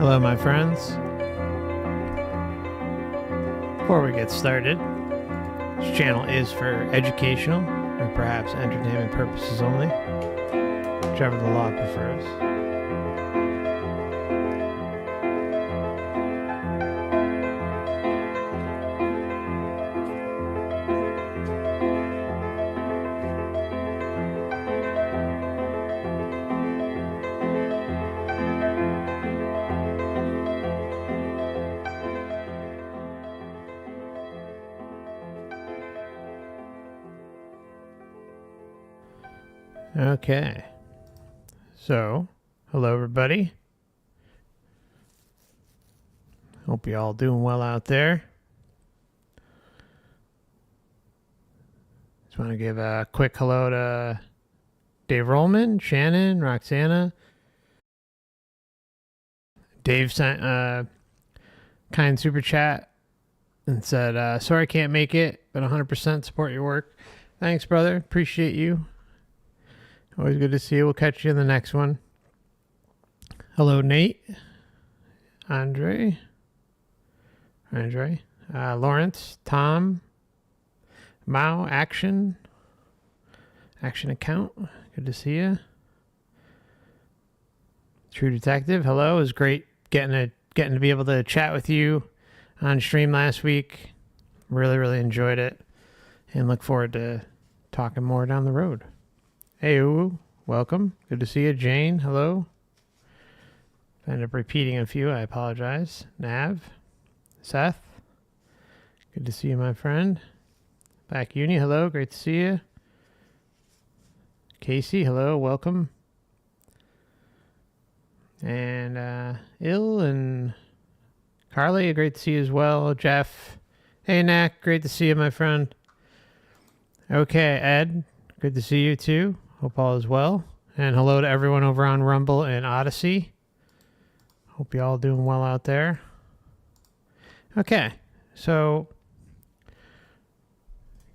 Hello, my friends. Before we get started, this channel is for educational or perhaps entertainment purposes only, whichever the law prefers. Okay, so hello everybody. Hope you all doing well out there. Just want to give a quick hello to Dave Rollman, Shannon, Roxana. Dave sent a kind super chat and said, sorry I can't make it, but 100% support your work. Thanks, brother. Appreciate you. Always good to see you. We'll catch you in the next one. Hello, Nate. Andre, Lawrence, Tom, Mao, Action Account. Good to see you. True Detective. Hello. It was great getting to be able to chat with you on stream last week. Really enjoyed it, and look forward to talking more down the road. Hey, welcome. Good to see you. Jane, hello. If I end up repeating a few, I apologize. Nav, Seth, good to see you, my friend. Back Uni, hello. Great to see you. Casey, hello. Welcome. And Il and Carly, great to see you as well. Jeff, hey, Knack, great to see you, my friend. Okay, Ed, good to see you too. Hope all is well. And hello to everyone over on Rumble and Odyssey. Hope you all doing well out there. Okay, so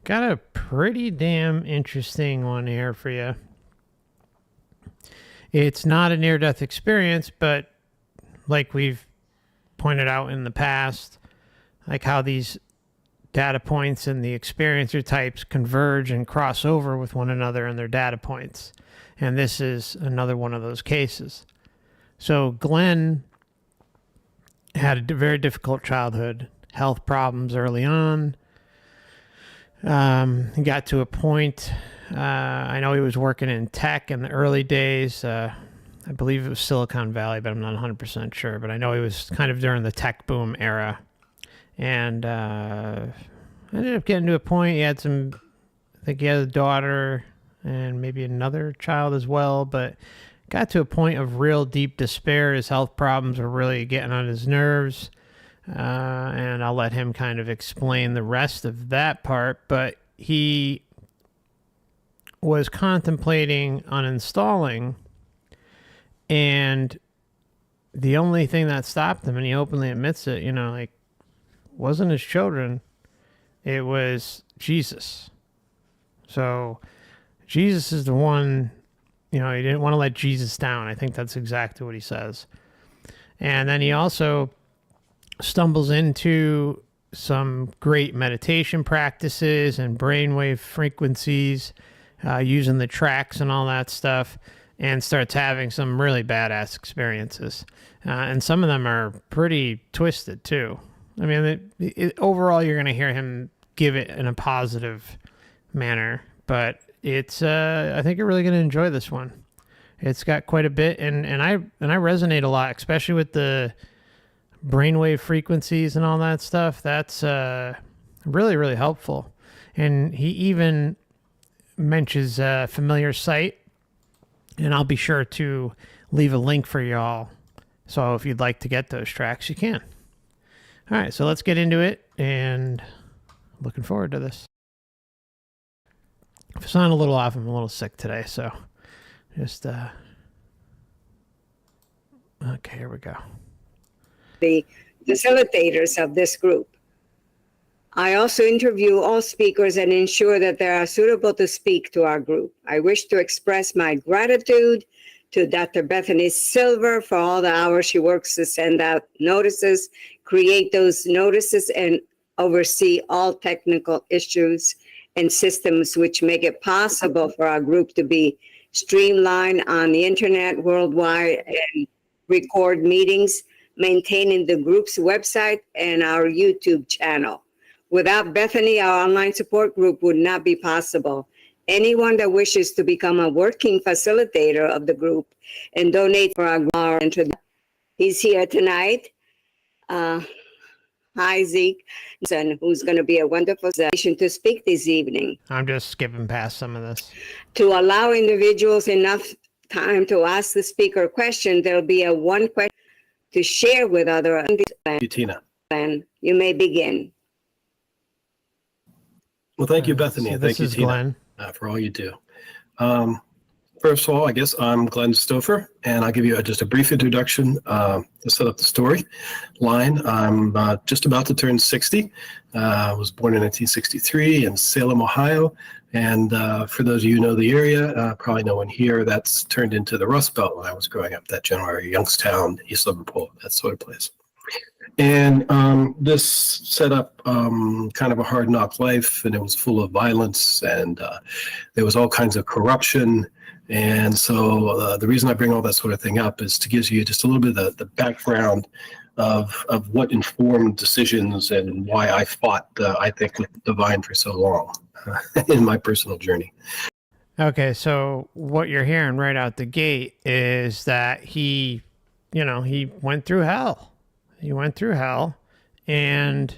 got a pretty damn interesting one here for you. It's not a near-death experience, but like we've pointed out in the past, like how these data points and the experiencer types converge and cross over with one another in their data points. And this is another one of those cases. So Glenn had a very difficult childhood, health problems early on. He got to a point, I know he was working in tech in the early days. I believe it was Silicon Valley, but I'm not 100% sure. But I know he was kind of during the tech boom era. And ended up getting to a point, he had I think he had a daughter and maybe another child as well, but got to a point of real deep despair. His health problems were really getting on his nerves. And I'll let him kind of explain the rest of that part, but he was contemplating uninstalling, and the only thing that stopped him, and he openly admits it, wasn't his children, it was Jesus. So Jesus is the one, he didn't want to let Jesus down. I think that's exactly what he says. And then he also stumbles into some great meditation practices and brainwave frequencies, using the tracks and all that stuff, and starts having some really badass experiences. And some of them are pretty twisted too. I mean, overall, you're going to hear him give it in a positive manner, but it's, I think you're really going to enjoy this one. It's got quite a bit, and I resonate a lot, especially with the brainwave frequencies and all that stuff. That's really helpful. And he even mentions a familiar site, and I'll be sure to leave a link for y'all. So if you'd like to get those tracks, you can. All right, so let's get into it, and looking forward to this. If I sound a little off, I'm a little sick today, so just, okay, here we go. The facilitators of this group. I also interview all speakers and ensure that they are suitable to speak to our group. I wish to express my gratitude to Dr. Bethany Silver for all the hours she works to send out notices, create those notices, and oversee all technical issues and systems which make it possible for our group to be streamlined on the internet worldwide and record meetings, maintaining the group's website and our YouTube channel. Without Bethany, our online support group would not be possible. Anyone that wishes to become a working facilitator of the group and donate for our introduction, he's here tonight. Hi, Zeke, who's going to be a wonderful session to speak this evening. I'm just skipping past some of this. To allow individuals enough time to ask the speaker a question, there'll be a one question to share with others. Thank you, Tina. You may begin. Well, thank you, Bethany, So and thank you, Tina, for all you do. First of all, I guess I'm Glenn Stouffer, and I'll give you just a brief introduction to set up the story line. I'm just about to turn 60. I was born in 1963 in Salem, Ohio. And for those of you who know the area, probably no one here, that's turned into the Rust Belt when I was growing up, that general area, Youngstown, East Liverpool, that sort of place. And this set up kind of a hard knock life, and it was full of violence, and there was all kinds of corruption. And so the reason I bring all that sort of thing up is to give you just a little bit of the background of what informed decisions and why I fought, I think, with the divine for so long in my personal journey. Okay, so what you're hearing right out the gate is that he went through hell. He went through hell, and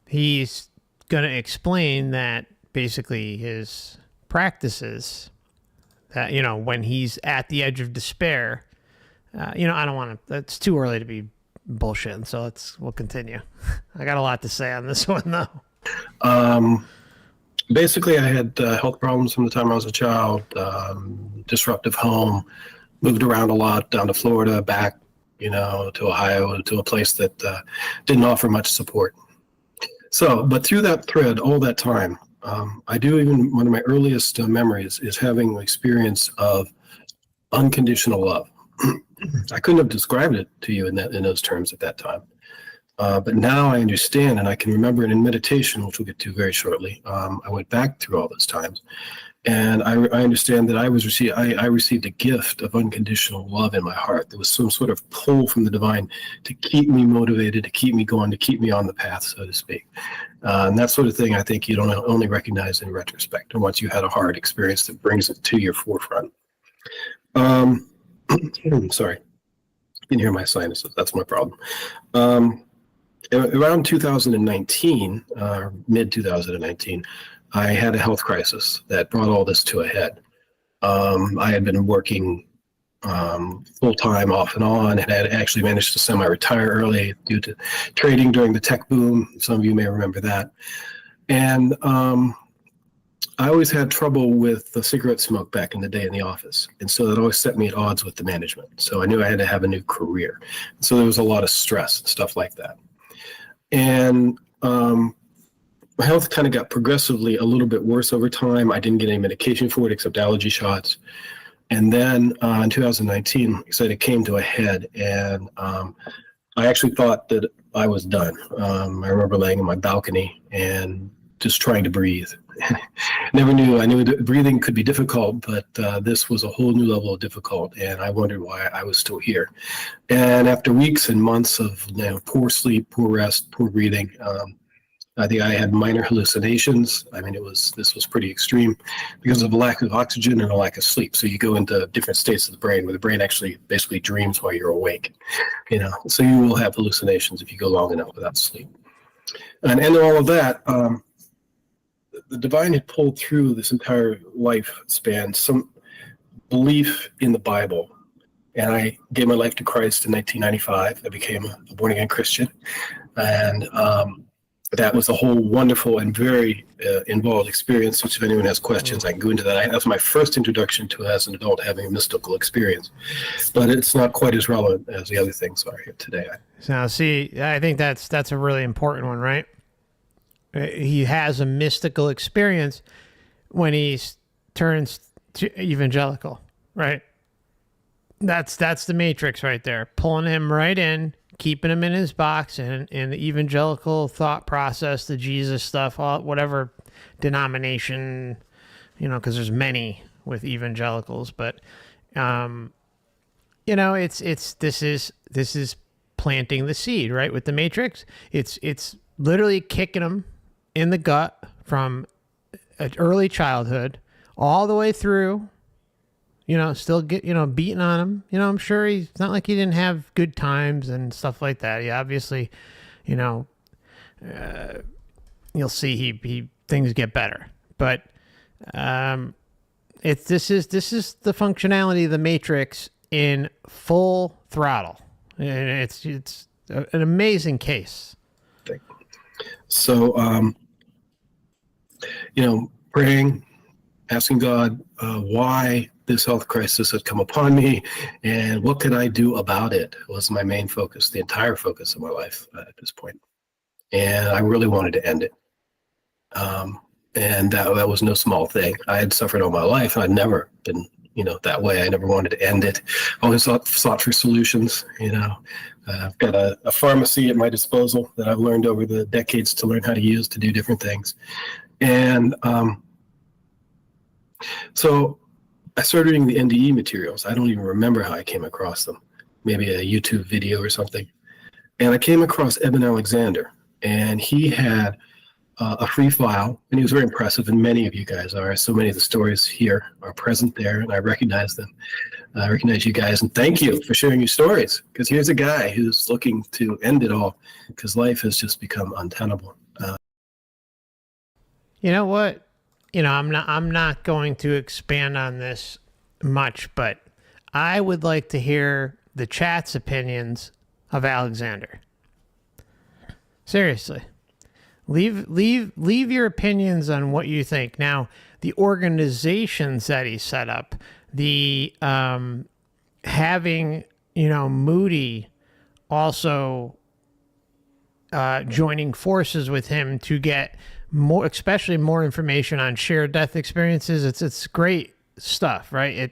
he's going to explain that basically his practices, that, when he's at the edge of despair, I don't want to, it's too early to be bullshitting, so we'll continue. I got a lot to say on this one, though. Basically, I had health problems from the time I was a child, disruptive home, moved around a lot, down to Florida, back, to Ohio, to a place that didn't offer much support. So, but through that thread, all that time, I do even one of my earliest memories is having the experience of unconditional love. I couldn't have described it to you in those terms at that time. But now I understand, and I can remember it in meditation, which we'll get to very shortly. I went back through all those times, and I understand that I received a gift of unconditional love in my heart. There was some sort of pull from the divine to keep me motivated, to keep me going, to keep me on the path, so to speak. And that sort of thing, I think you don't only recognize in retrospect, or once you had a hard experience that brings it to your forefront. Sorry, you can hear my sinuses. That's my problem. Around 2019, mid 2019, I had a health crisis that brought all this to a head. I had been working full time off and on, and had actually managed to semi-retire early due to trading during the tech boom. Some of you may remember that. And I always had trouble with the cigarette smoke back in the day in the office. And so that always set me at odds with the management. So I knew I had to have a new career. So there was a lot of stress and stuff like that. And my health kind of got progressively a little bit worse over time. I didn't get any medication for it except allergy shots. And then in 2019, like I said, it came to a head, and I actually thought that I was done. I remember laying in my balcony and just trying to breathe. I knew that breathing could be difficult, but this was a whole new level of difficult, and I wondered why I was still here. And after weeks and months of poor sleep, poor rest, poor breathing, I think I had minor hallucinations. I mean, this was pretty extreme because of a lack of oxygen and a lack of sleep. So you go into different states of the brain where the brain actually basically dreams while you're awake. So you will have hallucinations if you go long enough without sleep. And in all of that, the divine had pulled through this entire lifespan some belief in the Bible. And I gave my life to Christ in 1995. I became a born-again Christian. And that was a whole wonderful and very involved experience, which if anyone has questions, I can go into that. That's my first introduction to, as an adult, having a mystical experience. But it's not quite as relevant as the other things are here today. Now, see, I think that's a really important one, right? He has a mystical experience when he turns to evangelical, right? That's the matrix right there, pulling him right in, keeping him in his box, and the evangelical thought process, the Jesus stuff, all, whatever denomination, because there's many with evangelicals, but this is planting the seed, right? With the matrix, it's literally kicking them in the gut from an early childhood all the way through. Still beating on him. I'm sure he's not like he didn't have good times and stuff like that. He obviously, you'll see he things get better. But this is the functionality of the matrix in full throttle. And it's an amazing case. So, praying, asking God why this health crisis had come upon me and what could I do about it was my main focus, the entire focus of my life at this point. And I really wanted to end it. And that was no small thing. I had suffered all my life. I'd never been, that way. I never wanted to end it. I always sought for solutions. I've got a pharmacy at my disposal that I've learned over the decades to learn how to use to do different things. And so I started reading the NDE materials. I don't even remember how I came across them. Maybe a YouTube video or something. And I came across Eben Alexander, and he had a free file, and he was very impressive, and many of you guys are. So many of the stories here are present there, and I recognize them. I recognize you guys, and thank you for sharing your stories, because here's a guy who's looking to end it all, because life has just become untenable. You know what? I'm not going to expand on this much, but I would like to hear the chat's opinions of Alexander. Seriously. Leave your opinions on what you think. Now, the organizations that he set up, the having, Moody also joining forces with him to get especially more information on shared death experiences. It's great stuff, right?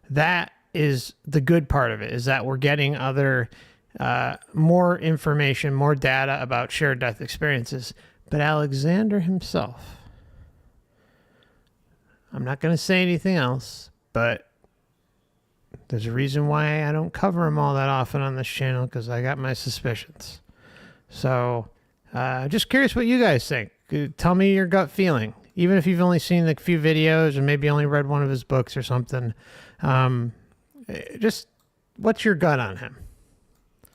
That is the good part of it, is that we're getting other more information, more data about shared death experiences. But Alexander himself, I'm not going to say anything else, but there's a reason why I don't cover him all that often on this channel, because I got my suspicions. So just curious what you guys think. Tell me your gut feeling, even if you've only seen a few videos or maybe only read one of his books or something. Just what's your gut on him?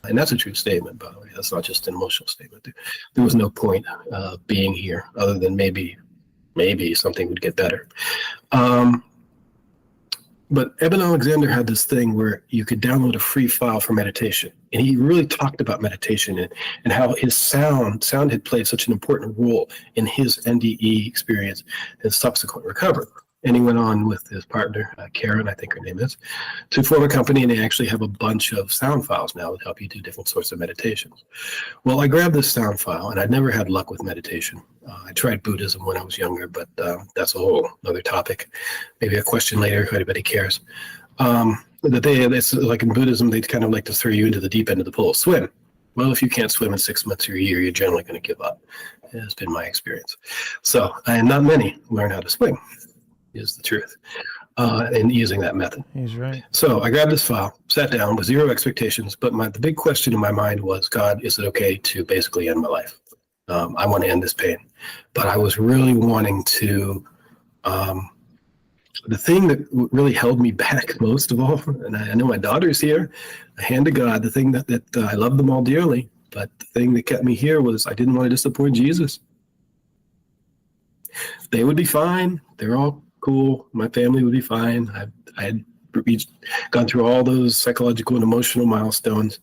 And that's a true statement, by the way. That's not just an emotional statement. There was no point being here other than maybe something would get better. But Eben Alexander had this thing where you could download a free file for meditation. And he really talked about meditation and how his sound had played such an important role in his NDE experience and subsequent recovery. And he went on with his partner, Karen, I think her name is, to form a company, and they actually have a bunch of sound files now that help you do different sorts of meditations. Well, I grabbed this sound file, and I'd never had luck with meditation. I tried Buddhism when I was younger, but that's a whole other topic. Maybe a question later if anybody cares. It's like in Buddhism, they kind of like to throw you into the deep end of the pool. Swim. Well, if you can't swim in 6 months or a year, you're generally going to give up. It's been my experience. So, and not many learn how to swim, is the truth, in using that method. He's right. So I grabbed this file, sat down with zero expectations, but the big question in my mind was, God, is it okay to basically end my life? I want to end this pain. But I was really wanting to, the thing that really held me back most of all, and I know my daughter's here, a hand to God, the thing that I love them all dearly, but the thing that kept me here was I didn't want to disappoint Jesus. They would be fine. They're all cool. My family would be fine. I had gone through all those psychological and emotional milestones,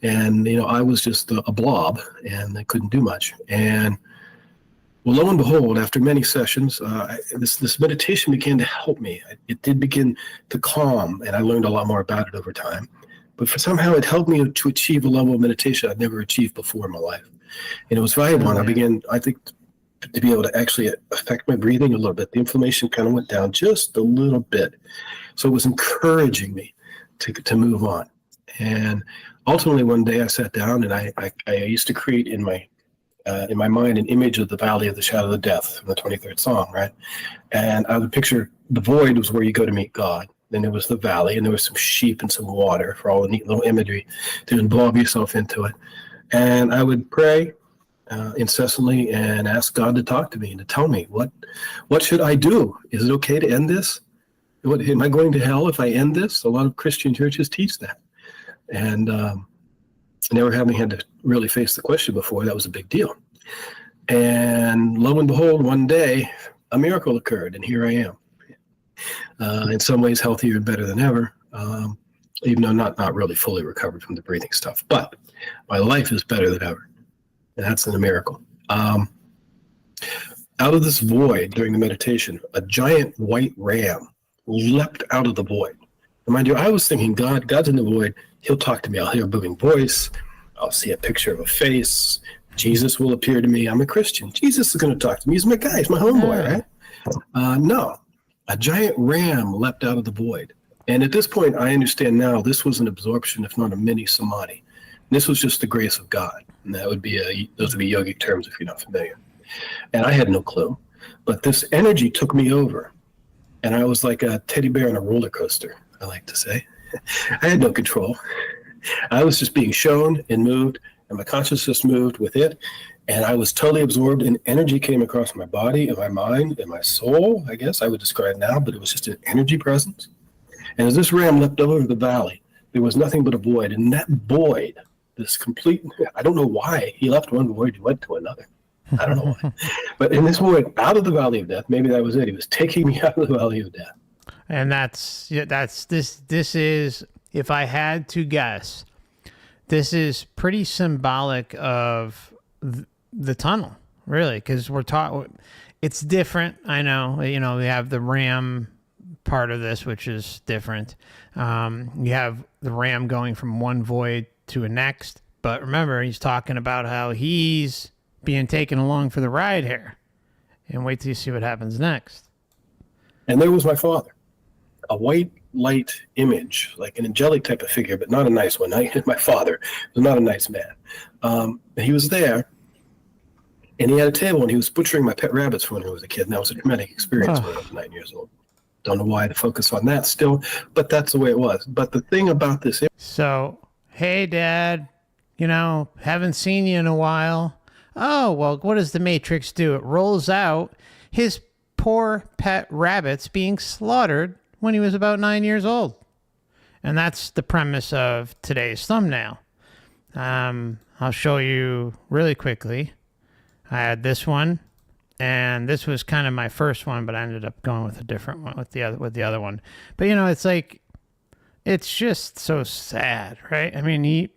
and I was just a blob, and I couldn't do much. And well, lo and behold, after many sessions, this meditation began to help me. It did begin to calm, and I learned a lot more about it over time. But somehow it helped me to achieve a level of meditation I'd never achieved before in my life, and it was valuable. And I began, I think, to be able to actually affect my breathing a little bit. The inflammation kind of went down just a little bit. So it was encouraging me to move on. And ultimately, one day I sat down and I used to create in my mind an image of the valley of the shadow of death from the 23rd Psalm, right? And I would picture the void was where you go to meet God. Then there was the valley, and there was some sheep and some water for all the neat little imagery to involve yourself into it. And I would pray incessantly and ask God to talk to me and to tell me what should I do? Is it okay to end this? Am I going to hell if I end this? A lot of Christian churches teach that. And never having had to really face the question before, that was a big deal. And lo and behold, one day, a miracle occurred, and here I am. In some ways, healthier and better than ever, even though not really fully recovered from the breathing stuff. But my life is better than ever, and that's a miracle. Out of this void during the meditation, a giant white ram leapt out of the void. And mind you, I was thinking, God's in the void. He'll talk to me. I'll hear a booming voice. I'll see a picture of a face. Jesus will appear to me. I'm a Christian. Jesus is going to talk to me. He's my guy. He's my homeboy, right? No. A giant ram leapt out of the void. And at this point, I understand now this was an absorption, if not a mini samadhi. This was just the grace of God. And those would be yogic terms if you're not familiar. And I had no clue. But this energy took me over. And I was like a teddy bear on a roller coaster, I like to say. I had no control. I was just being shown and moved, and my consciousness moved with it. And I was totally absorbed, and energy came across my body and my mind and my soul, I guess I would describe now, but it was just an energy presence. And as this ram leapt over the valley, there was nothing but a void. And that void, this complete, I don't know why he left one void and went to another. I don't know why. But in this void, out of the valley of death, maybe that was it. He was taking me out of the valley of death. And that's this is, if I had to guess, this is pretty symbolic of the tunnel, really, because we're taught it's different. I know, we have the ram part of this, which is different. You have the ram going from one void to a next, but remember, he's talking about how he's being taken along for the ride here, and wait till you see what happens next. And there was my father, a white light image, like an angelic type of figure, but not a nice one. My father was not a nice man. He was there. And he had a table, and he was butchering my pet rabbits when I was a kid, and that was a traumatic experience when I was 9 years old. Don't know why to focus on that still, but that's the way it was. But the thing about this... So, hey, Dad, haven't seen you in a while. Oh, well, what does the Matrix do? It rolls out his poor pet rabbits being slaughtered when he was about 9 years old. And that's the premise of today's thumbnail. I'll show you really quickly. I had this one, and this was kind of my first one, but I ended up going with a different one with the other one. But it's like, it's just so sad, right? I mean,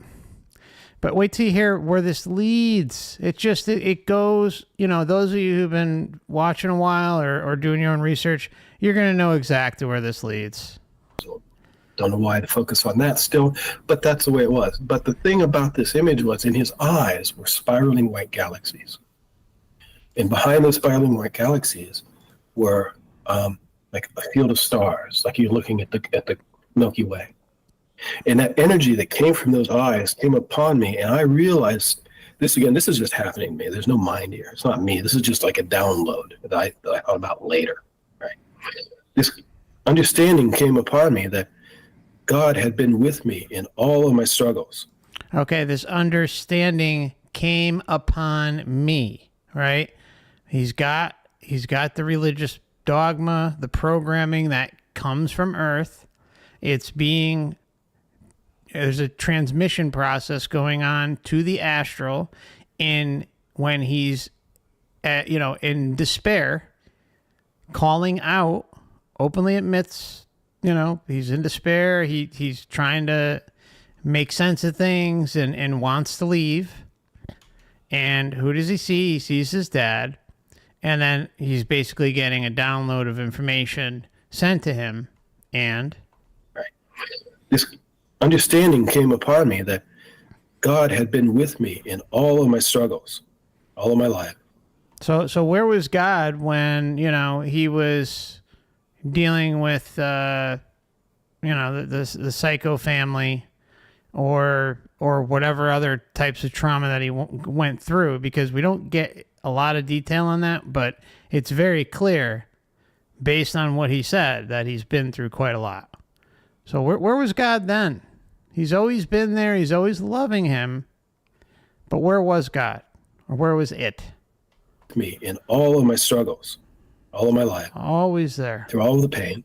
but wait till you hear where this leads. It goes, those of you who've been watching a while or doing your own research, you're going to know exactly where this leads. Don't know why to focus on that still, but that's the way it was. But the thing about this image was in his eyes were spiraling white galaxies. And behind those spiraling white galaxies were like a field of stars, like you're looking at the Milky Way. And that energy that came from those eyes came upon me, and I realized this is just happening to me. There's no mind here. It's not me. This is just like a download that I thought about later, right? This understanding came upon me that God had been with me in all of my struggles. Okay, this understanding came upon me, right? He's got the religious dogma, the programming that comes from Earth. There's a transmission process going on to the astral, when he's in despair, calling out, openly admits, he's in despair. He's trying to make sense of things and wants to leave. And who does he see? He sees his dad. And then he's basically getting a download of information sent to him. And right. This understanding came upon me that God had been with me in all of my struggles, all of my life. So where was God when, he was dealing with the psycho family or whatever other types of trauma that he went through, because we don't get a lot of detail on that, but it's very clear based on what he said that he's been through quite a lot. So where was God then? He's always been there. He's always loving him. But where was God? Or where was it? Me in all of my struggles, all of my life. Always there. Through all of the pain,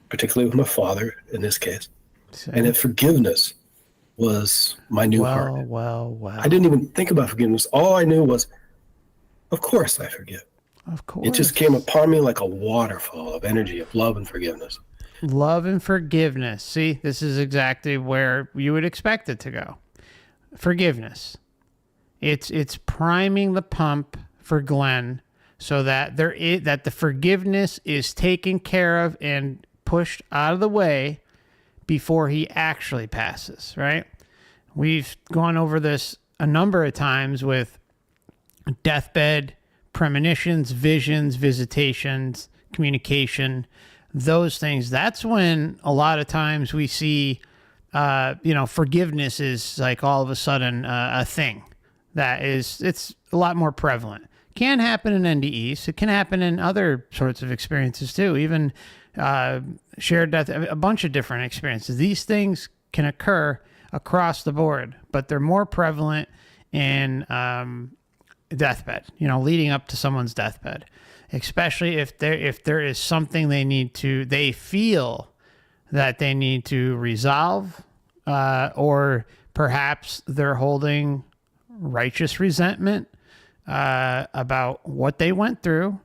particularly with my father in this case. So, and that forgiveness was my new heart. Well. I didn't even think about forgiveness. All I knew was, of course I forgive. Of course. It just came upon me like a waterfall of energy, of love and forgiveness. Love and forgiveness. See, this is exactly where you would expect it to go. Forgiveness. It's priming the pump for Glenn so that that the forgiveness is taken care of and pushed out of the way before he actually passes, right? We've gone over this a number of times with deathbed, premonitions, visions, visitations, communication, those things. That's when a lot of times we see, forgiveness is like all of a sudden a thing it's a lot more prevalent. Can happen in NDEs. It can happen in other sorts of experiences too, even shared death, a bunch of different experiences. These things can occur across the board, but they're more prevalent in deathbed, leading up to someone's deathbed, especially if there is something they feel that they need to resolve, or perhaps they're holding righteous resentment about what they went through,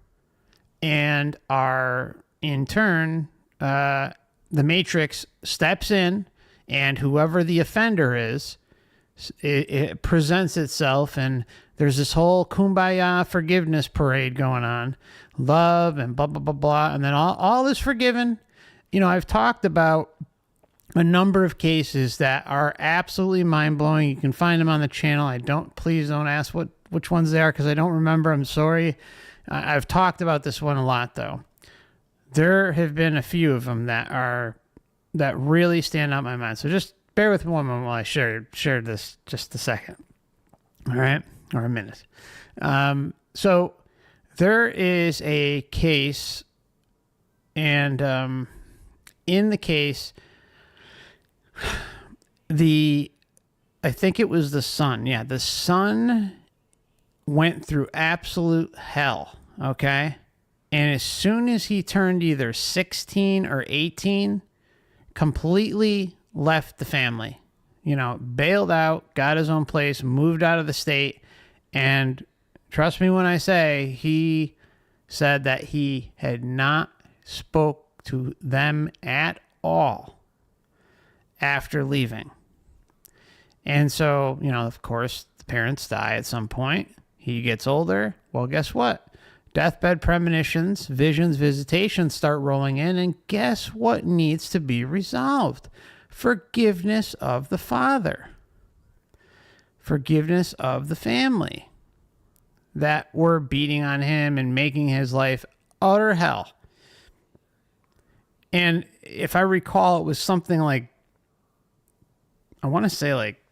and are in turn, the matrix steps in, and whoever the offender is, it presents itself, and there's this whole kumbaya forgiveness parade going on, love and blah, blah, blah, blah. And then all is forgiven. I've talked about a number of cases that are absolutely mind-blowing. You can find them on the channel. Please don't ask which ones they are, because I don't remember. I'm sorry. I've talked about this one a lot, though. There have been a few of them that really stand out in my mind. So just bear with me one moment while I share this just a second. All right? Or a minute. So there is a case, and in the case, I think it was the son. Yeah, the son went through absolute hell, okay? And as soon as he turned either 16 or 18, completely left the family. Bailed out, got his own place, moved out of the state, and trust me when I say, he said that he had not spoke to them at all after leaving. And so, of course, the parents die at some point. He gets older. Well, guess what? Deathbed premonitions, visions, visitations start rolling in, and guess what needs to be resolved? Forgiveness of the father. Forgiveness of the family that were beating on him and making his life utter hell. And if I recall, it was something like, I want to say like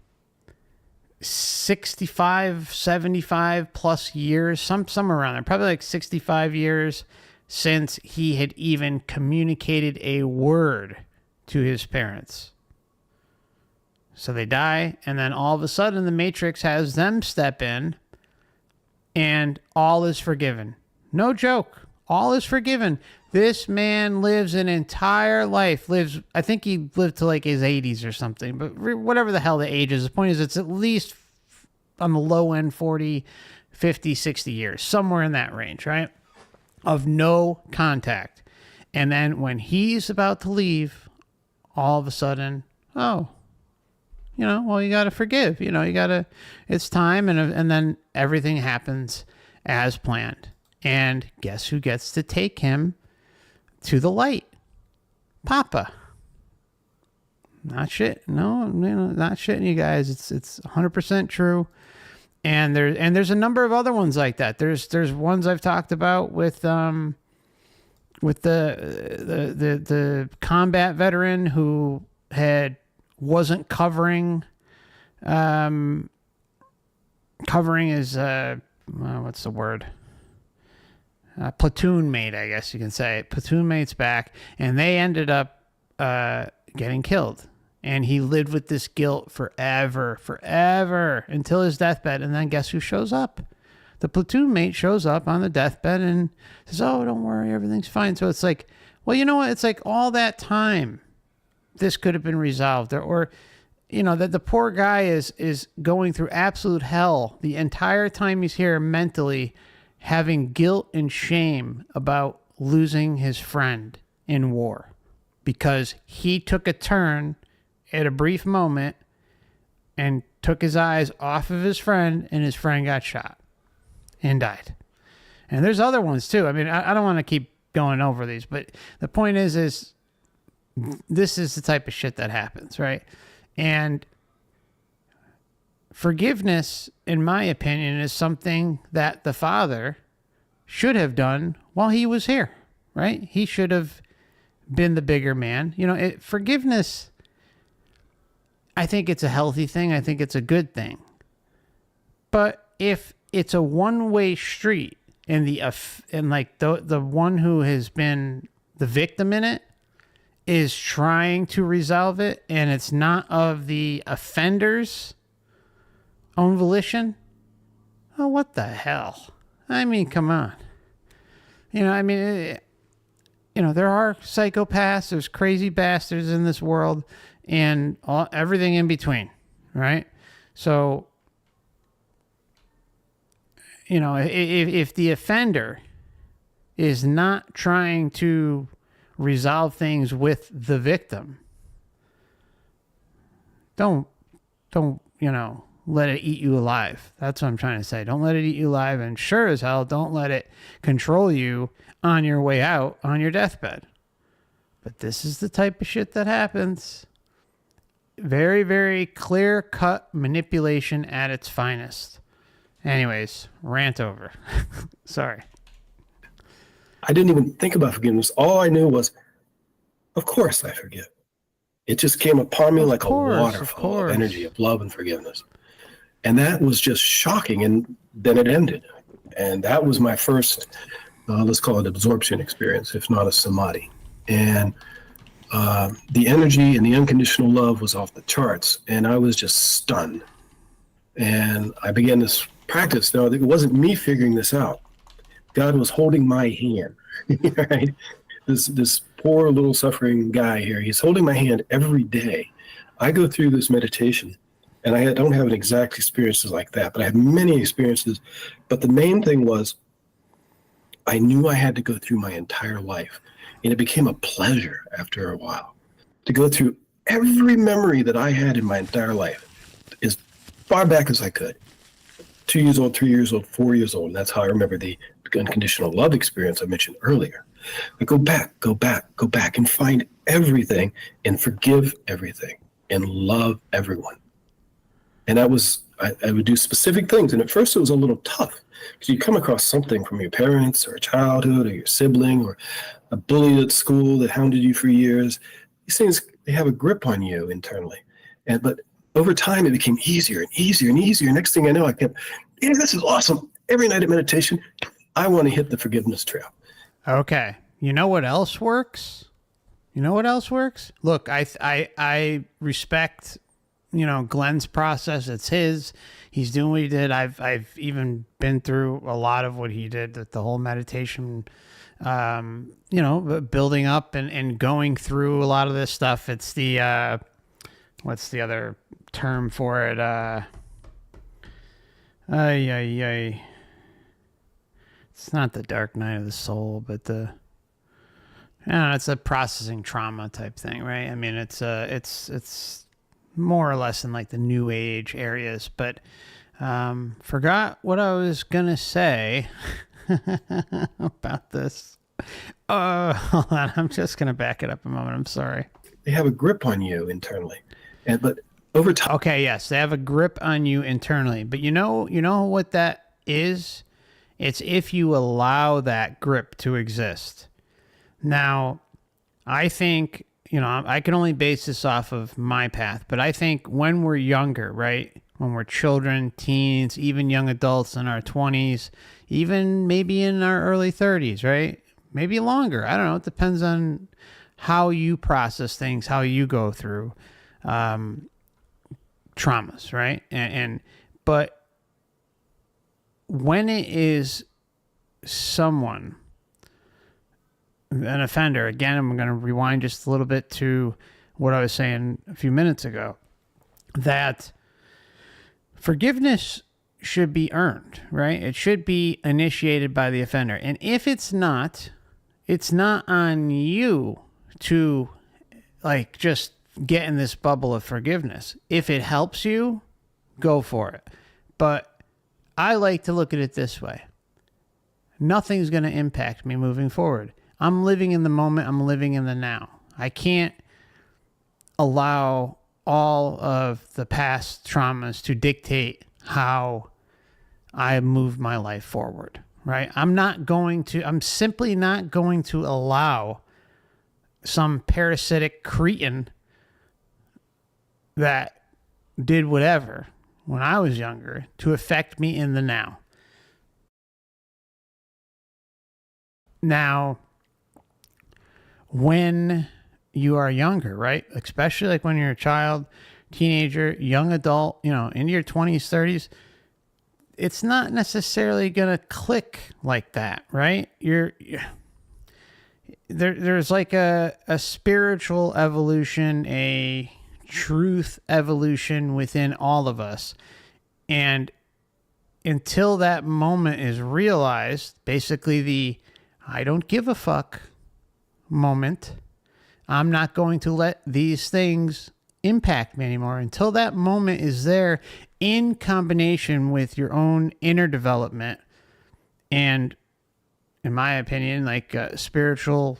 65, 75 plus years, somewhere around there, probably like 65 years since he had even communicated a word to his parents. So they die, and then all of a sudden the Matrix has them step in, and all is forgiven. No joke. All is forgiven. This man lives an entire life. I think he lived to like his 80s or something, but whatever the hell the age is, the point is it's at least on the low end 40, 50, 60 years, somewhere in that range, right? Of no contact. And then when he's about to leave, all of a sudden, well, you got to forgive. It's time, and then everything happens as planned. And guess who gets to take him to the light? Papa. Not shit. No, not shitting you guys. It's 100% true. And there's a number of other ones like that. There's ones I've talked about with with the combat veteran who wasn't covering his what's the word, platoon mate, I guess you can say. Platoon mate's back, and they ended up getting killed, and he lived with this guilt forever until his deathbed. And then guess who shows up? The platoon mate shows up on the deathbed and says, "Oh, don't worry, everything's fine." So it's like, well, you know what? It's like all that time, this could have been resolved, or you know, that the poor guy is going through absolute hell the entire time he's here mentally, having guilt and shame about losing his friend in war because he took a turn at a brief moment and took his eyes off of his friend, and his friend got shot and died. And there's other ones too. I mean, I don't want to keep going over these, but the point is this is the type of shit that happens, right? And forgiveness, in my opinion, is something that the father should have done while he was here, right? He should have been the bigger man. You know, forgiveness, I think it's a healthy thing. I think it's a good thing. But if it's a one-way street, and the one who has been the victim in it is trying to resolve it, and it's not of the offender's own volition, oh, what the hell? I mean, come on. You know, I mean, you know, there are psychopaths, there's crazy bastards in this world, and everything in between, right? So, you know, if the offender is not trying to resolve things with the victim, don't, you know, let it eat you alive. That's what I'm trying to say. Don't let it eat you alive, and sure as hell, don't let it control you on your way out on your deathbed. But this is the type of shit that happens. Very, very clear-cut manipulation at its finest. Anyways, rant over. Sorry. I didn't even think about forgiveness. All I knew was, of course I forgive. It just came upon me like a waterfall of energy, of love and forgiveness. And that was just shocking. And then it ended. And that was my first, let's call it absorption experience, if not a samadhi. And the energy and the unconditional love was off the charts. And I was just stunned. And I began this practice. Now, it wasn't me figuring this out. God was holding my hand, right? This poor little suffering guy here, he's holding my hand every day. I go through this meditation, and I don't have an exact experiences like that, but I have many experiences. But the main thing was, I knew I had to go through my entire life, and it became a pleasure after a while to go through every memory that I had in my entire life, as far back as I could. 2 years old, 3 years old, 4 years old. And that's how I remember the unconditional love experience I mentioned earlier. I go back and find everything and forgive everything and love everyone. And that was, I would do specific things. And at first it was a little tough because you come across something from your parents or childhood or your sibling or a bully at school that hounded you for years. These things, they have a grip on you internally. But over time, it became easier and easier and easier. Next thing I know, I kept, this is awesome. Every night at meditation, I want to hit the forgiveness trail. Okay. You know what else works? Look, I respect, you know, Glenn's process. It's his. He's doing what he did. I've even been through a lot of what he did, the whole meditation, you know, building up and going through a lot of this stuff. It's the, what's the other term for it? It's not the dark night of the soul, but it's a processing trauma type thing, right? I mean, it's more or less in like the new age areas, but forgot what I was gonna say about this. Hold on, I'm just gonna back it up a moment. I'm sorry. They have a grip on you internally, but over time. Okay, yes, they have a grip on you internally, but you know what that is? It's if you allow that grip to exist. Now, I think, you know, I can only base this off of my path, but I think when we're younger, right? When we're children, teens, even young adults in our 20s, even maybe in our early 30s, right? Maybe longer. I don't know. It depends on how you process things, how you go through traumas, right? But when it is someone, an offender, again, I'm going to rewind just a little bit to what I was saying a few minutes ago, that forgiveness should be earned, right? It should be initiated by the offender. And if it's not on you to like just get in this bubble of forgiveness. If it helps you, go for it. But I like to look at it this way. Nothing's going to impact me moving forward. I'm living in the moment. I'm living in the now. I can't allow all of the past traumas to dictate how I move my life forward, right? I'm simply not going to allow some parasitic cretin that did whatever when I was younger to affect me in the now. Now, when you are younger, right? Especially like when you're a child, teenager, young adult, you know, into your 20s, 30s, it's not necessarily going to click like that, right? There's like a spiritual evolution, a truth evolution within all of us. And until that moment is realized, basically the I don't give a fuck moment, I'm not going to let these things impact me anymore. Until that moment is there in combination with your own inner development and, in my opinion, like a spiritual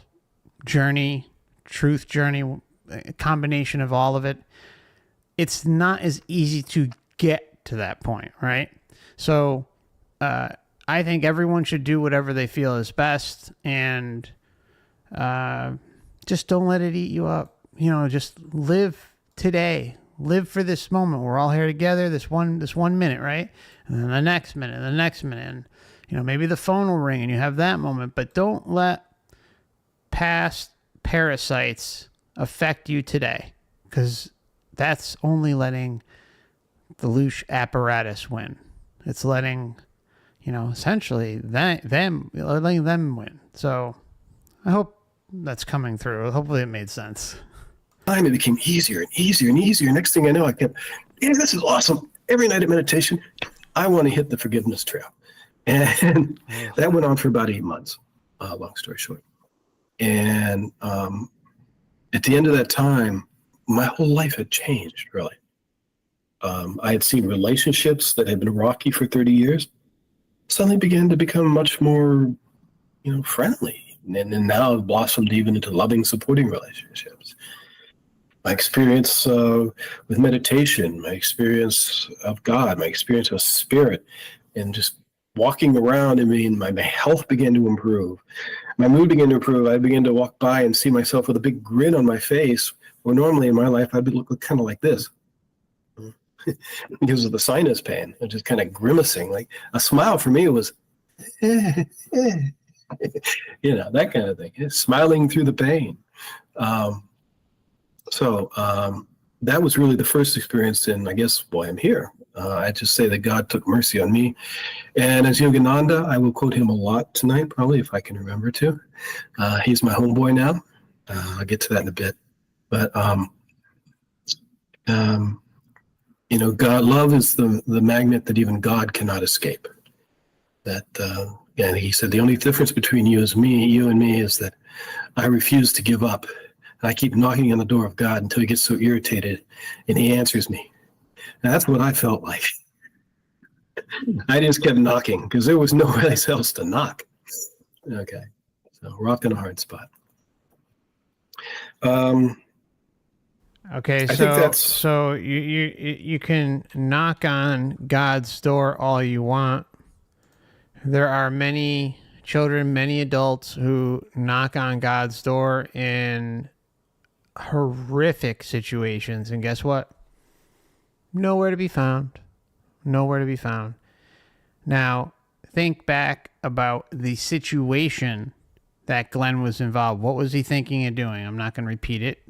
journey, truth journey, a combination of all of it, it's not as easy to get to that point, right? So I think everyone should do whatever they feel is best, and just don't let it eat you up. You know, just live today. Live for this moment. We're all here together. This one minute, right? And then the next minute, and you know, maybe the phone will ring and you have that moment. But don't let past parasites affect you today, because that's only letting the loosh apparatus win. It's letting, you know, essentially letting them win. So I hope that's coming through. Hopefully it made sense. It became easier and easier and easier. Next thing I know, I kept, this is awesome. Every night at meditation, I want to hit the forgiveness trail. And that went on for about 8 months, long story short. And at the end of that time, my whole life had changed, really. I had seen relationships that had been rocky for 30 years suddenly began to become much more, you know, friendly. And now blossomed even into loving, supporting relationships. My experience with meditation, my experience of God, my experience of spirit, and just walking around, I mean, my health began to improve. My mood began to improve. I began to walk by and see myself with a big grin on my face, where normally in my life I'd look kind of like this because of the sinus pain. I'm just kind of grimacing. Like a smile for me was, you know, that kind of thing, smiling through the pain. So that was really the first experience, and I guess why I'm here. I just say that God took mercy on me. And as Yogananda, I will quote him a lot tonight, probably, if I can remember to. He's my homeboy now. I'll get to that in a bit. But, you know, God, love is the magnet that even God cannot escape. That, and he said, the only difference between you and me is that I refuse to give up. And I keep knocking on the door of God until he gets so irritated and he answers me. And that's what I felt like. I just kept knocking because there was nowhere else to knock. Okay, so we're off in a hard spot. Okay, so you can knock on God's door all you want. There are many children, many adults who knock on God's door in horrific situations. And guess what? Nowhere to be found. Nowhere to be found. Now, think back about the situation that Glenn was involved. What was he thinking of doing? I'm not going to repeat it.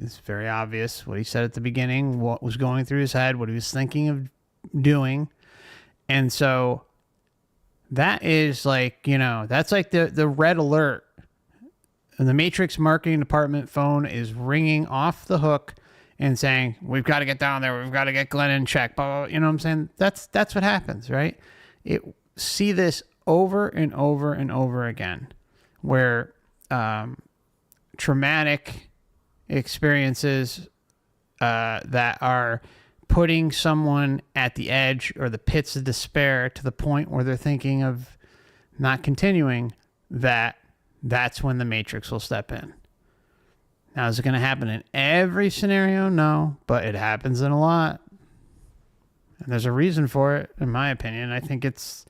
It's very obvious what he said at the beginning, what was going through his head, what he was thinking of doing. And so that is like, that's like the red alert. And the Matrix marketing department phone is ringing off the hook and saying, we've got to get down there. We've got to get Glenn in check. Blah, blah, blah. You know what I'm saying? That's what happens, right? See this over and over and over again, where traumatic experiences that are putting someone at the edge or the pits of despair to the point where they're thinking of not continuing, that's when the Matrix will step in. Now, is it going to happen in every scenario? No, but it happens in a lot. And there's a reason for it, in my opinion. I think it's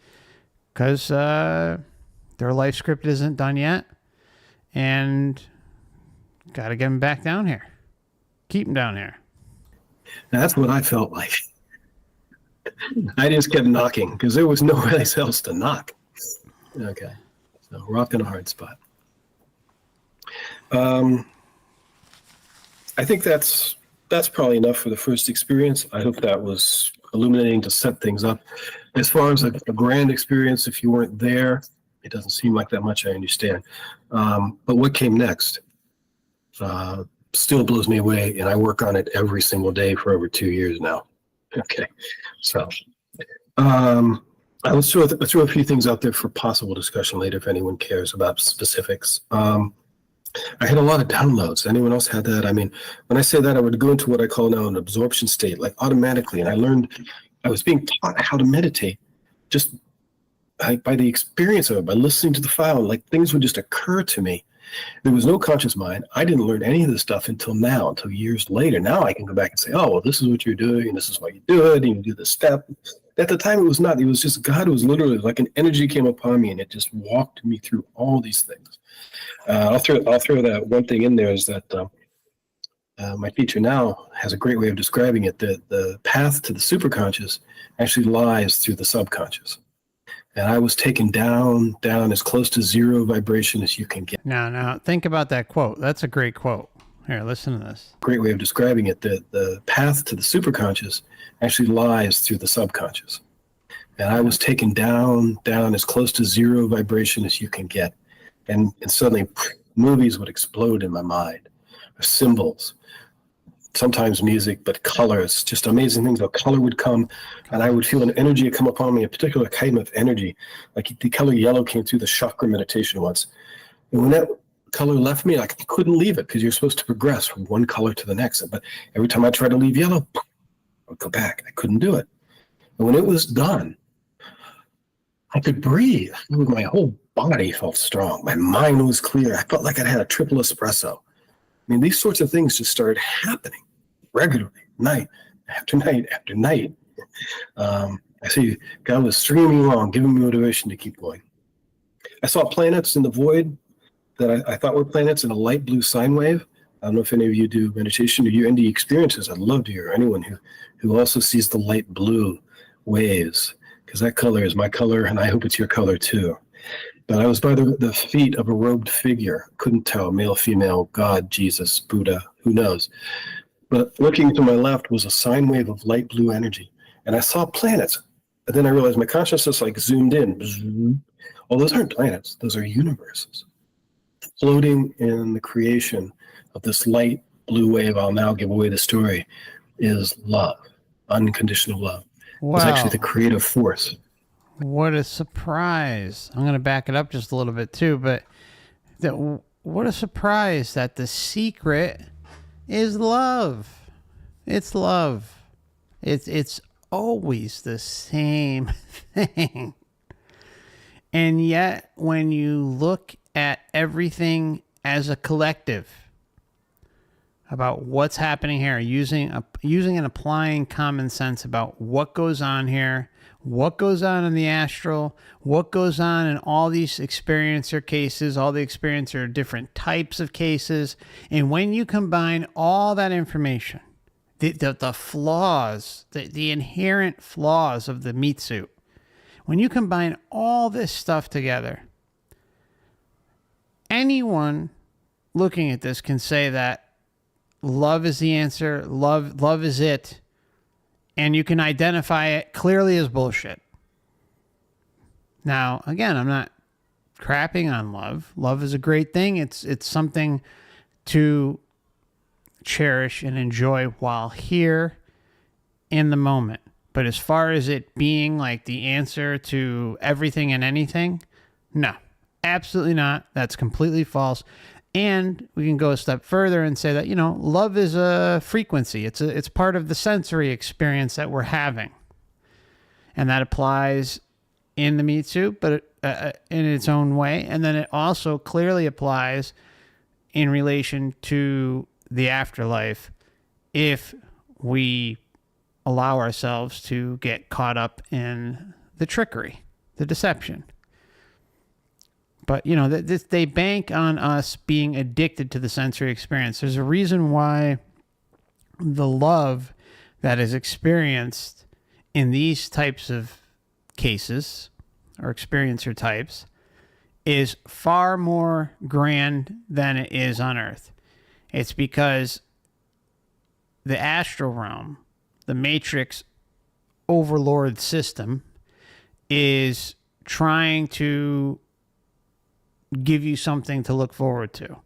because their life script isn't done yet. And got to get them back down here. Keep them down here. That's what I felt like. I just kept knocking because there was nowhere else to knock. Okay. So rock in a hard spot. I think that's probably enough for the first experience. I hope that was illuminating to set things up. As far as a grand experience, if you weren't there, it doesn't seem like that much, I understand. But what came next still blows me away, and I work on it every single day for over 2 years now. Okay, so let's throw a few things out there for possible discussion later if anyone cares about specifics. I had a lot of downloads. Anyone else had that? I mean, when I say that, I would go into what I call now an absorption state, like automatically. And I was being taught how to meditate just by the experience of it, by listening to the file. Like things would just occur to me. There was no conscious mind. I didn't learn any of this stuff until years later. Now I can go back and say, oh, well, this is what you're doing, and this is why you do it, and you do this step. At the time, it was not. It was just God was literally like an energy came upon me, and it just walked me through all these things. I'll throw that one thing in there is that my teacher now has a great way of describing it. The path to the superconscious actually lies through the subconscious. And I was taken down as close to zero vibration as you can get. Now, think about that quote. That's a great quote. Here, listen to this. Great way of describing it. The path to the superconscious actually lies through the subconscious. And I was taken down as close to zero vibration as you can get. And suddenly movies would explode in my mind, or symbols, sometimes music, but colors, just amazing things. A color would come, and I would feel an energy come upon me, a particular kind of energy. Like the color yellow came through the chakra meditation once. And when that color left me, I couldn't leave it because you're supposed to progress from one color to the next. But every time I tried to leave yellow, I would go back. I couldn't do it. And when it was done, I could breathe. My whole body felt strong. My mind was clear. I felt like I had a triple espresso. I mean, these sorts of things just started happening regularly, night after night after night. I see God was stringing me along, giving me motivation to keep going. I saw planets in the void that I thought were planets in a light blue sine wave. I don't know if any of you do meditation or your NDE experiences. I'd love to hear anyone who also sees the light blue waves, because that color is my color, and I hope it's your color too. But I was by the feet of a robed figure. Couldn't tell, male, female, God, Jesus, Buddha, who knows. But looking to my left was a sine wave of light blue energy. And I saw planets. And then I realized my consciousness zoomed in. Well, those aren't planets. Those are universes. Floating in the creation of this light blue wave, I'll now give away the story, is love, unconditional love. Wow. It's actually the creative force. What a surprise. I'm going to back it up just a little bit too, but what a surprise that the secret is love. It's love. It's always the same thing. And yet, when you look at everything as a collective, about what's happening here, using and applying common sense about what goes on here, what goes on in the astral, what goes on in all these experiencer cases, all the experiencer different types of cases. And when you combine all that information, the flaws, the inherent flaws of the meat suit, when you combine all this stuff together, anyone looking at this can say that love is the answer, love is it, and you can identify it clearly as bullshit. Now, again, I'm not crapping on love. Love is a great thing. It's something to cherish and enjoy while here in the moment. But as far as it being like the answer to everything and anything, no, absolutely not. That's completely false. And we can go a step further and say that, you know, love is a frequency. It's part of the sensory experience that we're having. And that applies in the meat suit, but in its own way. And then it also clearly applies in relation to the afterlife if we allow ourselves to get caught up in the trickery, the deception. But, you know, they bank on us being addicted to the sensory experience. There's a reason why the love that is experienced in these types of cases or experiencer types is far more grand than it is on Earth. It's because the astral realm, the matrix overlord system, is trying to give you something to look forward to.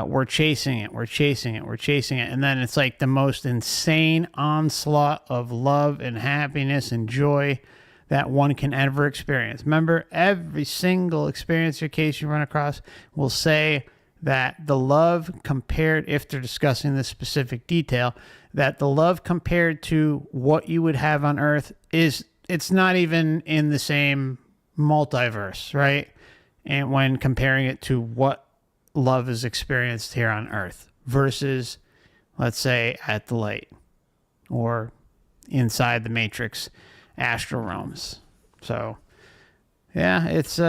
We're chasing it. And then it's like the most insane onslaught of love and happiness and joy that one can ever experience. Remember, every single experiencer case you run across will say that the love compared, if they're discussing this specific detail, that the love compared to what you would have on Earth it's not even in the same multiverse, right? And when comparing it to what love is experienced here on Earth versus, let's say, at the light or inside the matrix astral realms. So, yeah, it's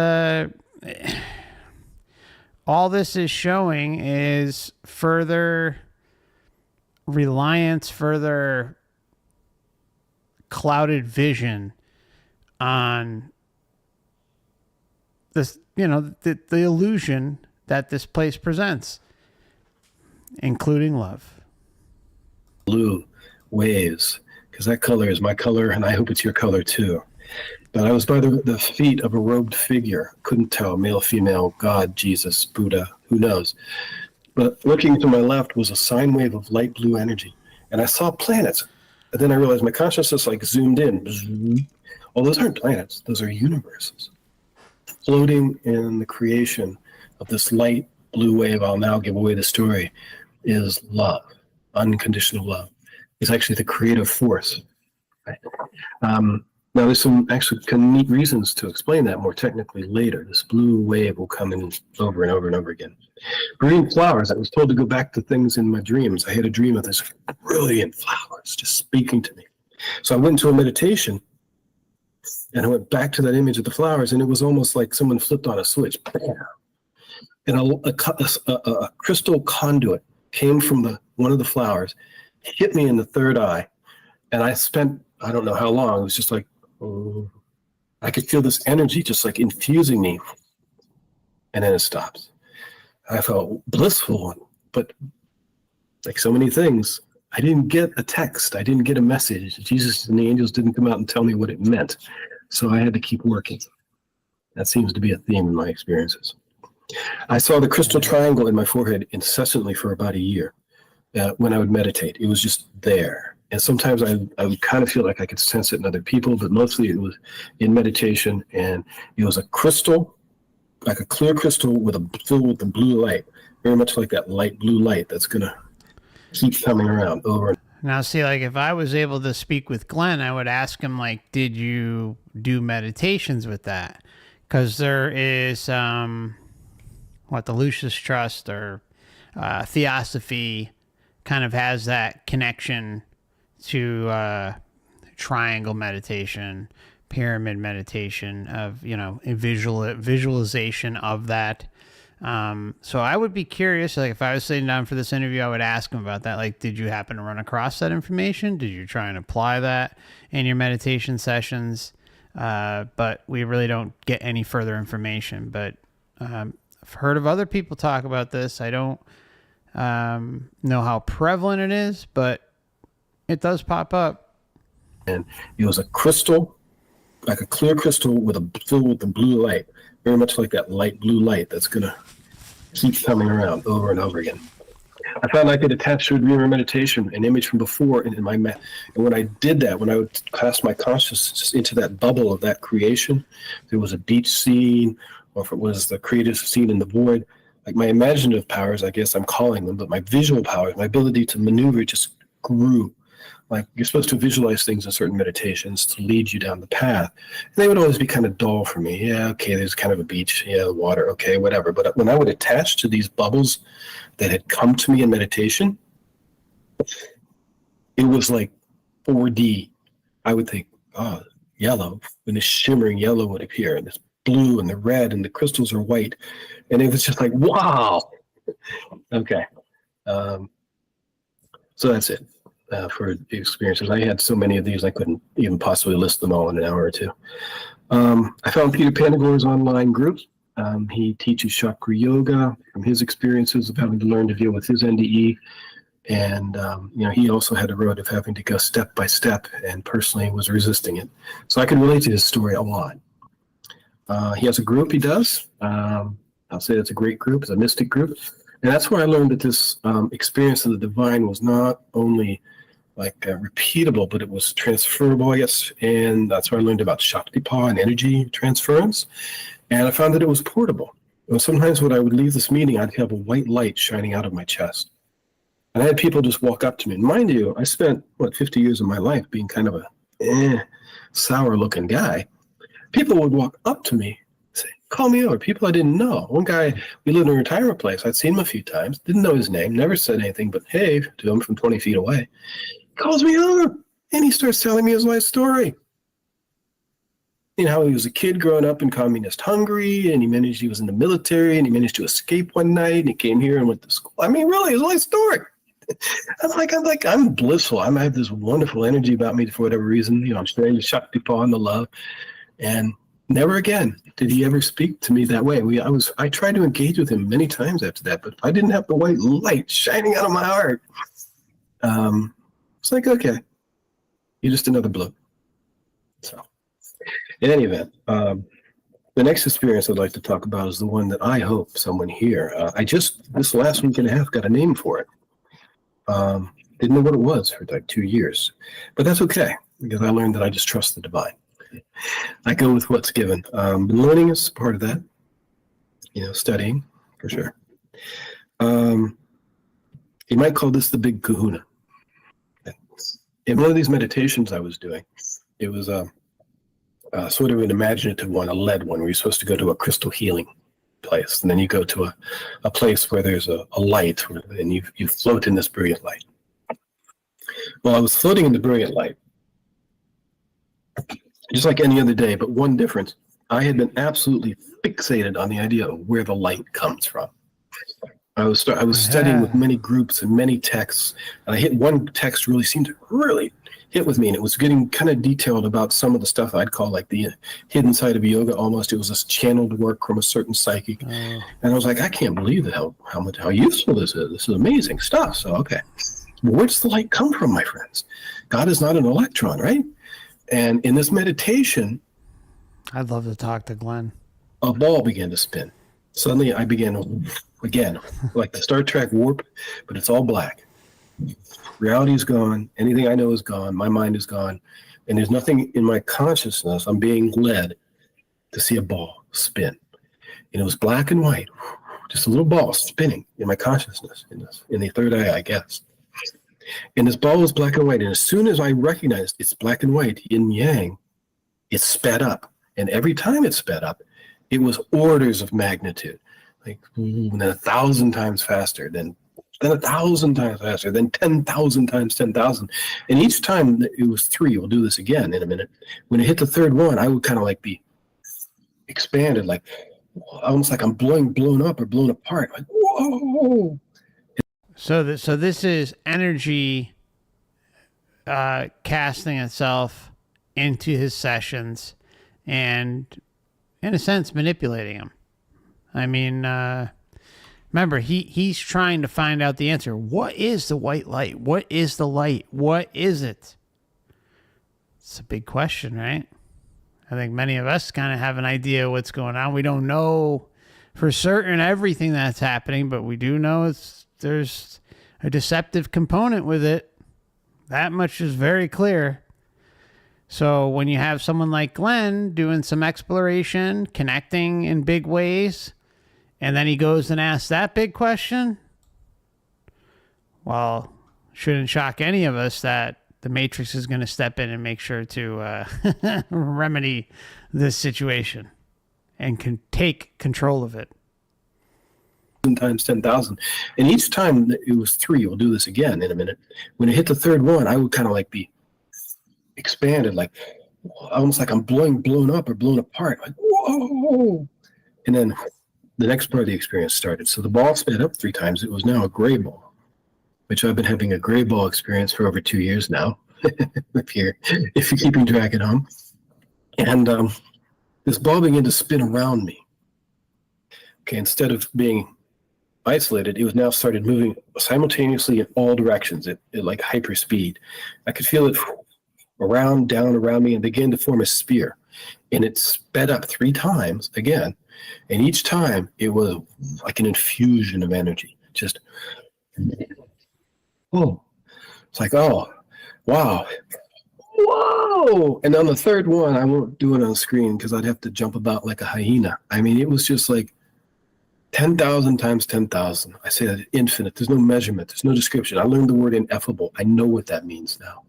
all this is showing is further reliance, further clouded vision on this, you know, the illusion that this place presents, including love. Blue waves, because that color is my color, and I hope it's your color too. But I was by the feet of a robed figure. Couldn't tell, male, female, God, Jesus, Buddha, who knows. But looking to my left was a sine wave of light blue energy, and I saw planets. And then I realized my consciousness like zoomed in. Well, those aren't planets; those are universes floating in the creation of this light blue wave. I'll now give away the story. Is love, unconditional love, is actually the creative force. Right? Now, there's some actually neat reasons to explain that more technically later. This blue wave will come in over and over and over again. Green flowers. I was told to go back to things in my dreams. I had a dream of this brilliant flowers just speaking to me. So I went into a meditation, and I went back to that image of the flowers, and it was almost like someone flipped on a switch. Bam! And a crystal conduit came from one of the flowers, hit me in the third eye, and I spent, I don't know how long, it was just like, oh, I could feel this energy just like infusing me, and then it stops. I felt blissful, but like so many things, I didn't get a text. I didn't get a message. Jesus and the angels didn't come out and tell me what it meant. So I had to keep working. That seems to be a theme in my experiences. I saw the crystal triangle in my forehead incessantly for about a year when I would meditate. It was just there. And sometimes I would kind of feel like I could sense it in other people, but mostly it was in meditation. And it was a crystal, like a clear crystal filled with the blue light, very much like that light blue light that's going to keep coming around over. Now, see, like if I was able to speak with Glenn, I would ask him, like, did you do meditations with that? Because there is, the Lucis Trust, or theosophy kind of has that connection to triangle meditation, pyramid meditation, of, you know, a visualization of that. So I would be curious, like if I was sitting down for this interview, I would ask him about that. Like, did you happen to run across that information? Did you try and apply that in your meditation sessions? But we really don't get any further information. But I've heard of other people talk about this. I don't know how prevalent it is, but it does pop up. And it was a crystal, like a clear crystal filled with the blue light, very much like that light blue light that's going to keep coming around over and over again. I found I could attach to a dream or meditation an image from before, and when I did that, when I would cast my consciousness into that bubble of that creation, if it was a beach scene, or if it was the creative scene in the void, like my imaginative powers, I guess I'm calling them, but my visual powers, my ability to maneuver just grew. Like, you're supposed to visualize things in certain meditations to lead you down the path. And they would always be kind of dull for me. Yeah, okay, there's kind of a beach. Yeah, water. Okay, whatever. But when I would attach to these bubbles that had come to me in meditation, it was like 4D. I would think, oh, yellow. And this shimmering yellow would appear, and this blue and the red, and the crystals are white. And it was just like, wow. Okay. So that's it. For experiences. I had so many of these, I couldn't even possibly list them all in an hour or two. I found Peter Panagor's online group. He teaches chakra yoga from his experiences of having to learn to deal with his NDE. And, you know, he also had a road of having to go step by step, and personally was resisting it. So I can relate to his story a lot. He has a group he does. I'll say it's a great group. It's a mystic group. And that's where I learned that this experience of the divine was not only repeatable, but it was transferable, I guess. And that's where I learned about Shaktipa and energy transference. And I found that it was portable. And sometimes when I would leave this meeting, I'd have a white light shining out of my chest. And I had people just walk up to me. And mind you, I spent, 50 years of my life being kind of a sour-looking guy. People would walk up to me, say, call me over. People I didn't know. One guy, we lived in a retirement place. I'd seen him a few times, didn't know his name, never said anything but hey to him from 20 feet away. Calls me over, and he starts telling me his life story. You know, how he was a kid growing up in communist Hungary, and he was in the military, and he managed to escape one night, and he came here and went to school. I mean, really, his life story. I'm blissful. I have this wonderful energy about me for whatever reason. You know, I'm sharing the Shaktipa and the love, and never again did he ever speak to me that way. I tried to engage with him many times after that, but I didn't have the white light shining out of my heart. It's like, okay, you're just another bloke. So, in any event, the next experience I'd like to talk about is the one that I hope someone here. This last week and a half, got a name for it. Didn't know what it was for like 2 years, but that's okay, because I learned that I just trust the divine. I go with what's given. Learning is part of that, studying for sure. You might call this the big kahuna. In one of these meditations I was doing, it was sort of an imaginative one, a lead one, where you're supposed to go to a crystal healing place. And then you go to a place where there's a light, and you float in this brilliant light. Well, I was floating in the brilliant light, just like any other day, but one difference. I had been absolutely fixated on the idea of where the light comes from. I was studying with many groups and many texts, and I hit one text really seemed to really hit with me, and it was getting kind of detailed about some of the stuff I'd call like the hidden side of yoga almost. It was this channeled work from a certain psychic, and I was like, I can't believe that how useful this is. This is amazing stuff. So, okay, well, where does the light come from, my friends? God is not an electron, right? And in this meditation, I'd love to talk to Glenn. A ball began to spin. Suddenly I began, again, like the Star Trek warp, but it's all black. Reality is gone. Anything I know is gone. My mind is gone. And there's nothing in my consciousness. I'm being led to see a ball spin. And it was black and white, just a little ball spinning in my consciousness, in the third eye, I guess. And this ball was black and white. And as soon as I recognized it's black and white, yin yang, it sped up. And every time it sped up, it was orders of magnitude. like, and then 1,000 times faster, then 1,000 times faster, then 10,000 times 10,000. And each time it was 3, we'll do this again in a minute. When it hit the third one, I would kind of like be expanded, like almost like I'm blown up or blown apart. Like, whoa. So this is energy casting itself into his sessions and, in a sense, manipulating him. I mean, remember, he's trying to find out the answer. What is the white light? What is the light? What is it? It's a big question, right? I think many of us kind of have an idea what's going on. We don't know for certain everything that's happening, but we do know there's a deceptive component with it. That much is very clear. So when you have someone like Glenn doing some exploration, connecting in big ways, and then he goes and asks that big question, well, shouldn't shock any of us that the Matrix is going to step in and make sure to remedy this situation and can take control of it. Times 10,000. And each time it was 3, we'll do this again in a minute. When it hit the third one, I would kind of like be expanded, like almost like I'm blown up or blown apart. Like, whoa. And then the next part of the experience started. So the ball sped up 3 times. It was now a gray ball, which I've been having a gray ball experience for over 2 years now, if you're keeping track at home. And this ball began to spin around me. Okay, instead of being isolated, it was now started moving simultaneously in all directions at like hyper speed. I could feel it down around me and begin to form a spear. And it sped up 3 times again. And each time it was like an infusion of energy. Just, oh, it's like, oh, wow. Whoa. And on the third one, I won't do it on screen because I'd have to jump about like a hyena. I mean, it was just like 10,000 times 10,000. I say that infinite. There's no measurement. There's no description. I learned the word ineffable. I know what that means now.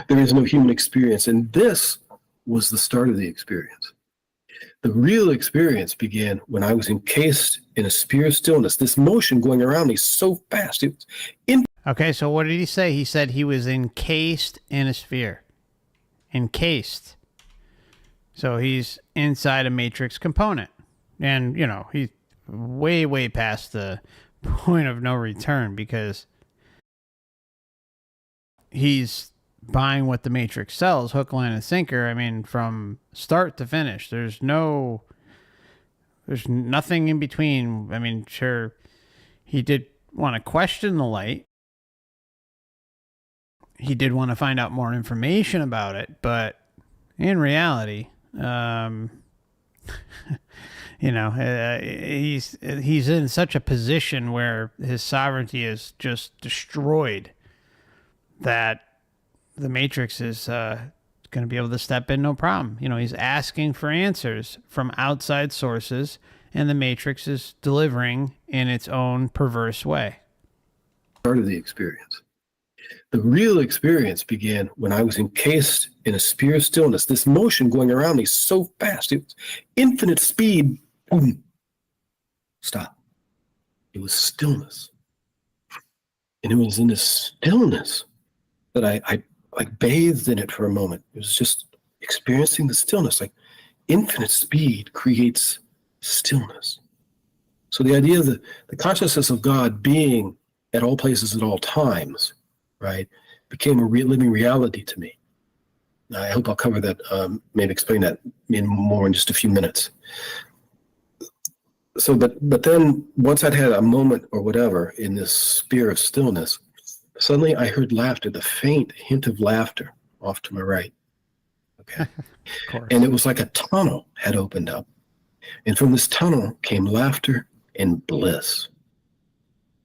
There is no human experience. And this was the start of the experience. The real experience began when I was encased in a sphere of stillness. This motion going around me so fast. It was Okay, so what did he say? He said he was encased in a sphere. Encased. So he's inside a matrix component. And, you know, he's way past the point of no return because he's buying what the Matrix sells, hook, line, and sinker. I mean, from start to finish, there's nothing in between. I mean, sure, he did want to question the light. He did want to find out more information about it, but in reality, you know, he's in such a position where his sovereignty is just destroyed that the Matrix is going to be able to step in no problem. You know, he's asking for answers from outside sources, and the Matrix is delivering in its own perverse way. Part of the experience. The real experience began when I was encased in a sphere of stillness. This motion going around me so fast. It was infinite speed. Boom. Stop. It was stillness. And it was in this stillness that I like bathed in it for a moment. It was just experiencing the stillness. Like infinite speed creates stillness. So the idea of the consciousness of God being at all places at all times, right, became a living reality to me. I hope I'll cover that, maybe explain that more in just a few minutes. So, but then once I'd had a moment or whatever in this sphere of stillness, suddenly I heard laughter, the faint hint of laughter off to my right. Okay. Of course. And it was like a tunnel had opened up. And from this tunnel came laughter and bliss.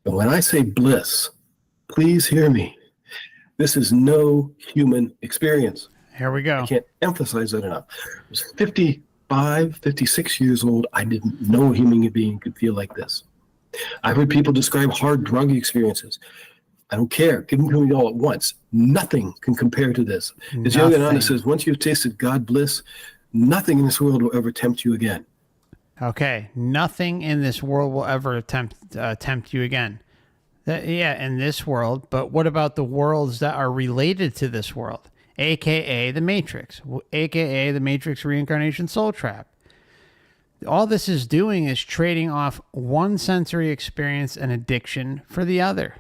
And when I say bliss, please hear me. This is no human experience. Here we go. I can't emphasize that enough. I was 55, 56 years old. I didn't know a human being could feel like this. I've heard people describe hard drug experiences. I don't care. Give them to me all at once. Nothing can compare to this. As Yogananda says, once you've tasted God bliss, nothing in this world will ever tempt you again. Okay, nothing in this world will ever tempt you again. Yeah, in this world, but what about the worlds that are related to this world, aka the Matrix, aka the Matrix reincarnation soul trap? All this is doing is trading off one sensory experience and addiction for the other.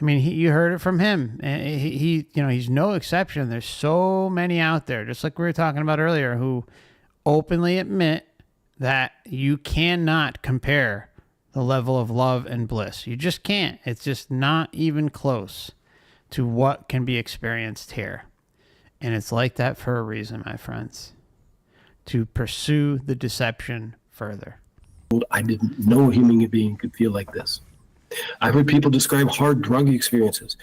I mean, you heard it from him. He's no exception. There's so many out there, just like we were talking about earlier, who openly admit that you cannot compare the level of love and bliss. You just can't. It's just not even close to what can be experienced here. And it's like that for a reason, my friends. To pursue the deception further. I didn't know a human being could feel like this. I've heard people describe hard drug experiences.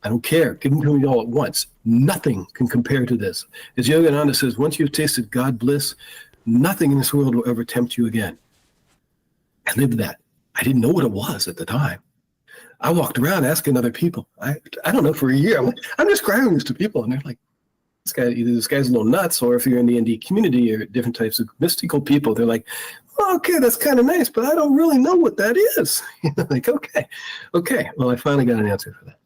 I don't care. Give them to me all at once. Nothing can compare to this. As Yogananda says, once you've tasted God bliss, nothing in this world will ever tempt you again. I lived that. I didn't know what it was at the time. I walked around asking other people. I don't know, for a year. I'm describing this to people, and they're like, either this guy's a little nuts, or if you're in the NDE community or different types of mystical people, they're like, oh, okay, that's kind of nice, but I don't really know what that is. Like, okay. Well, I finally got an answer for that.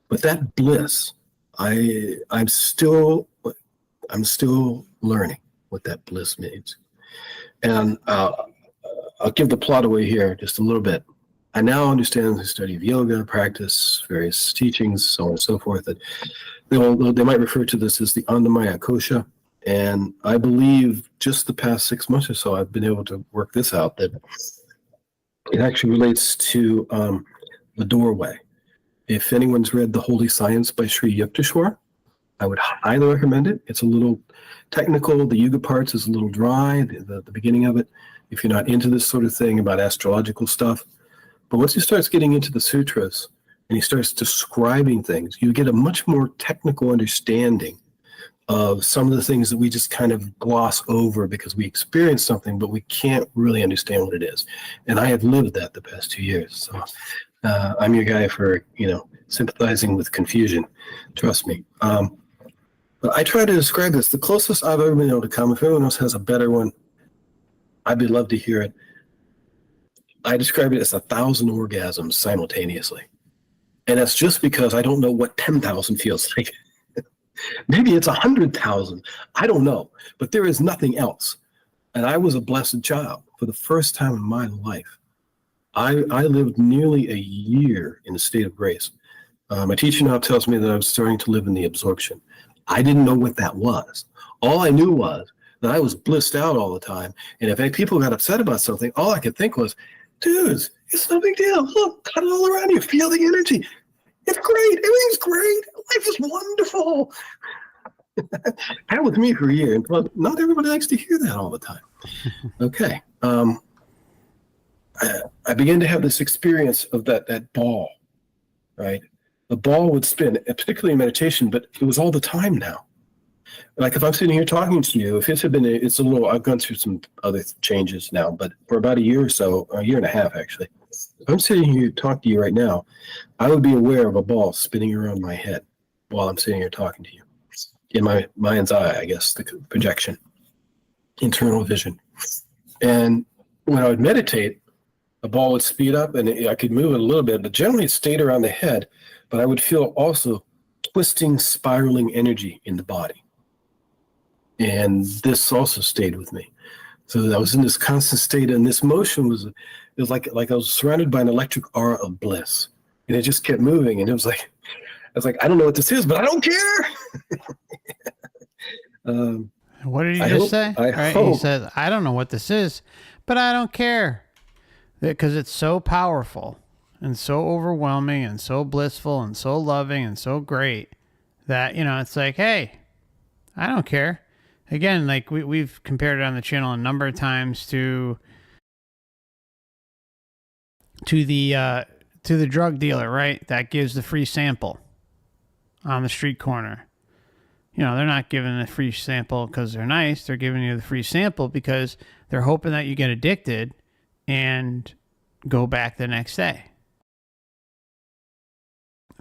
But that bliss, I'm still learning what that bliss means. And I'll give the plot away here just a little bit. I now understand the study of yoga, practice, various teachings, so on and so forth, that they might refer to this as the Annamaya Kosha. And I believe just the past 6 months or so, I've been able to work this out, that it actually relates to the doorway. If anyone's read The Holy Science by Sri Yukteswar, I would highly recommend it. It's a little technical. The yoga parts is a little dry, the beginning of it, if you're not into this sort of thing about astrological stuff. But once he starts getting into the sutras and he starts describing things, you get a much more technical understanding of some of the things that we just kind of gloss over because we experience something, but we can't really understand what it is. And I have lived that the past 2 years. So I'm your guy for, sympathizing with confusion. Trust me. But I try to describe this. The closest I've ever been able to come, if anyone else has a better one, I'd love to hear it. I describe it as 1,000 orgasms simultaneously. And that's just because I don't know what 10,000 feels like. Maybe it's 100,000. I don't know. But there is nothing else. And I was a blessed child for the first time in my life. I lived nearly a year in a state of grace. My teacher now tells me that I was starting to live in the absorption. I didn't know what that was. All I knew was that I was blissed out all the time. And if people got upset about something, all I could think was, dudes, it's no big deal. Look, cut it all around you. Feel the energy. It's great. Everything's great. Life is wonderful. That was me for a year. But not everybody likes to hear that all the time. Okay. I began to have this experience of that ball, right? The ball would spin, particularly in meditation, but it was all the time now. Like if I'm sitting here talking to you, if it's been, it's a little, I've gone through some other changes now, but for about a year or so, a year and a half actually, if I'm sitting here talking to you right now, I would be aware of a ball spinning around my head while I'm sitting here talking to you. In my mind's eye, I guess, the projection, internal vision. And when I would meditate, the ball would speed up and I could move it a little bit, but generally it stayed around the head, but I would feel also twisting, spiraling energy in the body. And this also stayed with me. So I was in this constant state, and this motion was like I was surrounded by an electric aura of bliss. And it just kept moving, and I was like, I don't know what this is, but I don't care. What did he just say? He said, I don't know what this is, but I don't care. Because it's so powerful and so overwhelming and so blissful and so loving and so great that, it's like, hey, I don't care. Again, like we've compared it on the channel a number of times to the drug dealer, right? That gives the free sample on the street corner. They're not giving the free sample because they're nice. They're giving you the free sample because they're hoping that you get addicted and go back the next day.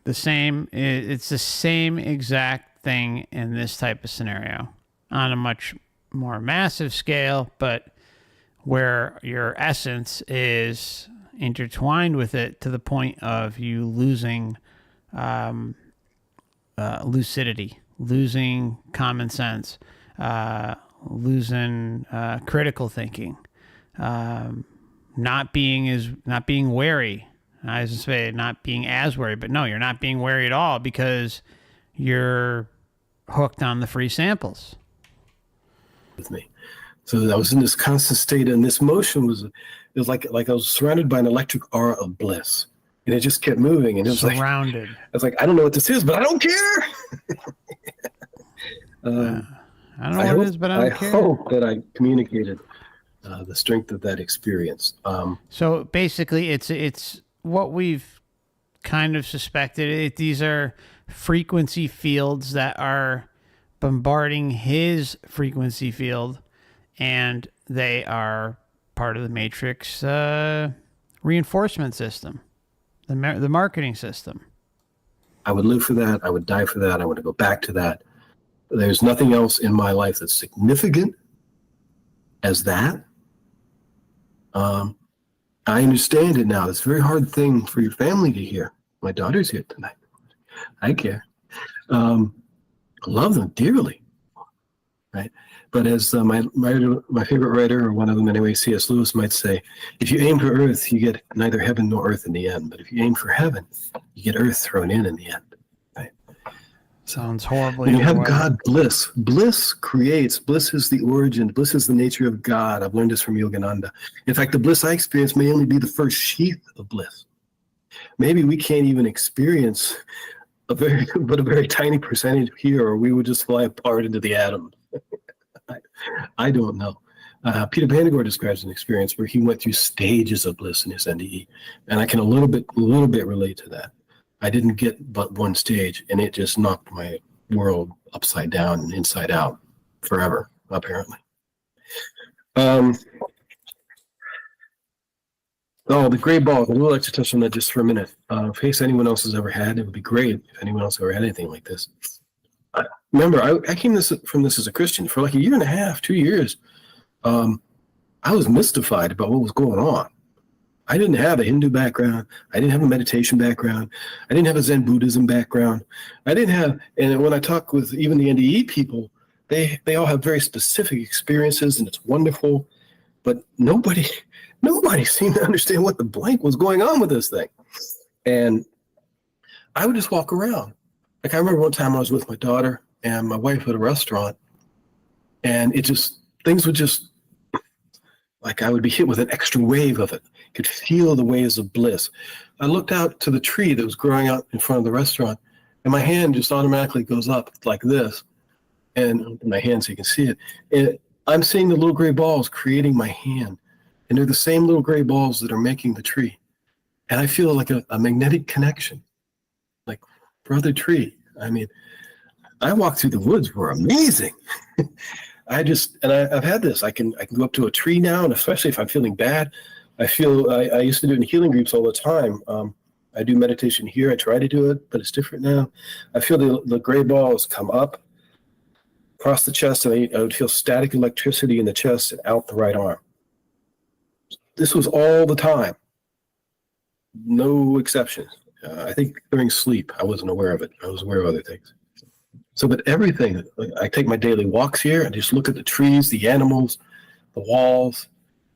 It's the same exact thing in this type of scenario on a much more massive scale, but where your essence is intertwined with it to the point of you losing lucidity, losing common sense, losing critical thinking, not being wary. I was going to say not being as wary, but no, you're not being wary at all because you're hooked on the free samples. With me. So I was in this constant state, and this motion was like I was surrounded by an electric aura of bliss, and it just kept moving. And it was surrounded. I was like, I don't know what this is, but I don't care. I don't know what it is, but I don't care. I hope that I communicated the strength of that experience. So basically, it's what we've kind of suspected. These are frequency fields that are bombarding his frequency field, and they are part of the Matrix reinforcement system, the marketing system. I would live for that. I would die for that. I want to go back to that. There's nothing else in my life that's significant as that. I understand it now. It's a very hard thing for your family to hear. My daughter's here tonight. I care. I love them dearly, right? But as my favorite writer, or one of them anyway, C.S. Lewis might say, if you aim for earth, you get neither heaven nor earth in the end. But if you aim for heaven, you get earth thrown in the end. Right? Sounds horribly. When you have God, bliss. Bliss creates. Bliss is the origin. Bliss is the nature of God. I've learned this from Yogananda. In fact, the bliss I experience may only be the first sheath of bliss. Maybe we can't even experience a very tiny percentage here, or we would just fly apart into the atoms. I don't know. Peter Bandegor describes an experience where he went through stages of bliss in his NDE, and I can a little bit relate to that. I didn't get but one stage, and it just knocked my world upside down and inside out forever, apparently. Oh, the gray ball. I would like to touch on that just for a minute. In case anyone else has ever had, it would be great if anyone else ever had anything like this. Remember, I came from this as a Christian for like a year and a half, 2 years. I was mystified about what was going on. I didn't have a Hindu background. I didn't have a meditation background. I didn't have a Zen Buddhism background. I didn't have, and when I talk with even the NDE people, they all have very specific experiences, and it's wonderful. But nobody seemed to understand what the blank was going on with this thing. And I would just walk around. Like I remember one time I was with my daughter and my wife at a restaurant, and things would just, like I would be hit with an extra wave of it. Could feel the waves of bliss. I looked out to the tree that was growing out in front of the restaurant, and my hand just automatically goes up like this. And open my hand so you can see it. And I'm seeing the little gray balls creating my hand. And they're the same little gray balls that are making the tree. And I feel like a magnetic connection. Like, brother tree. I mean, I walked through the woods were amazing. I've had this. I can go up to a tree now, and especially if I'm feeling bad, I used to do it in healing groups all the time. I do meditation here. I try to do it, but it's different now. I feel the gray balls come up across the chest, and I would feel static electricity in the chest and out the right arm. This was all the time. No exceptions. I think during sleep, I wasn't aware of it. I was aware of other things. So, but everything, I take my daily walks here and just look at the trees, the animals, the walls.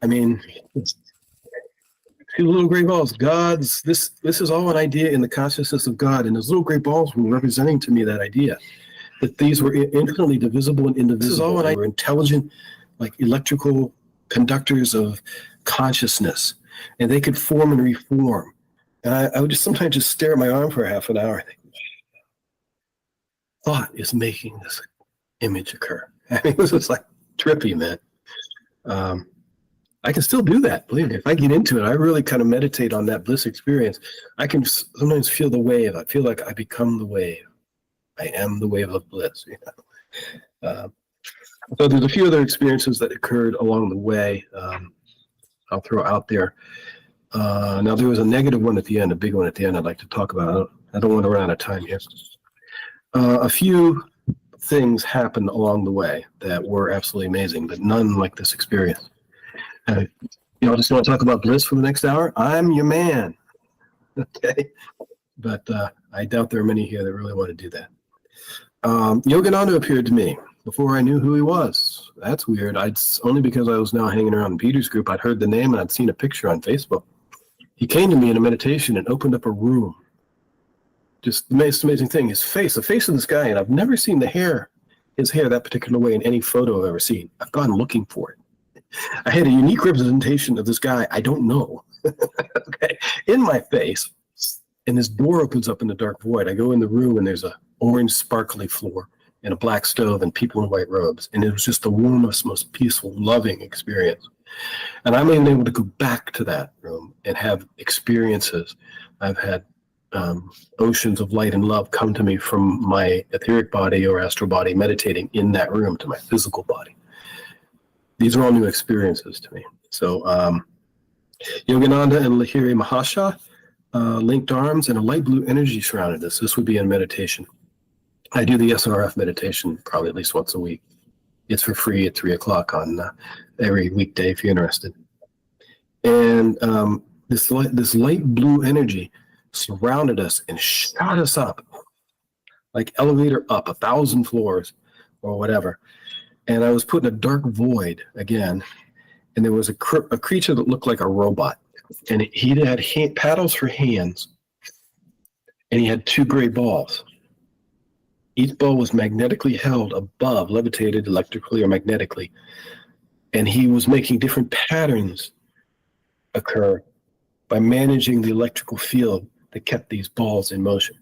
I mean, see the little gray balls. This is all an idea in the consciousness of God. And those little gray balls were representing to me that idea, that these were infinitely divisible and indivisible. This is all they were intelligent, like electrical conductors of consciousness, and they could form and reform. And I would just sometimes just stare at my arm for half an hour and think, thought is making this image occur. I mean, it was just like trippy, man. I can still do that, believe me. If I get into it, I really kind of meditate on that bliss experience. I can sometimes feel the wave. I feel like I become the wave. I am the wave of bliss. You know? So there's a few other experiences that occurred along the way. I'll throw out there. Now there was a negative one at the end, a big one at the end I'd like to talk about. I don't want to run out of time here. A few things happened along the way that were absolutely amazing, but none like this experience. Y'all just want to talk about bliss for the next hour? I'm your man. Okay. But I doubt there are many here that really want to do that. Yogananda appeared to me before I knew who he was. That's weird. Only because I was now hanging around Peter's group, I'd heard the name and I'd seen a picture on Facebook. He came to me in a meditation and opened up a room. Just the most amazing thing, the face of this guy, and I've never seen his hair that particular way in any photo I've ever seen. I've gone looking for it. I had a unique representation of this guy I don't know, okay, in my face, and this door opens up in the dark void. I go in the room, and there's a orange sparkly floor and a black stove and people in white robes, and it was just the warmest, most peaceful, loving experience. And I'm even able to go back to that room and have experiences. I've had oceans of light and love come to me from my etheric body or astral body meditating in that room to my physical body. These are all new experiences to me. So Yogananda and Lahiri Mahasha linked arms, and a light blue energy surrounded us. This would be in meditation. I do the SRF meditation probably at least once a week. It's for free at 3 o'clock on every weekday if you're interested. And this light blue energy surrounded us and shot us up, like elevator up 1,000 floors or whatever. And I was put in a dark void again, and there was a creature that looked like a robot, and he had paddles for hands, and he had 2 gray balls. Each ball was magnetically held above, levitated electrically or magnetically, and he was making different patterns occur by managing the electrical field that kept these balls in motion.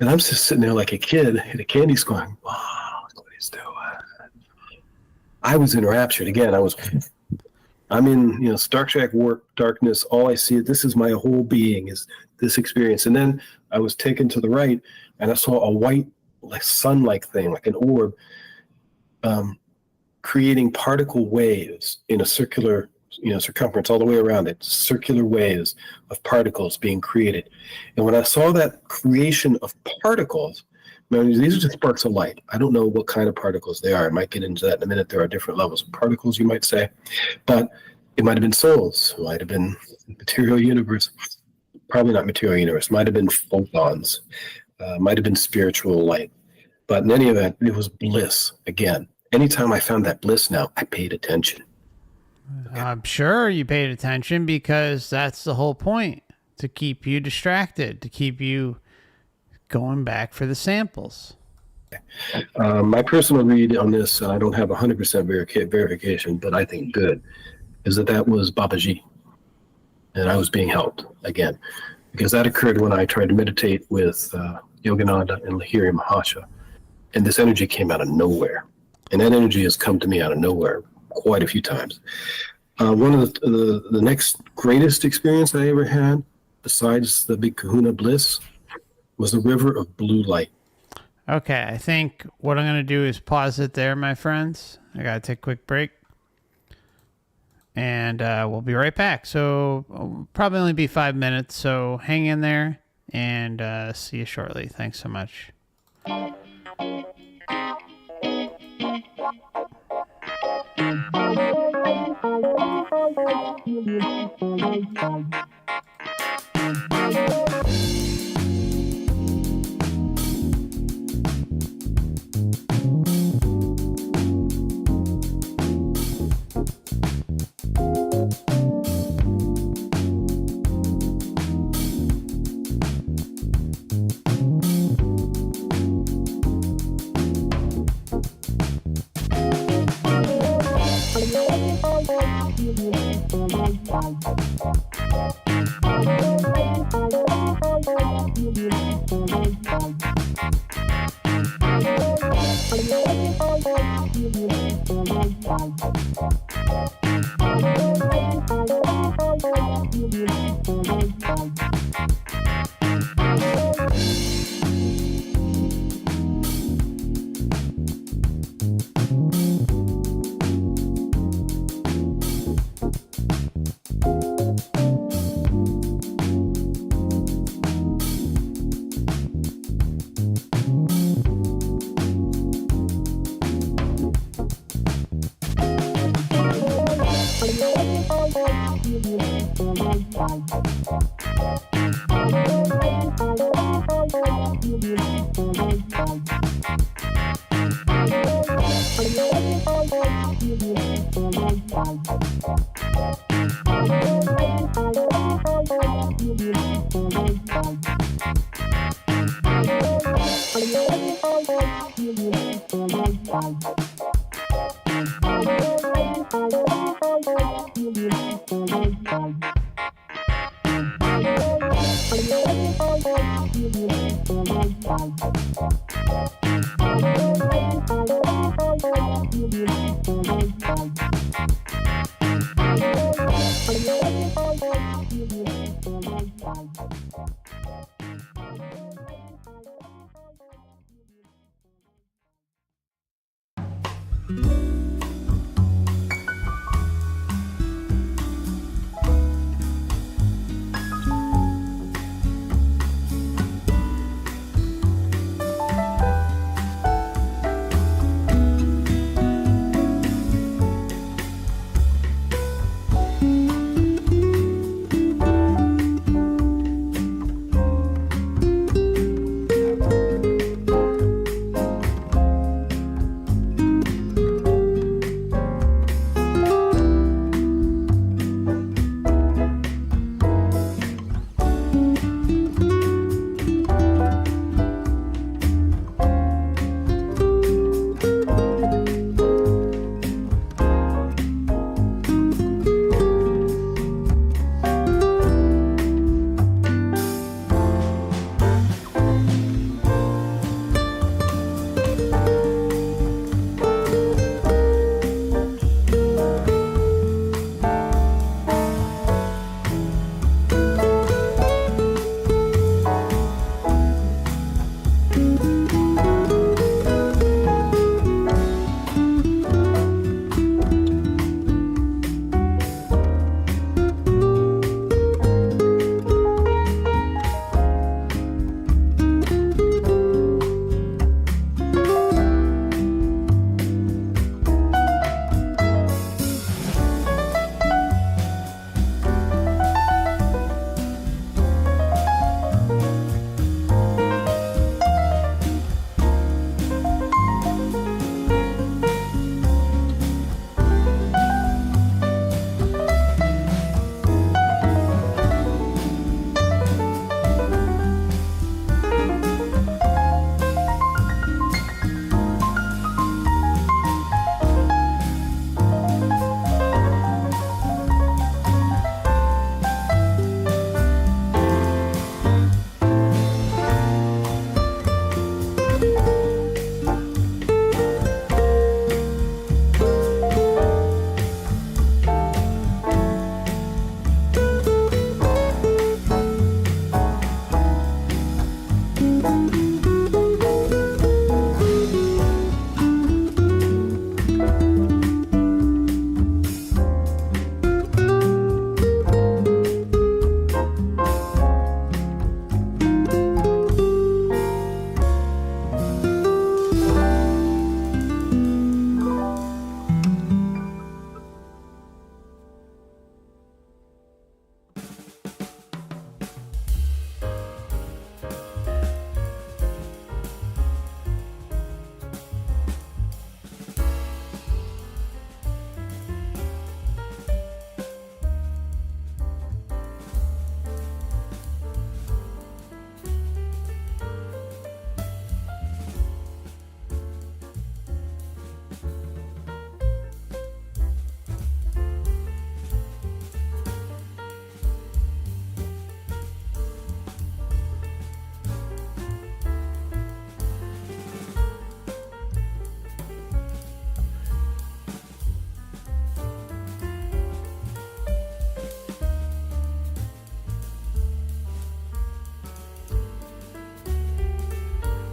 And I'm just sitting there like a kid at a candy store going, wow, look what he's doing. I was enraptured. Again, I'm in, Star Trek warp darkness. All I see, this is my whole being, is this experience. And then I was taken to the right, and I saw a white, like sun-like thing, like an orb, creating particle waves in a circular, circumference all the way around it, circular waves of particles being created. And when I saw that creation of particles, these are just sparks of light. I don't know what kind of particles they are. I might get into that in a minute. There are different levels of particles, you might say. But it might have been souls. It might have been material universe. Probably not material universe. Might have been photons. Might have been spiritual light. But in any event, it was bliss. Again, anytime I found that bliss now, I paid attention. I'm sure you paid attention because that's the whole point, to keep you distracted, to keep you going back for the samples. My personal read on this, and I don't have 100% verification, but I think good, is that was Babaji. And I was being helped again, because that occurred when I tried to meditate with Yogananda and Lahiri Mahasha. And this energy came out of nowhere. And that energy has come to me out of nowhere quite a few times. One of the next greatest experience I ever had, besides the big kahuna bliss, was the river of blue light. Okay, I think what I'm going to do is pause it there, my friends. I got to take a quick break. And we'll be right back. So probably only be 5 minutes. So hang in there and see you shortly. Thanks so much.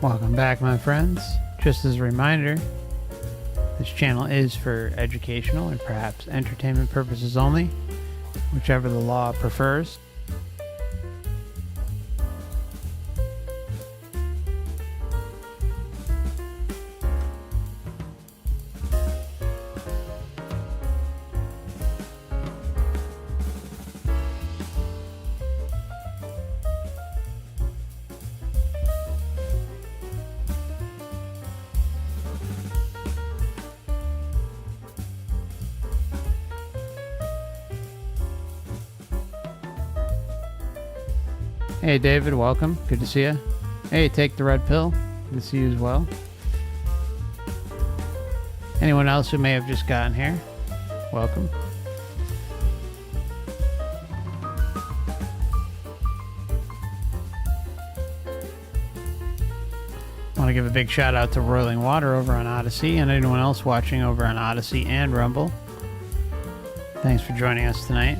Welcome back, my friends. Just as a reminder, this channel is for educational and perhaps entertainment purposes only, whichever the law prefers. Hey, David, welcome. Good to see you. Hey, Take the Red Pill. Good to see you as well. Anyone else who may have just gotten here, welcome. I want to give a big shout out to Roiling Water over on Odyssey and anyone else watching over on Odyssey and Rumble. Thanks for joining us tonight.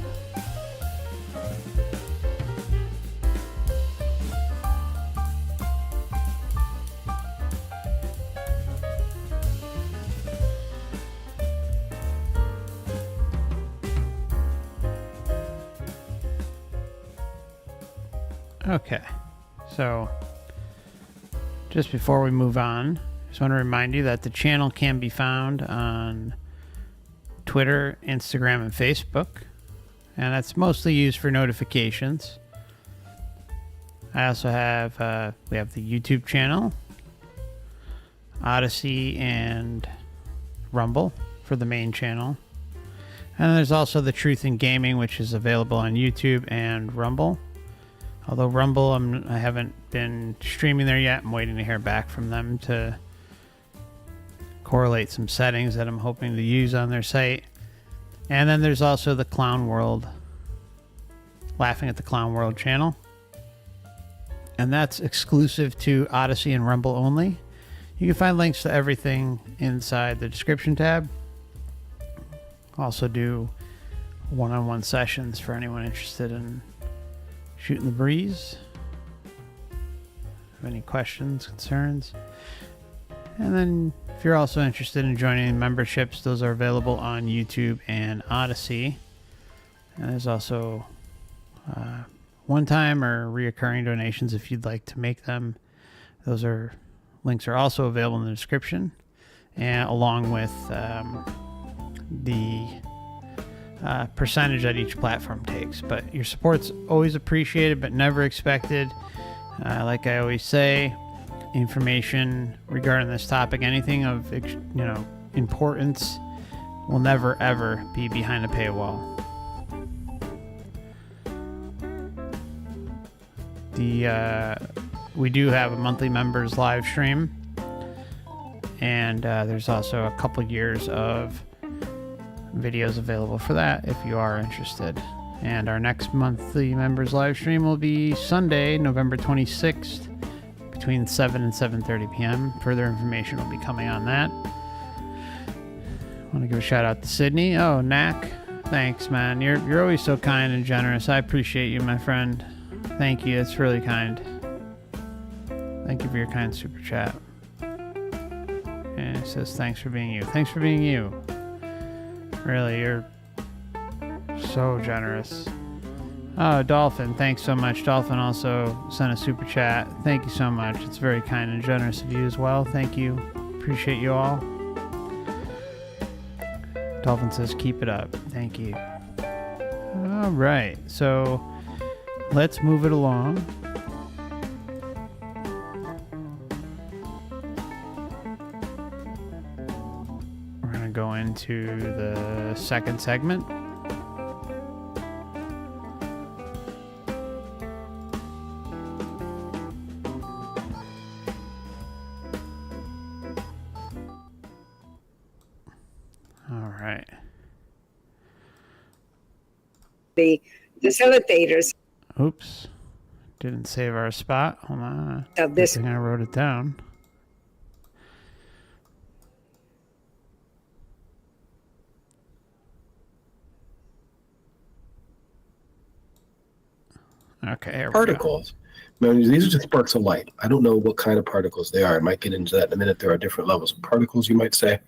Okay, so just before we move on, I just want to remind you that the channel can be found on Twitter, Instagram, and Facebook, and that's mostly used for notifications. I also have, we have the YouTube channel, Odyssey, and Rumble for the main channel. And there's also the Truth in Gaming, which is available on YouTube and Rumble. Although Rumble, I haven't been streaming there yet. I'm waiting to hear back from them to correlate some settings that I'm hoping to use on their site. And then there's also the Clown World, Laughing at the Clown World channel. And that's exclusive to Odyssey and Rumble only. You can find links to everything inside the description tab. Also do one-on-one sessions for anyone interested in shooting the breeze. Have any questions, concerns? And then if you're also interested in joining memberships, those are available on YouTube and Odyssey. And there's also one-time or reoccurring donations if you'd like to make them. Those are links are also available in the description, and along with the percentage that each platform takes. But your support's always appreciated but never expected. Like I always say, information regarding this topic, anything of importance, will never ever be behind a paywall. We do have a monthly members live stream, and there's also a couple years of videos available for that if you are interested. And our next monthly members live stream will be Sunday, November 26th, between 7 and 7:30 p.m. Further information will be coming on that. I want to give a shout out to Sydney. Oh, Knack, thanks, man. You're always so kind and generous. I appreciate you, my friend. Thank you. It's really kind. Thank you for your kind super chat. And it says, thanks for being you. Thanks for being you. Really, you're so generous. Oh, Dolphin, thanks so much. Dolphin also sent a super chat. Thank you so much. It's very kind and generous of you as well. Thank you. Appreciate you all. Dolphin says, keep it up. Thank you. All right, so let's move it along. We're going to go into the second segment. All right. The facilitators Oops. Didn't save our spot. Hold on. of this I think I wrote it down. Okay, here we go. Particles. Now, these are just sparks of light. I don't know what kind of particles they are. I might get into that in a minute. There are different levels of particles, you might say.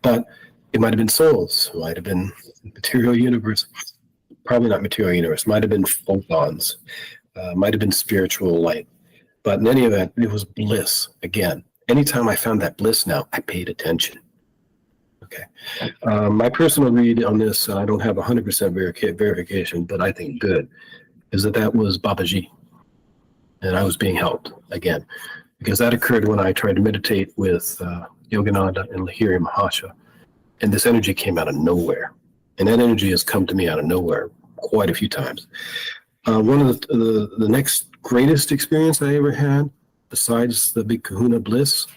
But it might have been souls. It might have been material universe. Probably not material universe. Might have been photons. Might have been spiritual light. But in any event, it was bliss. Again, anytime I found that bliss now, I paid attention. Okay. My personal read on this, I don't have 100% verification, but I think good, is that was Babaji. And I was being helped again, because that occurred when I tried to meditate with Yogananda and Lahiri Mahasha. And this energy came out of nowhere. And that energy has come to me out of nowhere quite a few times. One of the next greatest experience I ever had, besides the big kahuna bliss,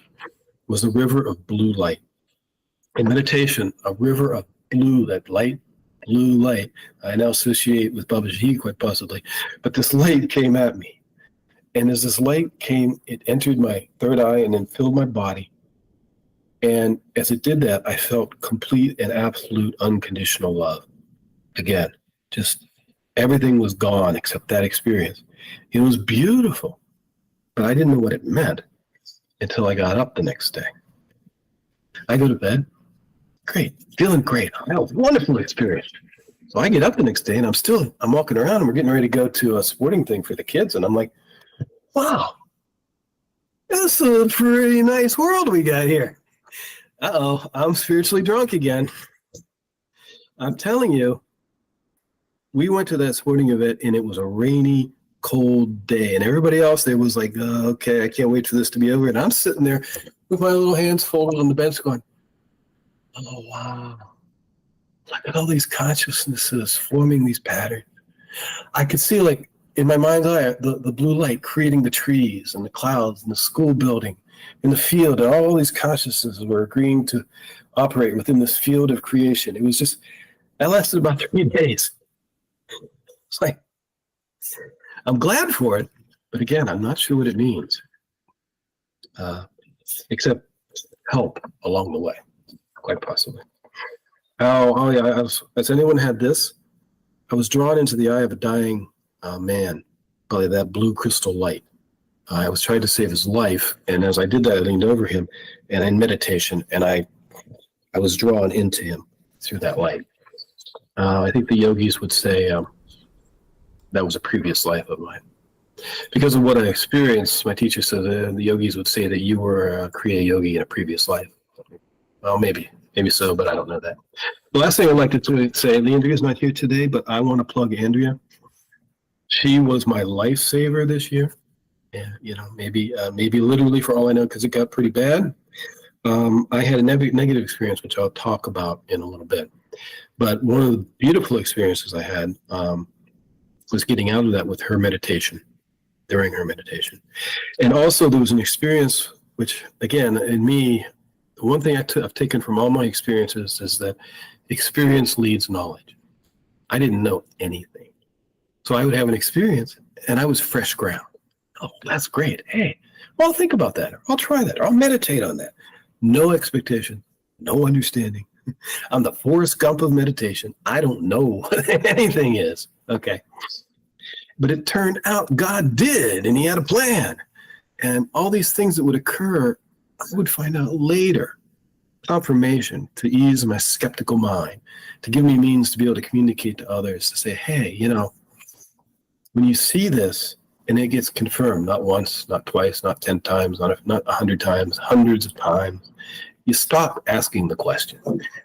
was a river of blue light. In meditation, a river of blue, that light, blue light, I now associate with Babaji quite possibly, but this light came at me. And as this light came, it entered my third eye and then filled my body. And as it did that, I felt complete and absolute unconditional love. Again, just everything was gone except that experience. It was beautiful, but I didn't know what it meant until I got up the next day. I go to bed, great, feeling great. I had a wonderful experience. So I get up the next day and I'm walking around and we're getting ready to go to a sporting thing for the kids. And I'm like, wow, that's a pretty nice world we got here. Uh-oh, I'm spiritually drunk again. I'm telling you, we went to that sporting event and it was a rainy, cold day. And everybody else there was like, oh, okay, I can't wait for this to be over. And I'm sitting there with my little hands folded on the bench going, oh, wow. Look at all these consciousnesses forming these patterns. I could see, like, in my mind's eye, the blue light creating the trees and the clouds and the school building and the field, and all these consciousnesses were agreeing to operate within this field of creation. It was just, that lasted about 3 days. It's like, I'm glad for it, but again, I'm not sure what it means, except help along the way, quite possibly. Oh yeah, has anyone had this? I was drawn into the eye of a dying man by that blue crystal light. I was trying to save his life, and as I did that, I leaned over him, and in meditation, and I was drawn into him through that light. I think the yogis would say that was a previous life of mine. Because of what I experienced, my teacher said the yogis would say that you were a Kriya yogi in a previous life. Well, maybe so, but I don't know that. The last thing I'd like to say, Andrea's not here today, but I want to plug Andrea. She was my lifesaver this year. Yeah, you know, maybe literally for all I know, because it got pretty bad. I had a negative experience, which I'll talk about in a little bit. But one of the beautiful experiences I had was getting out of that with her meditation, during her meditation. And also there was an experience, which again, in me, the one thing I've taken from all my experiences is that experience leads knowledge. I didn't know anything. So I would have an experience and I was fresh ground. Oh, that's great. Hey, well, I'll think about that. Or I'll try that. Or I'll meditate on that. No expectation, no understanding. I'm the Forrest Gump of meditation. I don't know what anything is. Okay. But it turned out God did, and he had a plan. And all these things that would occur, I would find out later. Confirmation to ease my skeptical mind, to give me means to be able to communicate to others, to say, hey, you know, when you see this, and it gets confirmed, not once, not twice, not 10 times, not 100 times, hundreds of times, you stop asking the question.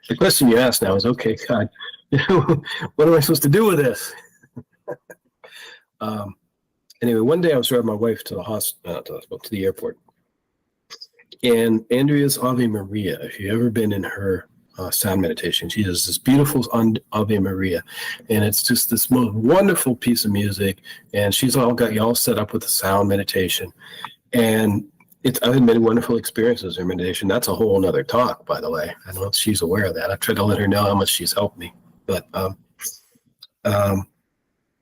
The question you ask now is, okay, God, what am I supposed to do with this? Anyway, one day I was driving my wife to the hospital, to the airport, and Andrea's Ave Maria, if you've ever been in her sound meditation, she does this beautiful Ave Maria, and it's just this most wonderful piece of music, and she's got you all set up with the sound meditation, and I've had many wonderful experiences in meditation. That's a whole nother talk, by the way. I don't know if she's aware of that. I've tried to let her know how much she's helped me, but I'm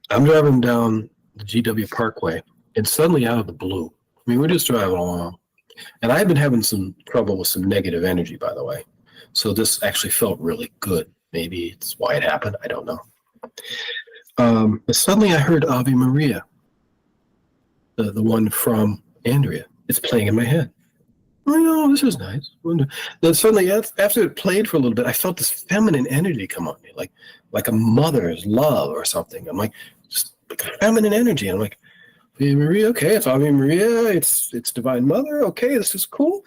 driving down the GW Parkway, and suddenly out of the blue, I mean, we're just driving along, and I've been having some trouble with some negative energy, by the way. So this actually felt really good. Maybe it's why it happened. I don't know. But suddenly I heard Ave Maria, the one from Andrea. It's playing in my head. Oh, this is nice. Then suddenly, after it played for a little bit, I felt this feminine energy come on me, like a mother's love or something. I'm like, just like a feminine energy. And I'm like, Ave Maria, okay, it's Ave Maria, it's Divine Mother, okay, this is cool.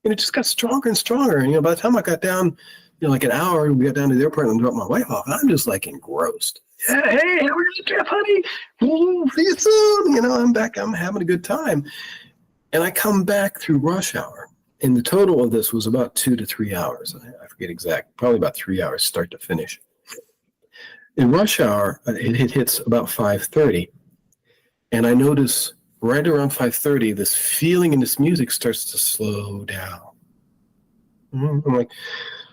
And it just got stronger and stronger. And by the time I got down, like an hour, we got down to the airport and dropped my wife off. I'm just like engrossed. Yeah, hey, how are you, Jeff, honey? Ooh, see you soon. I'm back. I'm having a good time. And I come back through rush hour. And the total of this was about 2 to 3 hours. I forget exact, probably about 3 hours start to finish. In rush hour, it hits about 5:30. And I notice right around 5:30, this feeling in this music starts to slow down. I'm like,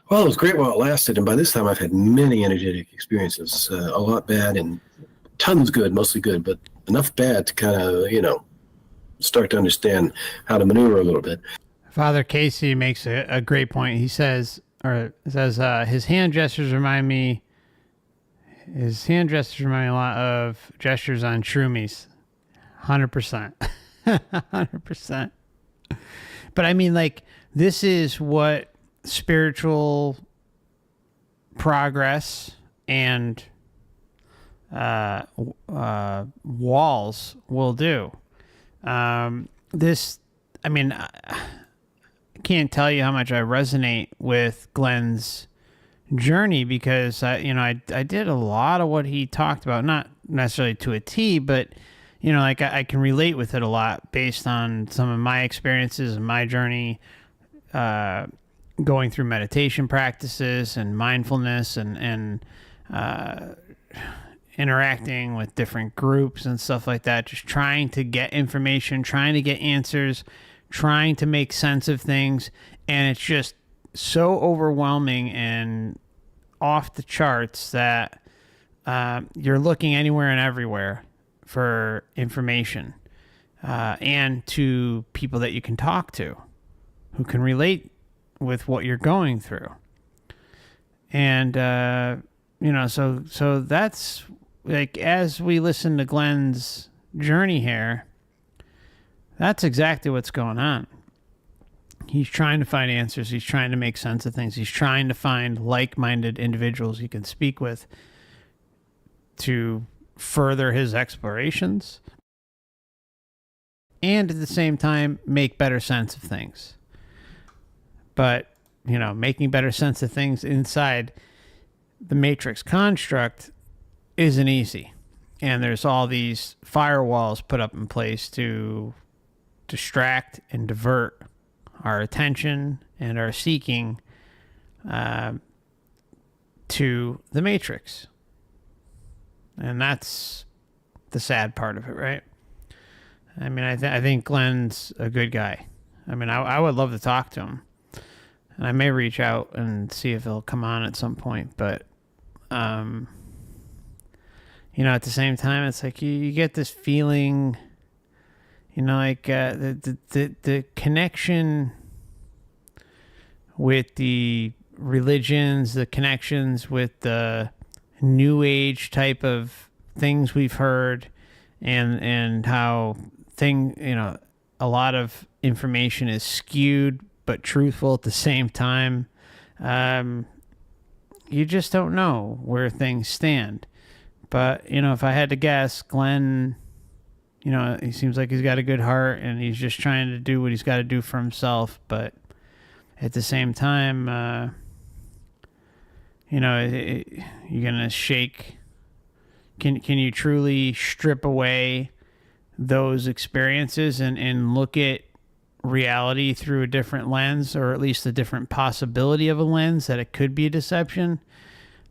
well, it was great while it lasted. And by this time, I've had many energetic experiences, a lot bad and tons good, mostly good, but enough bad to kind of, start to understand how to maneuver a little bit. Father Casey makes a great point. He says his hand gestures remind me a lot of gestures on shroomies. 100%. 100%. But I mean, like, this is what spiritual progress and walls will do. I can't tell you how much I resonate with Glenn's journey, because I did a lot of what he talked about, not necessarily to a T, but I can relate with it a lot based on some of my experiences and my journey, going through meditation practices and mindfulness and interacting with different groups and stuff like that, just trying to get information, trying to get answers, trying to make sense of things. And it's just so overwhelming and off the charts that you're looking anywhere and everywhere for information, and to people that you can talk to who can relate with what you're going through. And, so that's like, as we listen to Glenn's journey here, that's exactly what's going on. He's trying to find answers. He's trying to make sense of things. He's trying to find like-minded individuals he can speak with to further his explorations, and at the same time make better sense of things. But making better sense of things inside the matrix construct isn't easy, and there's all these firewalls put up in place to distract and divert our attention and our seeking to the matrix. And that's the sad part of it, right? I mean, I think Glenn's a good guy. I mean, I would love to talk to him. And I may reach out and see if he'll come on at some point. But, at the same time, it's like you get this feeling, the connection with the religions, the connections with the new age type of things we've heard, and how a lot of information is skewed but truthful at the same time. You just don't know where things stand. But if I had to guess, Glenn, he seems like he's got a good heart, and he's just trying to do what he's got to do for himself. But at the same time, you're gonna shake. Can you truly strip away those experiences and look at reality through a different lens, or at least a different possibility of a lens that it could be a deception?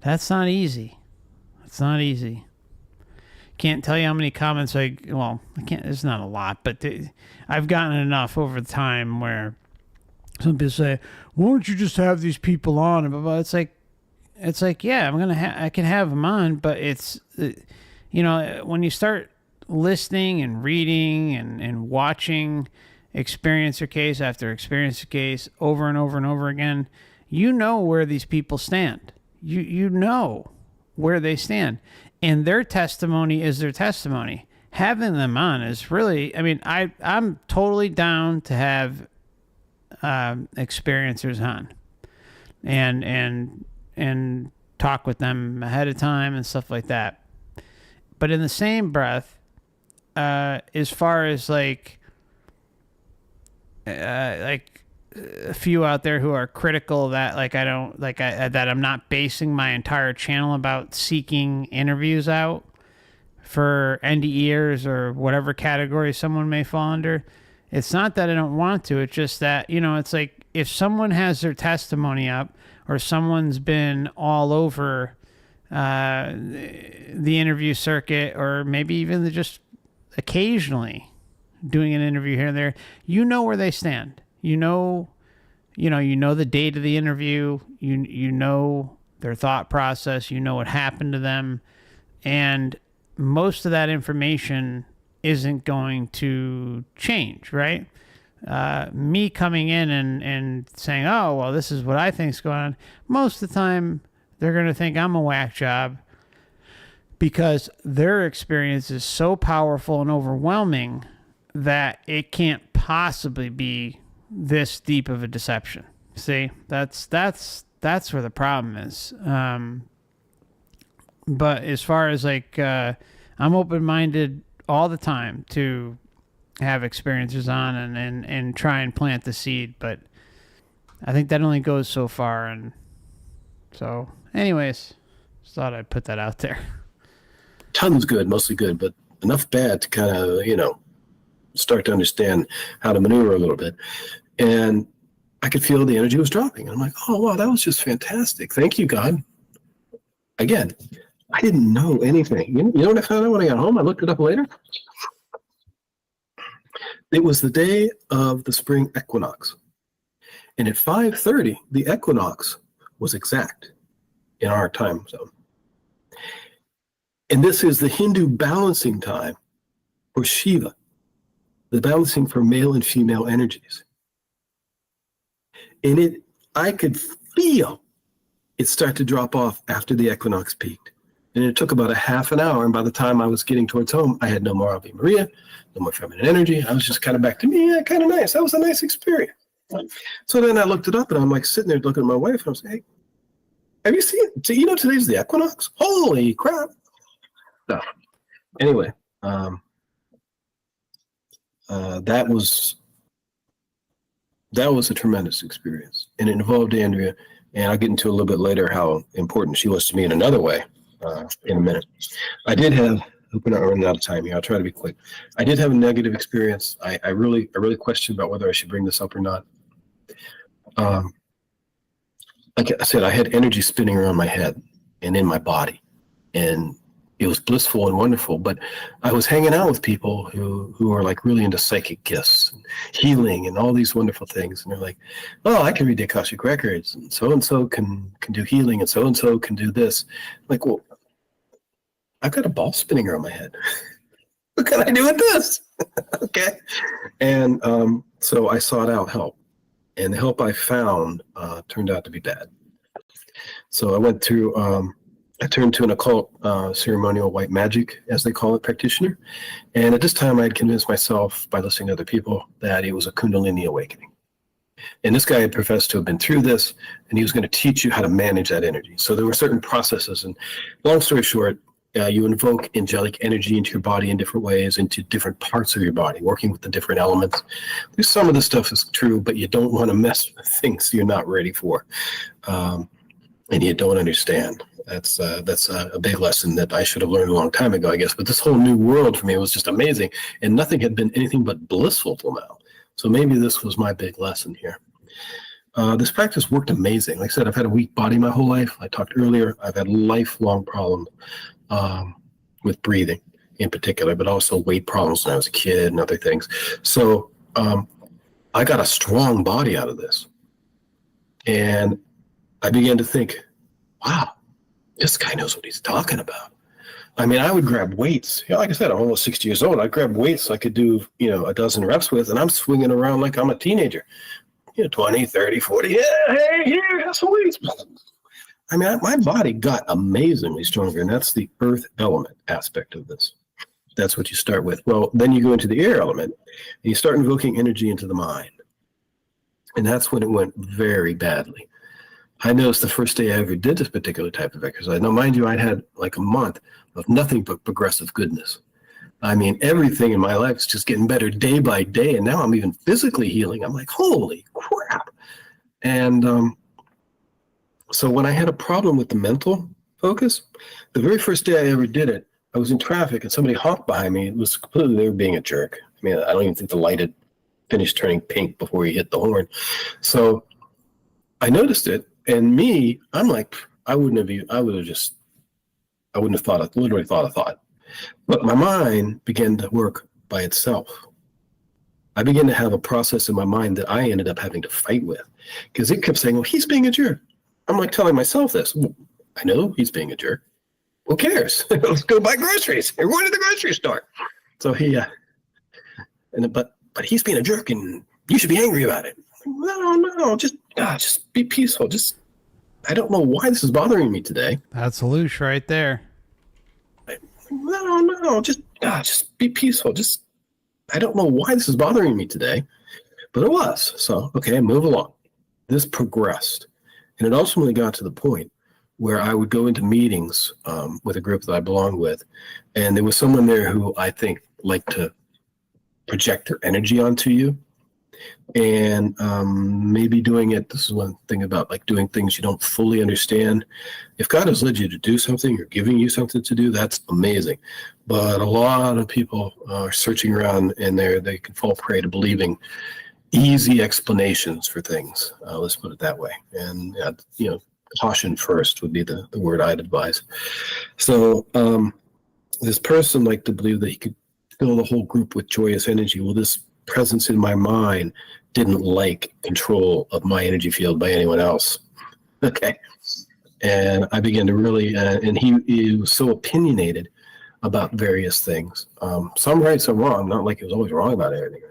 That's not easy. It's not easy. Can't tell you how many comments I can't. It's not a lot, but I've gotten enough over time where some people say, "Why don't you just have these people on?" And blah, blah. It's like, yeah, I can have them on, but it's, when you start listening and reading and watching experiencer case after experiencer case over and over and over again, where these people stand. You know where they stand, and their testimony is their testimony. Having them on is really, I'm totally down to have experiencers on and talk with them ahead of time and stuff like that. But in the same breath, as far as like a few out there who are critical that that I'm not basing my entire channel about seeking interviews out for NDEers or whatever category someone may fall under. It's not that I don't want to. It's just that, it's like if someone has their testimony up, or someone's been all over the interview circuit, or maybe even just occasionally doing an interview here and there, you know where they stand. You know the date of the interview, you know their thought process, you know what happened to them, and most of that information isn't going to change, right? Me coming in and saying, oh, well, this is what I think's going on, most of the time they're going to think I'm a whack job because their experience is so powerful and overwhelming that it can't possibly be this deep of a deception. See, that's where the problem is. But as far as like, I'm open-minded all the time to have experiences on and try and plant the seed, but I think that only goes so far. And so anyways, just thought I'd put that out there. Tons good, mostly good, but enough bad to kind of, start to understand how to maneuver a little bit. And I could feel the energy was dropping. And I'm like, oh, wow, that was just fantastic. Thank you, God. Again, I didn't know anything. You know what I found out when I got home? I looked it up later. It was the day of the spring equinox. And at 5:30, the equinox was exact in our time zone. And this is the Hindu balancing time for Shiva, the balancing for male and female energies. And I could feel it start to drop off after the equinox peaked. And it took about a half an hour. And by the time I was getting towards home, I had no more Ave Maria, no more feminine energy. I was just kind of back to me. Yeah, kind of nice. That was a nice experience. So then I looked it up and I'm like sitting there looking at my wife and I was like, hey, have you seen, today's the equinox? Holy crap. So anyway, that was a tremendous experience. And it involved Andrea. And I'll get into a little bit later how important she was to me in another way in a minute. I did have, we're not running out of time here. I'll try to be quick. I did have a negative experience. I really questioned about whether I should bring this up or not. Like I said, I had energy spinning around my head and in my body. And it was blissful and wonderful, but I was hanging out with people who are like really into psychic gifts and healing and all these wonderful things. And they're like, oh, I can read the Akashic records and so can do healing and so can do this. Like, well, I've got a ball spinning around my head. What can I do with this? Okay. And so I sought out help, and the help I found turned out to be bad. So I went through, I turned to an occult ceremonial white magic, as they call it, practitioner. And at this time, I had convinced myself by listening to other people that it was a Kundalini awakening. And this guy had professed to have been through this, and he was going to teach you how to manage that energy. So there were certain processes. And long story short, you invoke angelic energy into your body in different ways, into different parts of your body, working with the different elements. There's some of the stuff is true, but you don't want to mess with things you're not ready for, and you don't understand. That's a big lesson that I should have learned a long time ago, I guess. But this whole new world for me was just amazing, and nothing had been anything but blissful till now. So maybe this was my big lesson here. This practice worked amazing. Like I said, I've had a weak body my whole life. I talked earlier. I've had lifelong problems with breathing in particular, but also weight problems when I was a kid and other things. So I got a strong body out of this. And I began to think, wow, this guy knows what he's talking about. I mean, I would grab weights. Like I said, I'm almost 60 years old. I'd grab weights I could do, a dozen reps with, and I'm swinging around like I'm a teenager. 20, 30, 40. Yeah, hey, here, have some weights. I mean, my body got amazingly stronger, and that's the earth element aspect of this. That's what you start with. Well, then you go into the air element, and you start invoking energy into the mind. And that's when it went very badly. I noticed the first day I ever did this particular type of exercise. Now, mind you, I'd had like a month of nothing but progressive goodness. I mean, everything in my life is just getting better day by day, and now I'm even physically healing. I'm like, holy crap. And so when I had a problem with the mental focus, the very first day I ever did it, I was in traffic and somebody honked behind me. It was completely, they were being a jerk. I mean, I don't even think the light had finished turning pink before he hit the horn. So I noticed it, and me, I'm like, I wouldn't have thought a thought. But my mind began to work by itself. I began to have a process in my mind that I ended up having to fight with, because it kept saying, well, he's being a jerk. I'm like telling myself this. Well, I know he's being a jerk. Who cares? Let's go buy groceries. We're going to the grocery store. So but he's being a jerk and you should be angry about it. No, just be peaceful. I don't know why this is bothering me today. That's loosh right there. No, just be peaceful. I don't know why this is bothering me today, but it was. So, okay, move along. This progressed. And it ultimately got to the point where I would go into meetings with a group that I belonged with, and there was someone there who I think liked to project their energy onto you. And maybe doing it, this is one thing about like doing things you don't fully understand. If God has led you to do something or giving you something to do, that's amazing. But a lot of people are searching around and they can fall prey to believing easy explanations for things. Let's put it that way. And caution first would be the word I'd advise. So this person liked to believe that he could fill the whole group with joyous energy. Well, this presence in my mind didn't like control of my energy field by anyone else. Okay. And I began to really, and he was so opinionated about various things. Some right, some wrong, not like he was always wrong about everything,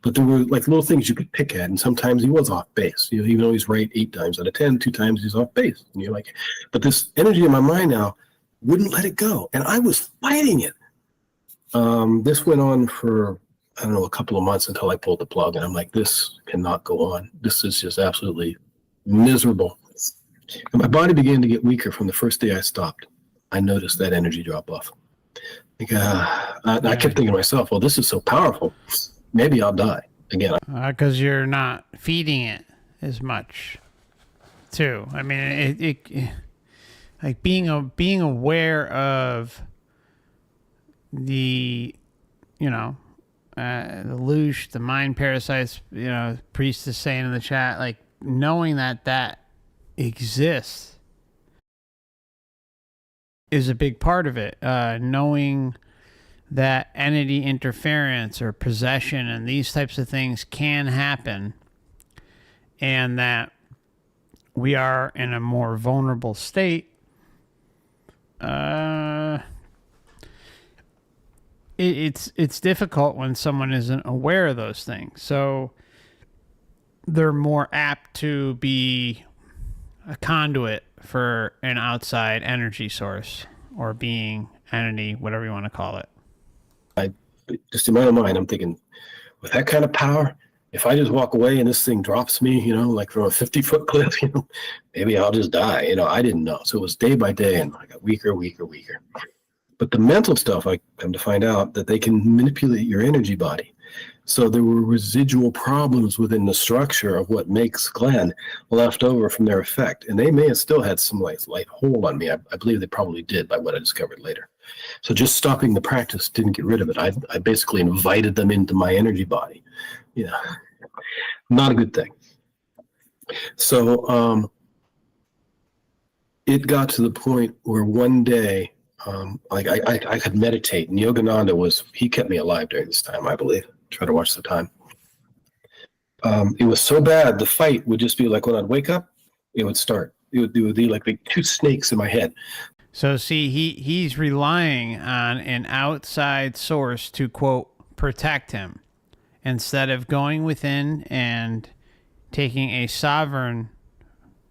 but there were like little things you could pick at, and sometimes he was off base, even though he's right 8 times out of 10, 2 times he's off base. And you're like, but this energy in my mind now wouldn't let it go. And I was fighting it. This went on for, I don't know, a couple of months until I pulled the plug, and I'm like, this cannot go on. This is just absolutely miserable. And my body began to get weaker from the first day I stopped. I noticed that energy drop off. I kept thinking to myself, well, this is so powerful. Maybe I'll die again. Because you're not feeding it as much, too. I mean, it like being aware of the loosh, the mind parasites, Priest is saying in the chat, like knowing that exists is a big part of it. Knowing that entity interference or possession and these types of things can happen, and that we are in a more vulnerable state. It's difficult when someone isn't aware of those things. So they're more apt to be a conduit for an outside energy source or being, entity, whatever you want to call it. Just in my mind, I'm thinking, with that kind of power, if I just walk away and this thing drops me, like from a 50-foot cliff, maybe I'll just die. I didn't know. So it was day by day, and I got weaker. But the mental stuff, I come to find out that they can manipulate your energy body. So there were residual problems within the structure of what makes Glenn left over from their effect. And they may have still had some light hold on me. I believe they probably did, by what I discovered later. So just stopping the practice didn't get rid of it. I basically invited them into my energy body. Not a good thing. So it got to the point where one day, I could meditate, and Yogananda he kept me alive during this time, I believe. Try to watch the time. It was so bad, the fight would just be like when I'd wake up, it would start. It would be like the 2 snakes in my head. So see, he's relying on an outside source to, quote, protect him, instead of going within and taking a sovereign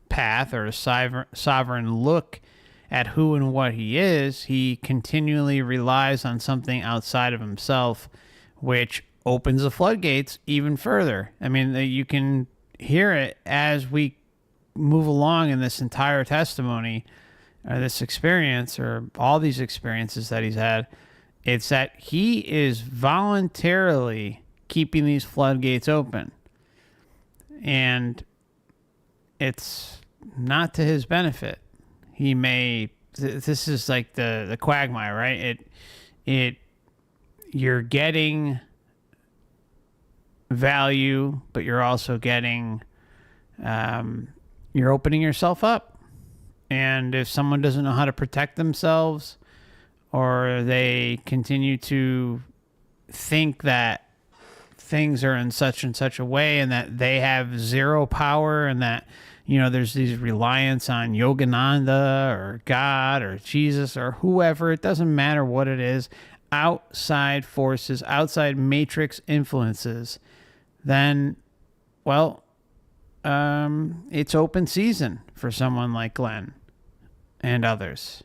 path or a sovereign look at who and what he is. He continually relies on something outside of himself, which opens the floodgates even further. I mean, you can hear it as we move along in this entire testimony, or this experience, or all these experiences that he's had. It's that he is voluntarily keeping these floodgates open, and it's not to his benefit. He may, this is like the quagmire, right? You're getting value, but you're also getting, you're opening yourself up. And if someone doesn't know how to protect themselves, or they continue to think that things are in such and such a way, and that they have zero power, and that, you know, there's these reliance on Yogananda or God or Jesus or whoever. It doesn't matter what it is. Outside forces, outside matrix influences, then, well, it's open season for someone like Glenn and others.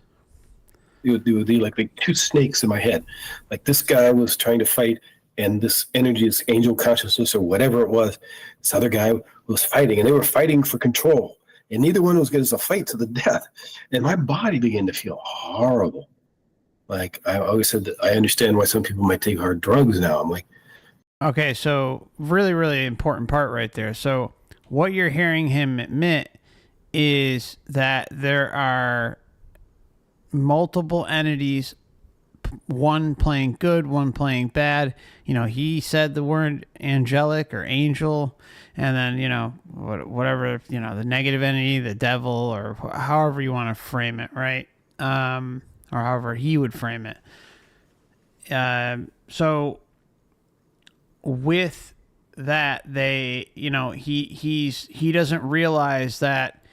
It would be like two snakes in my head. Like this guy was trying to fight, and this energy, this angel consciousness or whatever it was, this other guy was fighting, and they were fighting for control. And neither one was going to fight to the death. And my body began to feel horrible. Like I always said that I understand why some people might take hard drugs now. I'm like, okay, so really, really important part right there. So what you're hearing him admit is that there are multiple entities, one playing good, one playing bad. You know, he said the word angelic or angel, and then, you know, whatever, you know, the negative entity, the devil, or however you want to frame it, right? Or however he would frame it. So with that, they, you know, he doesn't realize that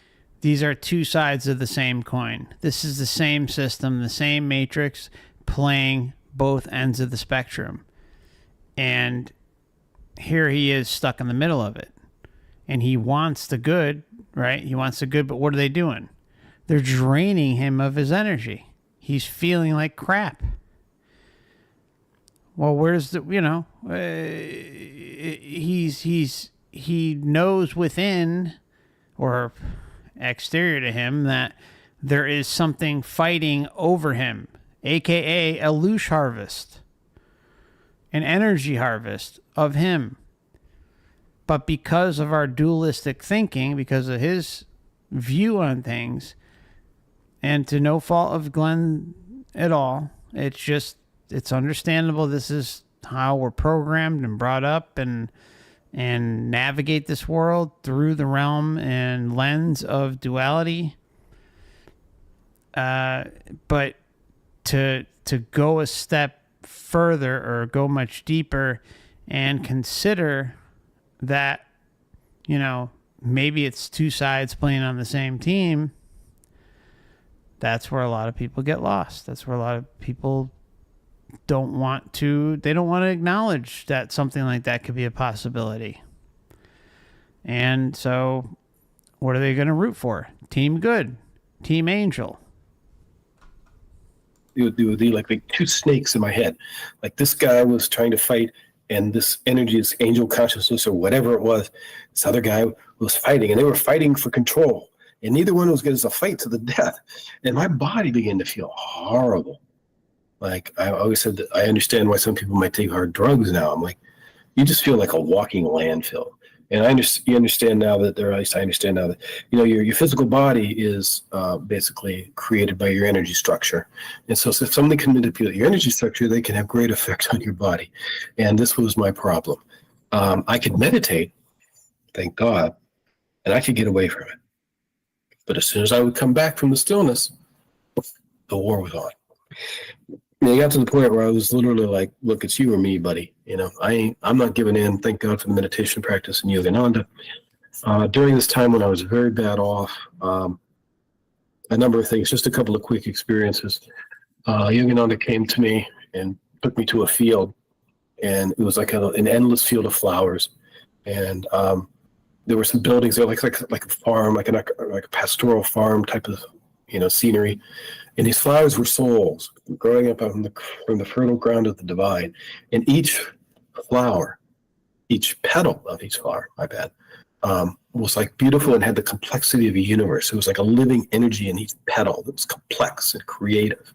these are two sides of the same coin. This is the same system, the same matrix playing both ends of the spectrum. And here he is stuck in the middle of it. And he wants the good, right? He wants the good, but what are they doing? They're draining him of his energy. He's feeling like crap. Well, where's the, you know, he knows within or exterior to him that there is something fighting over him, aka a loosh harvest, an energy harvest of him. But because of our dualistic thinking, because of his view on things, and to no fault of Glenn at all, it's understandable. This is how we're programmed and brought up and navigate this world through the realm and lens of duality. But to go a step further or go much deeper and consider that, you know, maybe it's two sides playing on the same team, that's where a lot of people get lost. That's where a lot of people don't want to acknowledge that something like that could be a possibility. And so what are they going to root for? Team good, team angel. it would be like two snakes in my head. Like this guy was trying to fight, and this energy, this angel consciousness or whatever it was, this other guy was fighting, and they were fighting for control. And neither one was going to fight to the death. And my body began to feel horrible. Like I always said that I understand why some people might take hard drugs now. I'm like, you just feel like a walking landfill. And you understand now that, or at least I understand now that, you know, your physical body is basically created by your energy structure. And so if somebody can manipulate your energy structure, they can have great effects on your body. And this was my problem. I could meditate, thank God, and I could get away from it. But as soon as I would come back from the stillness, the war was on. And it got to the point where I was literally like, look, it's you or me, buddy. You know, I'm not giving in. Thank God for the meditation practice in Yogananda. During this time when I was very bad off, a number of things, just a couple of quick experiences. Yogananda came to me and took me to a field, and it was like an endless field of flowers. And there were some buildings there, like a farm, like a pastoral farm type of, you know, scenery. And these flowers were souls growing up from the fertile ground of the divine. And each flower, each petal of each flower, was like beautiful and had the complexity of a universe. It was like a living energy in each petal that was complex and creative.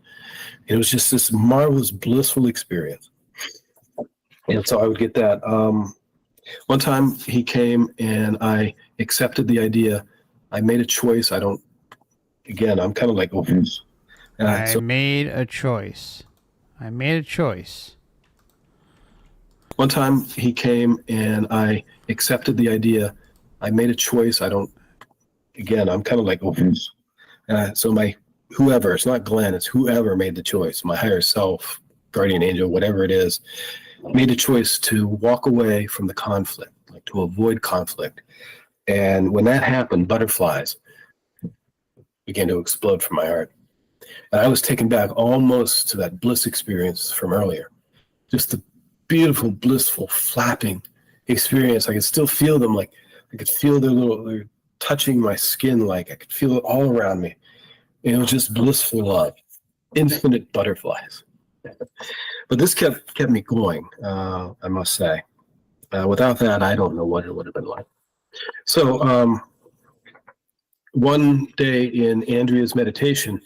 And it was just this marvelous, blissful experience. And so I would get that. One time he came and I accepted the idea. I made a choice. I'm kind of like, oh, I made a choice. One time he came and I accepted the idea. I made a choice. I'm kind of like, oh, so whoever, it's not Glenn, it's whoever made the choice, my higher self, guardian angel, whatever it is. made a choice to walk away from the conflict, like to avoid conflict. And when that happened, butterflies began to explode from my heart. And I was taken back almost to that bliss experience from earlier. Just the beautiful, blissful, flapping experience. I could still feel them, like I could feel they're touching my skin, like I could feel it all around me. And it was just blissful love, infinite butterflies. But this kept me going, I must say. Without that, I don't know what it would have been like. So one day in Andrea's meditation,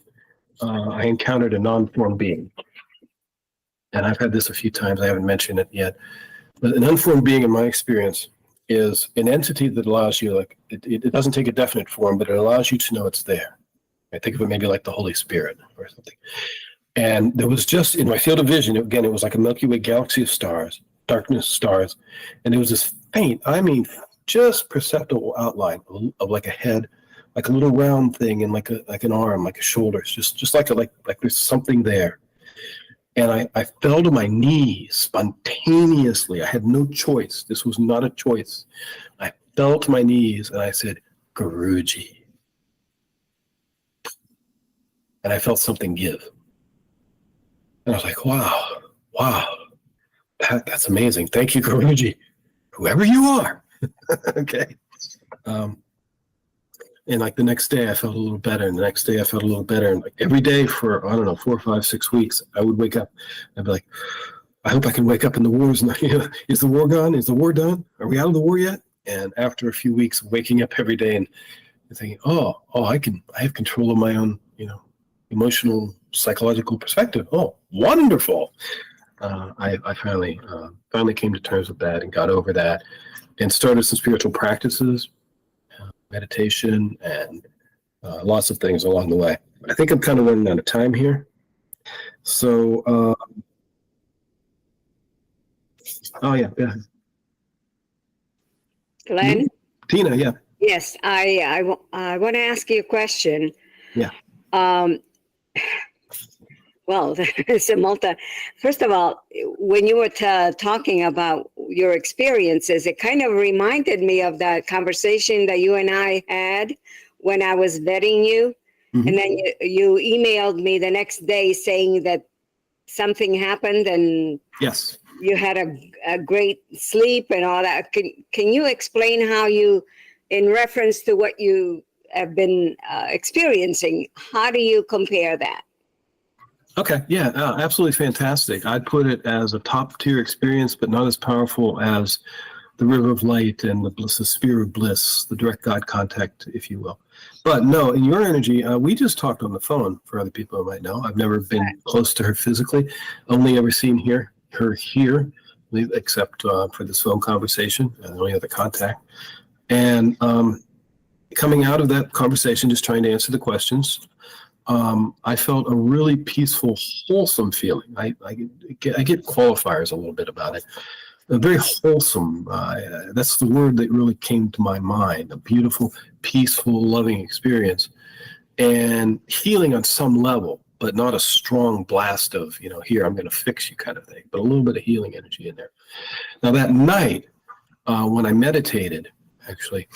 I encountered a non-form being. And I've had this a few times. I haven't mentioned it yet. But an unformed being, in my experience, is an entity that allows you, like, it doesn't take a definite form, but it allows you to know it's there. I think of it maybe like the Holy Spirit or something. And there was just, in my field of vision, again, it was like a Milky Way galaxy of stars, darkness stars. And there was this faint, I mean, just perceptible outline of like a head, like a little round thing, and like an arm, like a shoulder, just like there's something there. And I fell to my knees spontaneously. I had no choice. This was not a choice. I fell to my knees and I said, Guruji. And I felt something give. And I was like, wow, that's amazing. Thank you, Guruji, whoever you are. Okay. And like the next day I felt a little better, and the next day I felt a little better. And like every day for, I don't know, 4, 5, 6 weeks, I would wake up. I'd be like, I hope I can wake up and the war's not, is the war gone? Is the war done? Are we out of the war yet? And after a few weeks waking up every day and thinking, I have control of my own, emotional, psychological perspective. Oh, wonderful. I finally came to terms with that and got over that and started some spiritual practices, meditation, and lots of things along the way. I think I'm kind of running out of time here. So, yeah. Glenn? Tina, yeah. Yes, I want to ask you a question. Yeah. Well, Samantha, first of all, when you were talking about your experiences, it kind of reminded me of that conversation that you and I had when I was vetting you. Mm-hmm. And then you emailed me the next day saying that something happened and yes, you had a great sleep and all that. Can you explain how you, in reference to what you have been experiencing, how do you compare that? Okay, yeah, absolutely fantastic. I'd put it as a top tier experience, but not as powerful as the river of light and the bliss, the sphere of bliss, the direct God contact, if you will. But no, in your energy, we just talked on the phone for other people who might know. I've never been close to her physically, only ever seen her here, except for this phone conversation, and the only other contact. And coming out of that conversation, just trying to answer the questions, I felt a really peaceful, wholesome feeling. I get qualifiers a little bit about it. A very wholesome, that's the word that really came to my mind, a beautiful, peaceful, loving experience. And healing on some level, but not a strong blast of, here, I'm going to fix you kind of thing, but a little bit of healing energy in there. Now that night, when I meditated, actually,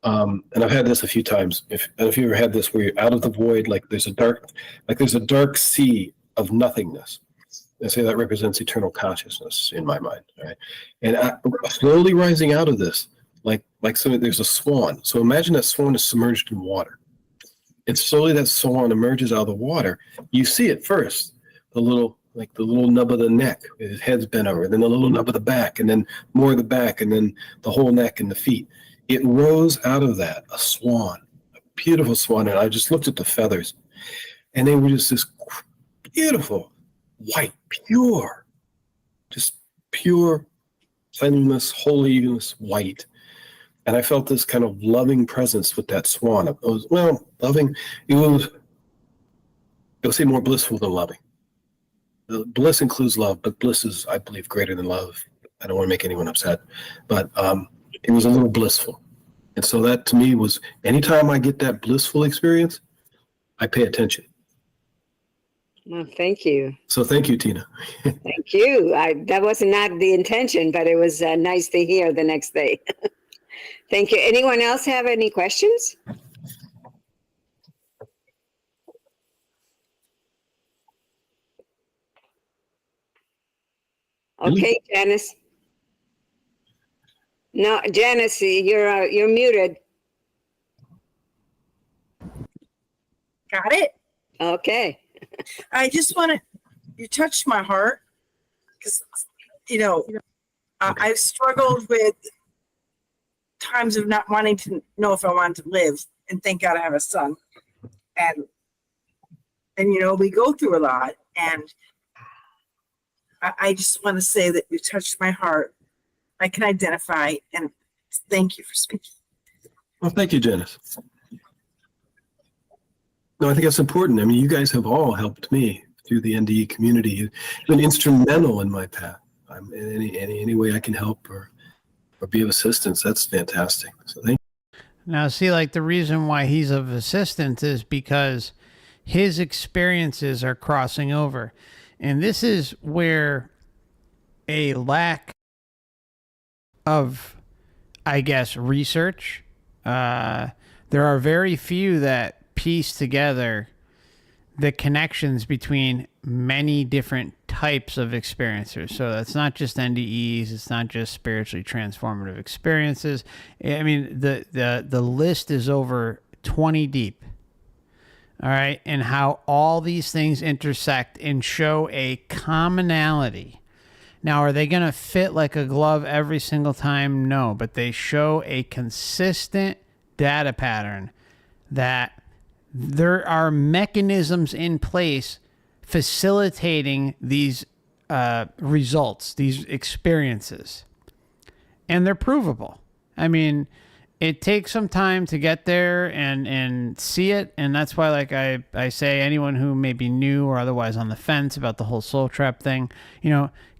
and I've had this a few times. If you ever had this where you're out of the void, like there's a dark sea of nothingness. I say that represents eternal consciousness in my mind, right? And slowly rising out of this, like there's a swan. So imagine that swan is submerged in water, and slowly that swan emerges out of the water. You see it first, the little nub of the neck, his head's bent over, then the little nub of the back, and then more of the back, and then the whole neck and the feet. It rose out of that, a swan, a beautiful swan. And I just looked at the feathers, and they were just this beautiful, white, just pure, cleanliness, holiness, white. And I felt this kind of loving presence with that swan. It was, loving. It was say more blissful than loving. The bliss includes love, but bliss is, I believe, greater than love. I don't want to make anyone upset, but it was a little blissful. And so that to me was, anytime I get that blissful experience, I pay attention. Well, thank you. So thank you, Tina. Thank you. That was not the intention, but it was nice to hear the next day. Thank you. Anyone else have any questions? Okay, Janice. No, Janice, you're muted. Got it. Okay. I just want to, you touched my heart because, I've struggled with times of not wanting to know if I wanted to live, and thank God I have a son. And we go through a lot, and I just want to say that you touched my heart. I can identify, and thank you for speaking. Well, thank you, Janice. No, I think that's important. I mean, you guys have all helped me through the NDE community. You've been instrumental in my path. In any way I can help or be of assistance, that's fantastic. So thank you. Now, see, like the reason why he's of assistance is because his experiences are crossing over. And this is where a lack of, I guess, research, there are very few that piece together the connections between many different types of experiencers. So that's not just NDEs, it's not just spiritually transformative experiences. I mean, the list is over 20 deep. All right, and how all these things intersect and show a commonality. Now, are they going to fit like a glove every single time? No, but they show a consistent data pattern that there are mechanisms in place facilitating these results, these experiences, and they're provable. I mean, it takes some time to get there and see it, and that's why, like I say, anyone who may be new or otherwise on the fence about the whole soul trap thing,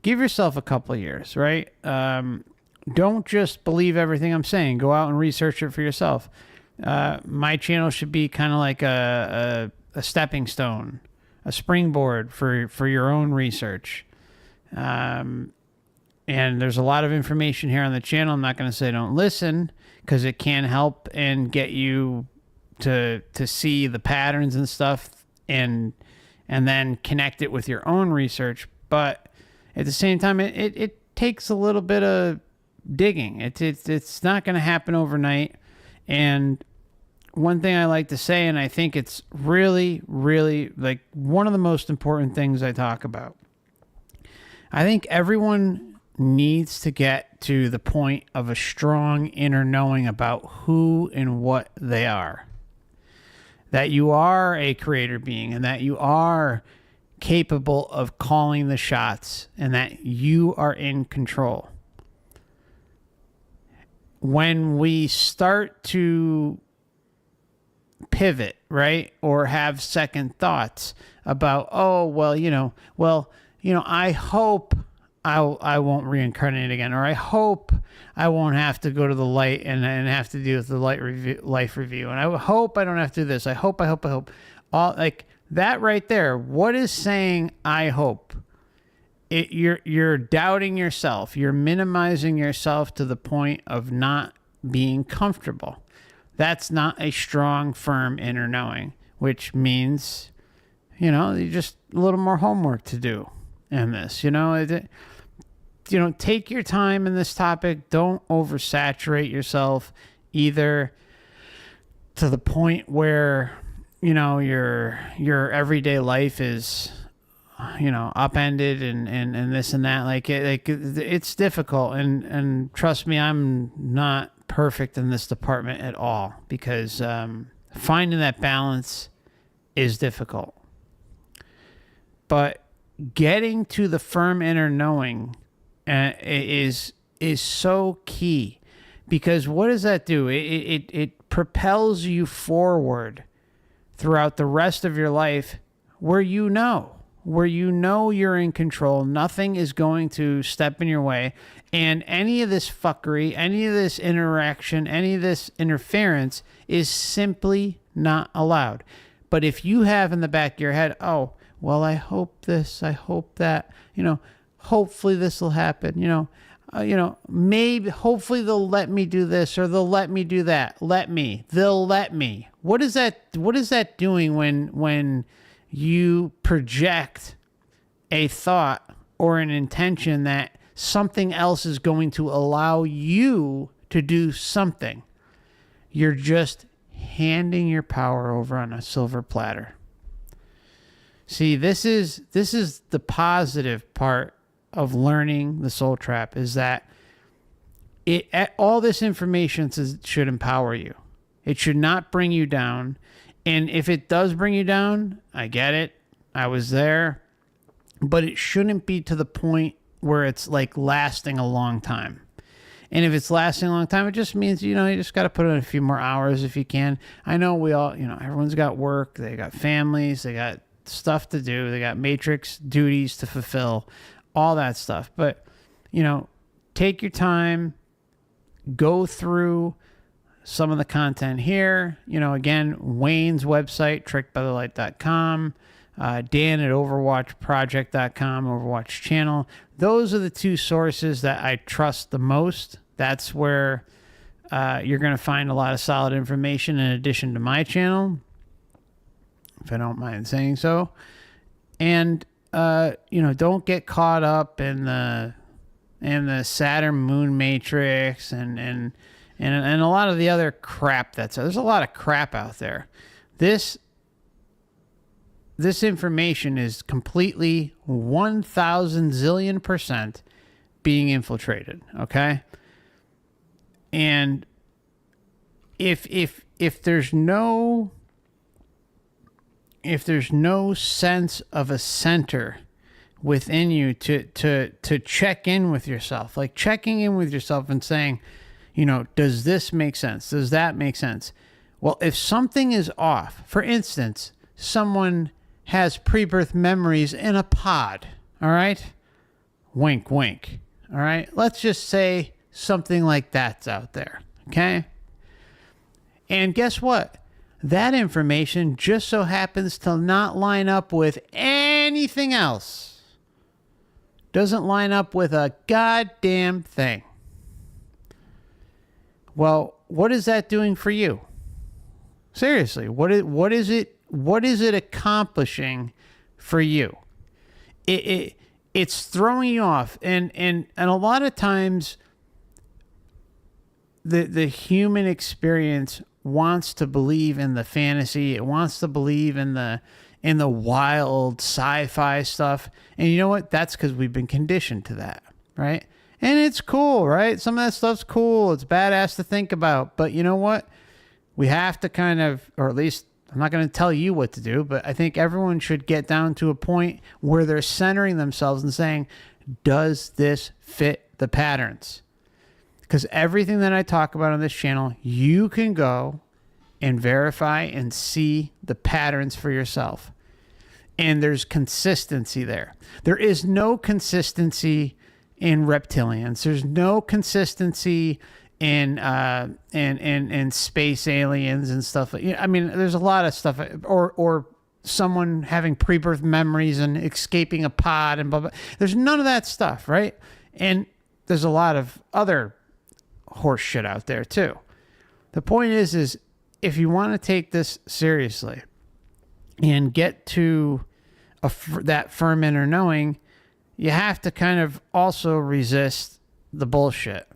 give yourself a couple of years, right? Don't just believe everything I'm saying. Go out and research it for yourself. My channel should be kind of like a stepping stone, a springboard for your own research. And there's a lot of information here on the channel. I'm not going to say don't listen, because it can help and get you to see the patterns and stuff, and then connect it with your own research. But at the same time, it takes a little bit of digging. It's not going to happen overnight. And one thing I like to say, and I think it's really, really like one of the most important things I talk about, I think everyone needs to get to the point of a strong inner knowing about who and what they are. That you are a creator being, and that you are capable of calling the shots, and that you are in control. When we start to pivot, right, or have second thoughts about, I hope I won't reincarnate again, or I hope I won't have to go to the light and have to deal with the life review, and I hope I don't have to do this. I hope. All like that right there. What is saying I hope? You're doubting yourself. You're minimizing yourself to the point of not being comfortable. That's not a strong, firm inner knowing, which means, you just a little more homework to do in this. Take your time in this topic. Don't oversaturate yourself either to the point where, your everyday life is, upended and this and that. It's difficult. And trust me, I'm not perfect in this department at all, because finding that balance is difficult. But getting to the firm inner knowing is so key, because what does that do? It propels you forward throughout the rest of your life, where you're in control. Nothing is going to step in your way, and any of this fuckery, any of this interaction, any of this interference is simply not allowed. But if you have in the back of your head, oh, well, I hope this, I hope that, hopefully this will happen, maybe, hopefully they'll let me do this or they'll let me do that. They'll let me. What is that doing when you project a thought or an intention that something else is going to allow you to do something? You're just handing your power over on a silver platter. See, this is the positive part of learning the soul trap, is that all this information should empower you. It should not bring you down. And if it does bring you down, I get it. I was there. But it shouldn't be to the point where it's like lasting a long time. And if it's lasting a long time, it just means, you just got to put in a few more hours if you can. I know we all, everyone's got work, they got families, they got stuff to do, they got matrix duties to fulfill, all that stuff. But, take your time, go through some of the content here. Again, Wayne's website, trickedbythelight.com, Dan at overwatchproject.com, Overwatch channel. Those are the two sources that I trust the most. That's where you're going to find a lot of solid information in addition to my channel, if I don't mind saying so. And, don't get caught up in the Saturn moon matrix and a lot of the other crap there's a lot of crap out there. This information is completely 1,000 zillion % being infiltrated. Okay. And if there's no sense of a center within you to check in with yourself, like checking in with yourself and saying, does this make sense? Does that make sense? Well, if something is off, for instance, someone has pre-birth memories in a pod, all right? Wink, wink, all right? Let's just say something like that's out there, okay? And guess what? That information just so happens to not line up with anything else. Doesn't line up with a goddamn thing. Well, what is that doing for you? Seriously, what is it accomplishing for you? It's throwing you off, and a lot of times the human experience wants to believe in the fantasy. It wants to believe in the wild sci-fi stuff. And you know what? That's because we've been conditioned to that, right? And it's cool, right? Some of that stuff's cool. It's badass to think about. But you know what? We have to kind of, or at least I'm not going to tell you what to do, but I think everyone should get down to a point where they're centering themselves and saying, does this fit the patterns? Because everything that I talk about on this channel, you can go and verify and see the patterns for yourself. And there's consistency there. There is no consistency in reptilians. There's no consistency in space aliens and stuff. I mean, there's a lot of stuff, or someone having pre-birth memories and escaping a pod and blah, blah. There's none of that stuff, right? And there's a lot of other horse shit out there too. The point is if you want to take this seriously and get to that firm inner knowing, you have to kind of also resist the bullshit.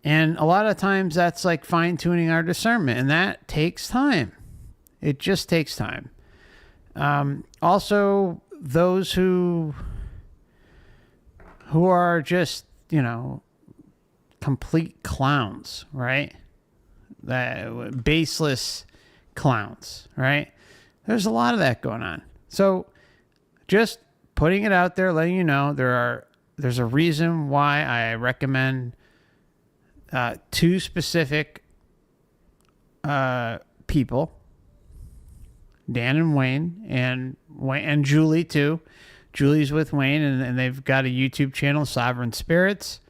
And a lot of times that's like fine-tuning our discernment, and that takes time. It just takes time. Also, those who are just, complete clowns, right? That baseless clowns, right? There's a lot of that going on. So just putting it out there, letting you know there's a reason why I recommend two specific people, Dan and Wayne, and Julie too. Julie's with Wayne, and they've got a YouTube channel, Sovereign Spirits.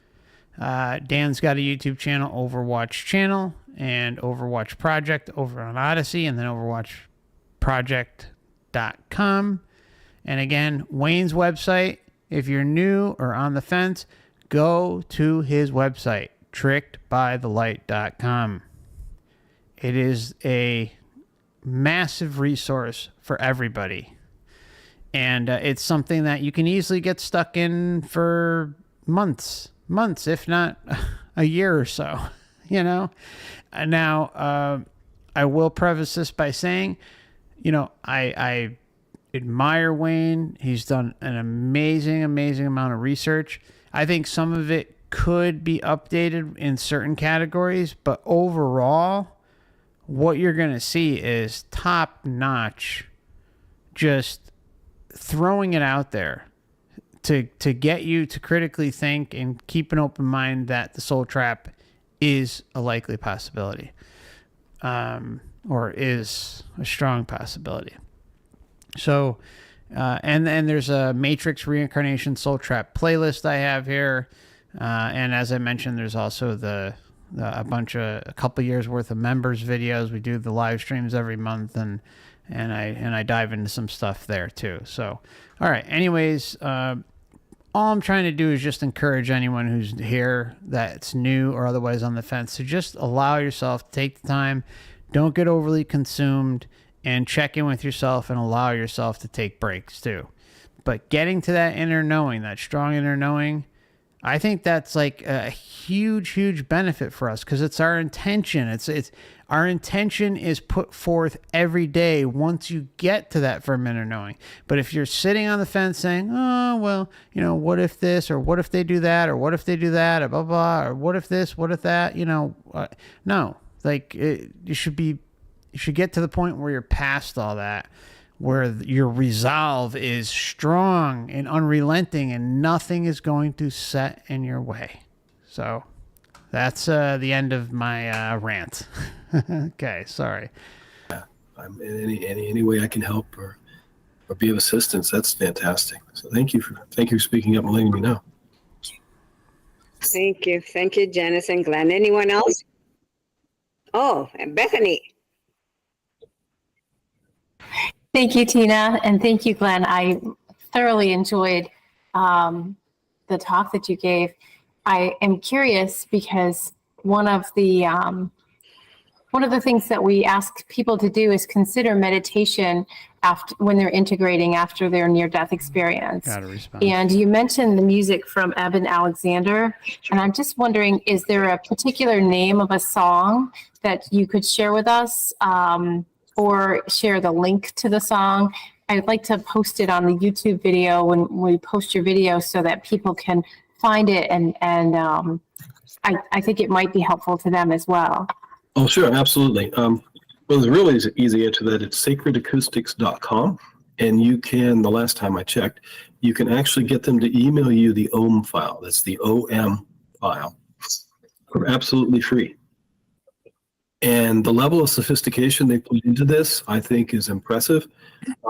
Dan's got a YouTube channel, Overwatch channel, and Overwatch Project over on Odyssey, and then overwatchproject.com. And again, Wayne's website, if you're new or on the fence, go to his website, trickedbythelight.com. It is a massive resource for everybody. And it's something that you can easily get stuck in for months, if not a year or so, you know? Now, I will preface this by saying, you know, I admire Wayne. He's done an amazing amount of research. I think some of it could be updated in certain categories, but overall, what you're going to see is top notch, just throwing it out there to get you to critically think and keep an open mind that the soul trap is a likely possibility, or is a strong possibility. So, and there's a Matrix Reincarnation Soul Trap playlist I have here. And as I mentioned, there's also a couple years worth of members videos. We do the live streams every month, and I dive into some stuff there too. So, all right. Anyways, all I'm trying to do is just encourage anyone who's here that's new or otherwise on the fence to just allow yourself to take the time. Don't get overly consumed, and check in with yourself and allow yourself to take breaks too. But getting to that inner knowing, that strong inner knowing, I think that's like a huge benefit for us, because it's our intention. It's our intention is put forth every day once you get to that firm inner knowing. But if you're sitting on the fence saying, oh, well, you know, what if this, or what if they do that, or what if they do that, or blah, blah, or what if this, what if that, you know, no, like you should get to the point where you're past all that, where your resolve is strong and unrelenting and nothing is going to set in your way. So that's the end of my rant. Okay, sorry. I'm in any way I can help or be of assistance. That's fantastic. So thank you for speaking up and letting me know. Thank you, Janice and Glenn. Anyone else? Oh, and Bethany. Thank you, Tina, and thank you, Glenn. I thoroughly enjoyed the talk that you gave. I am curious because one of the things that we ask people to do is consider meditation when they're integrating after their near-death experience. Gotta respond. And you mentioned the music from Eben Alexander, and I'm just wondering, is there a particular name of a song that you could share with us? Or share the link to the song. I'd like to post it on the YouTube video when we post your video so that people can find it, and I think it might be helpful to them as well. Oh, sure, absolutely. Well, there's a really easy answer to that. It's sacredacoustics.com, and you can, the last time I checked, you can actually get them to email you the OM file. That's the OM file for absolutely free. And the level of sophistication they put into this, I think, is impressive.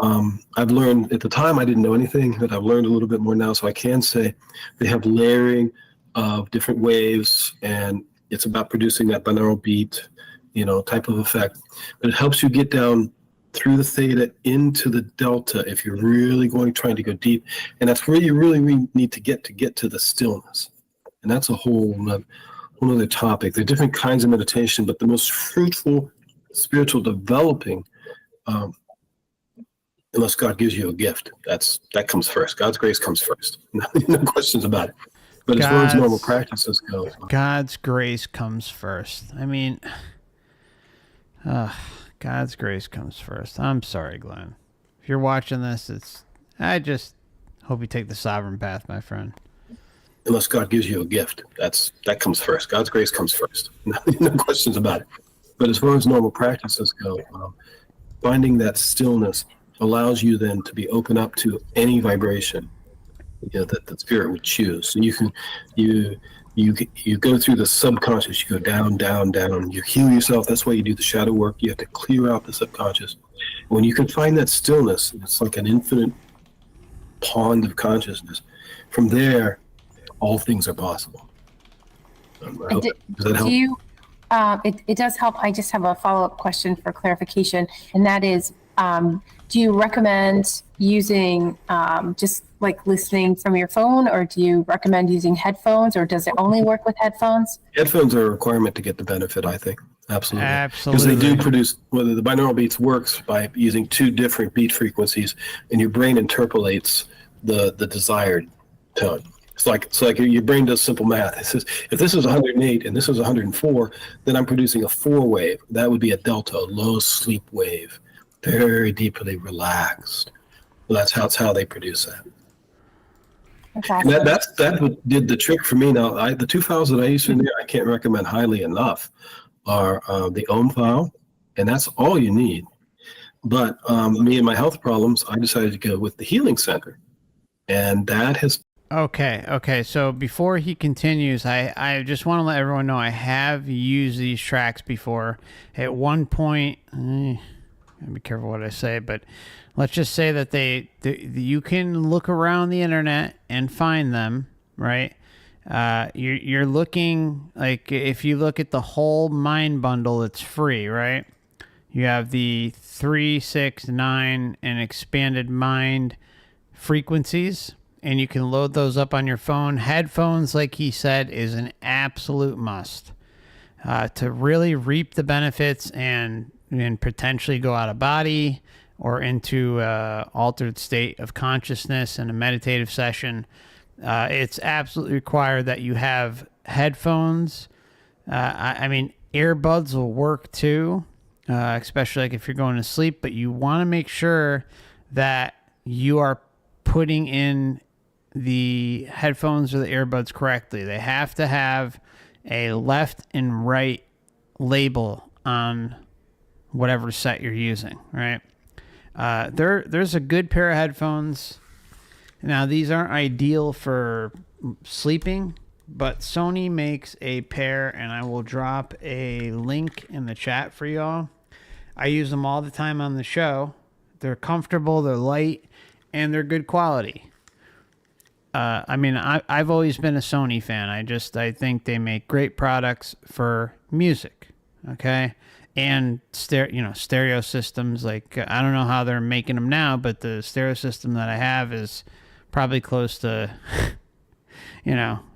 I've learned, at the time I didn't know anything, but I've learned a little bit more now, so I can say they have layering of different waves, and it's about producing that binaural beat, you know, type of effect. But it helps you get down through the theta into the delta if you're really trying to go deep. And that's where you really need to get to the stillness. And that's a whole other topic. There are different kinds of meditation, but the most fruitful spiritual developing, unless God gives you a gift, that comes first. God's grace comes first. No questions about it. But as far as normal practices go, God's grace comes first. I mean, God's grace comes first. I'm sorry, Glenn. If you're watching this, I just hope you take the sovereign path, my friend. Unless God gives you a gift, that comes first. God's grace comes first. No questions about it. But as far as normal practices go, finding that stillness allows you then to be open up to any vibration, you know, that the spirit would choose. So you go through the subconscious. You go down. You heal yourself. That's why you do the shadow work. You have to clear out the subconscious. When you can find that stillness, it's like an infinite pond of consciousness. From there, all things are possible. Does that help? It does help. I just have a follow-up question for clarification, and that is, Do you recommend using just like listening from your phone, or do you recommend using headphones, or does it only work with headphones? Headphones are a requirement to get the benefit, I think. Absolutely. Because Absolutely. they do produce, whether the binaural beats works by using 2 different beat frequencies, and your brain interpolates the desired tone. It's like your brain does simple math. It says, if this is 108 and this is 104, then I'm producing a 4 wave. That would be a delta, a low sleep wave, very deeply relaxed. So that's how they produce that. Okay. And that what did the trick for me. Now, the 2 files that I use in there, I can't recommend highly enough, are the ohm file, and that's all you need. But me and my health problems, I decided to go with the healing center, and that has. Okay. So before he continues, I just want to let everyone know I have used these tracks before. At one point, be careful what I say, but let's just say that you can look around the internet and find them, right? You're looking, like, if you look at the whole Mind bundle, it's free, right? You have the 3, 6, 9, and expanded Mind frequencies, and you can load those up on your phone. Headphones, like he said, is an absolute must to really reap the benefits and potentially go out of body or into altered state of consciousness in a meditative session. It's absolutely required that you have headphones. I mean, earbuds will work too, especially like if you're going to sleep, but you want to make sure that you are putting in the headphones or the earbuds correctly. They have to have a left and right label on whatever set you're using, right? There's a good pair of headphones. Now, these aren't ideal for sleeping, but Sony makes a pair, and I will drop a link in the chat for y'all. I use them all the time on the show. They're comfortable, they're light, and they're good quality. I mean, I've always been a Sony fan. I think they make great products for music, okay? And stereo systems. Like, I don't know how they're making them now, but the stereo system that I have is probably close to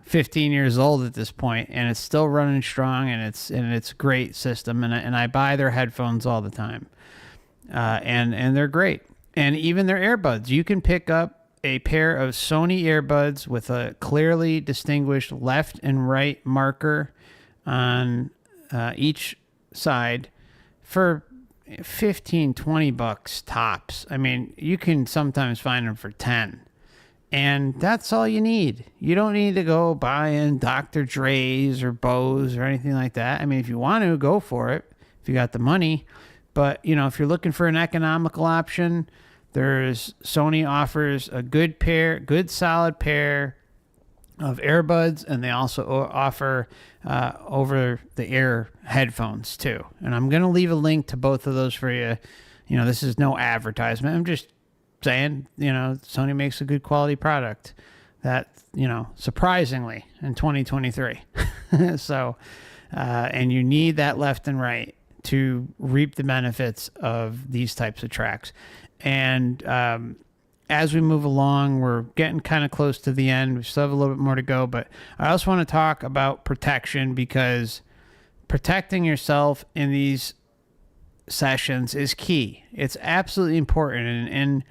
15 years old at this point, and it's still running strong, and it's a great system, and I buy their headphones all the time, and they're great. And even their earbuds, you can pick up a pair of Sony earbuds with a clearly distinguished left and right marker on each side for $15-20 tops. I mean, you can sometimes find them for 10, and that's all you need. You don't need to go buying Dr. Dre's or Bose or anything like that. I mean, if you want to, go for it if you got the money. But if you're looking for an economical option, Sony offers a good solid pair of earbuds, and they also offer over-the-air headphones too. And I'm going to leave a link to both of those for you. This is no advertisement. I'm just saying, Sony makes a good quality product that, surprisingly, in 2023. So, and you need that left and right to reap the benefits of these types of tracks. And as we move along, we're getting kind of close to the end. We still have a little bit more to go, but I also want to talk about protection, because protecting yourself in these sessions is key. It's absolutely important, and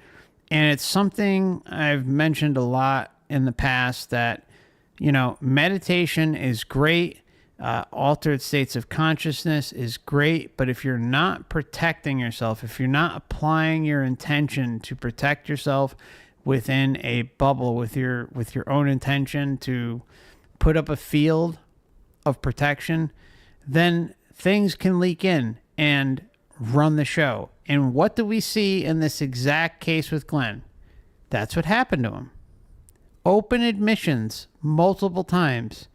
it's something I've mentioned a lot in the past, that meditation is great. Altered states of consciousness is great, but if you're not protecting yourself, if you're not applying your intention to protect yourself within a bubble with your own intention to put up a field of protection, then things can leak in and run the show. And what do we see in this exact case with Glenn? That's what happened to him. Open admissions multiple times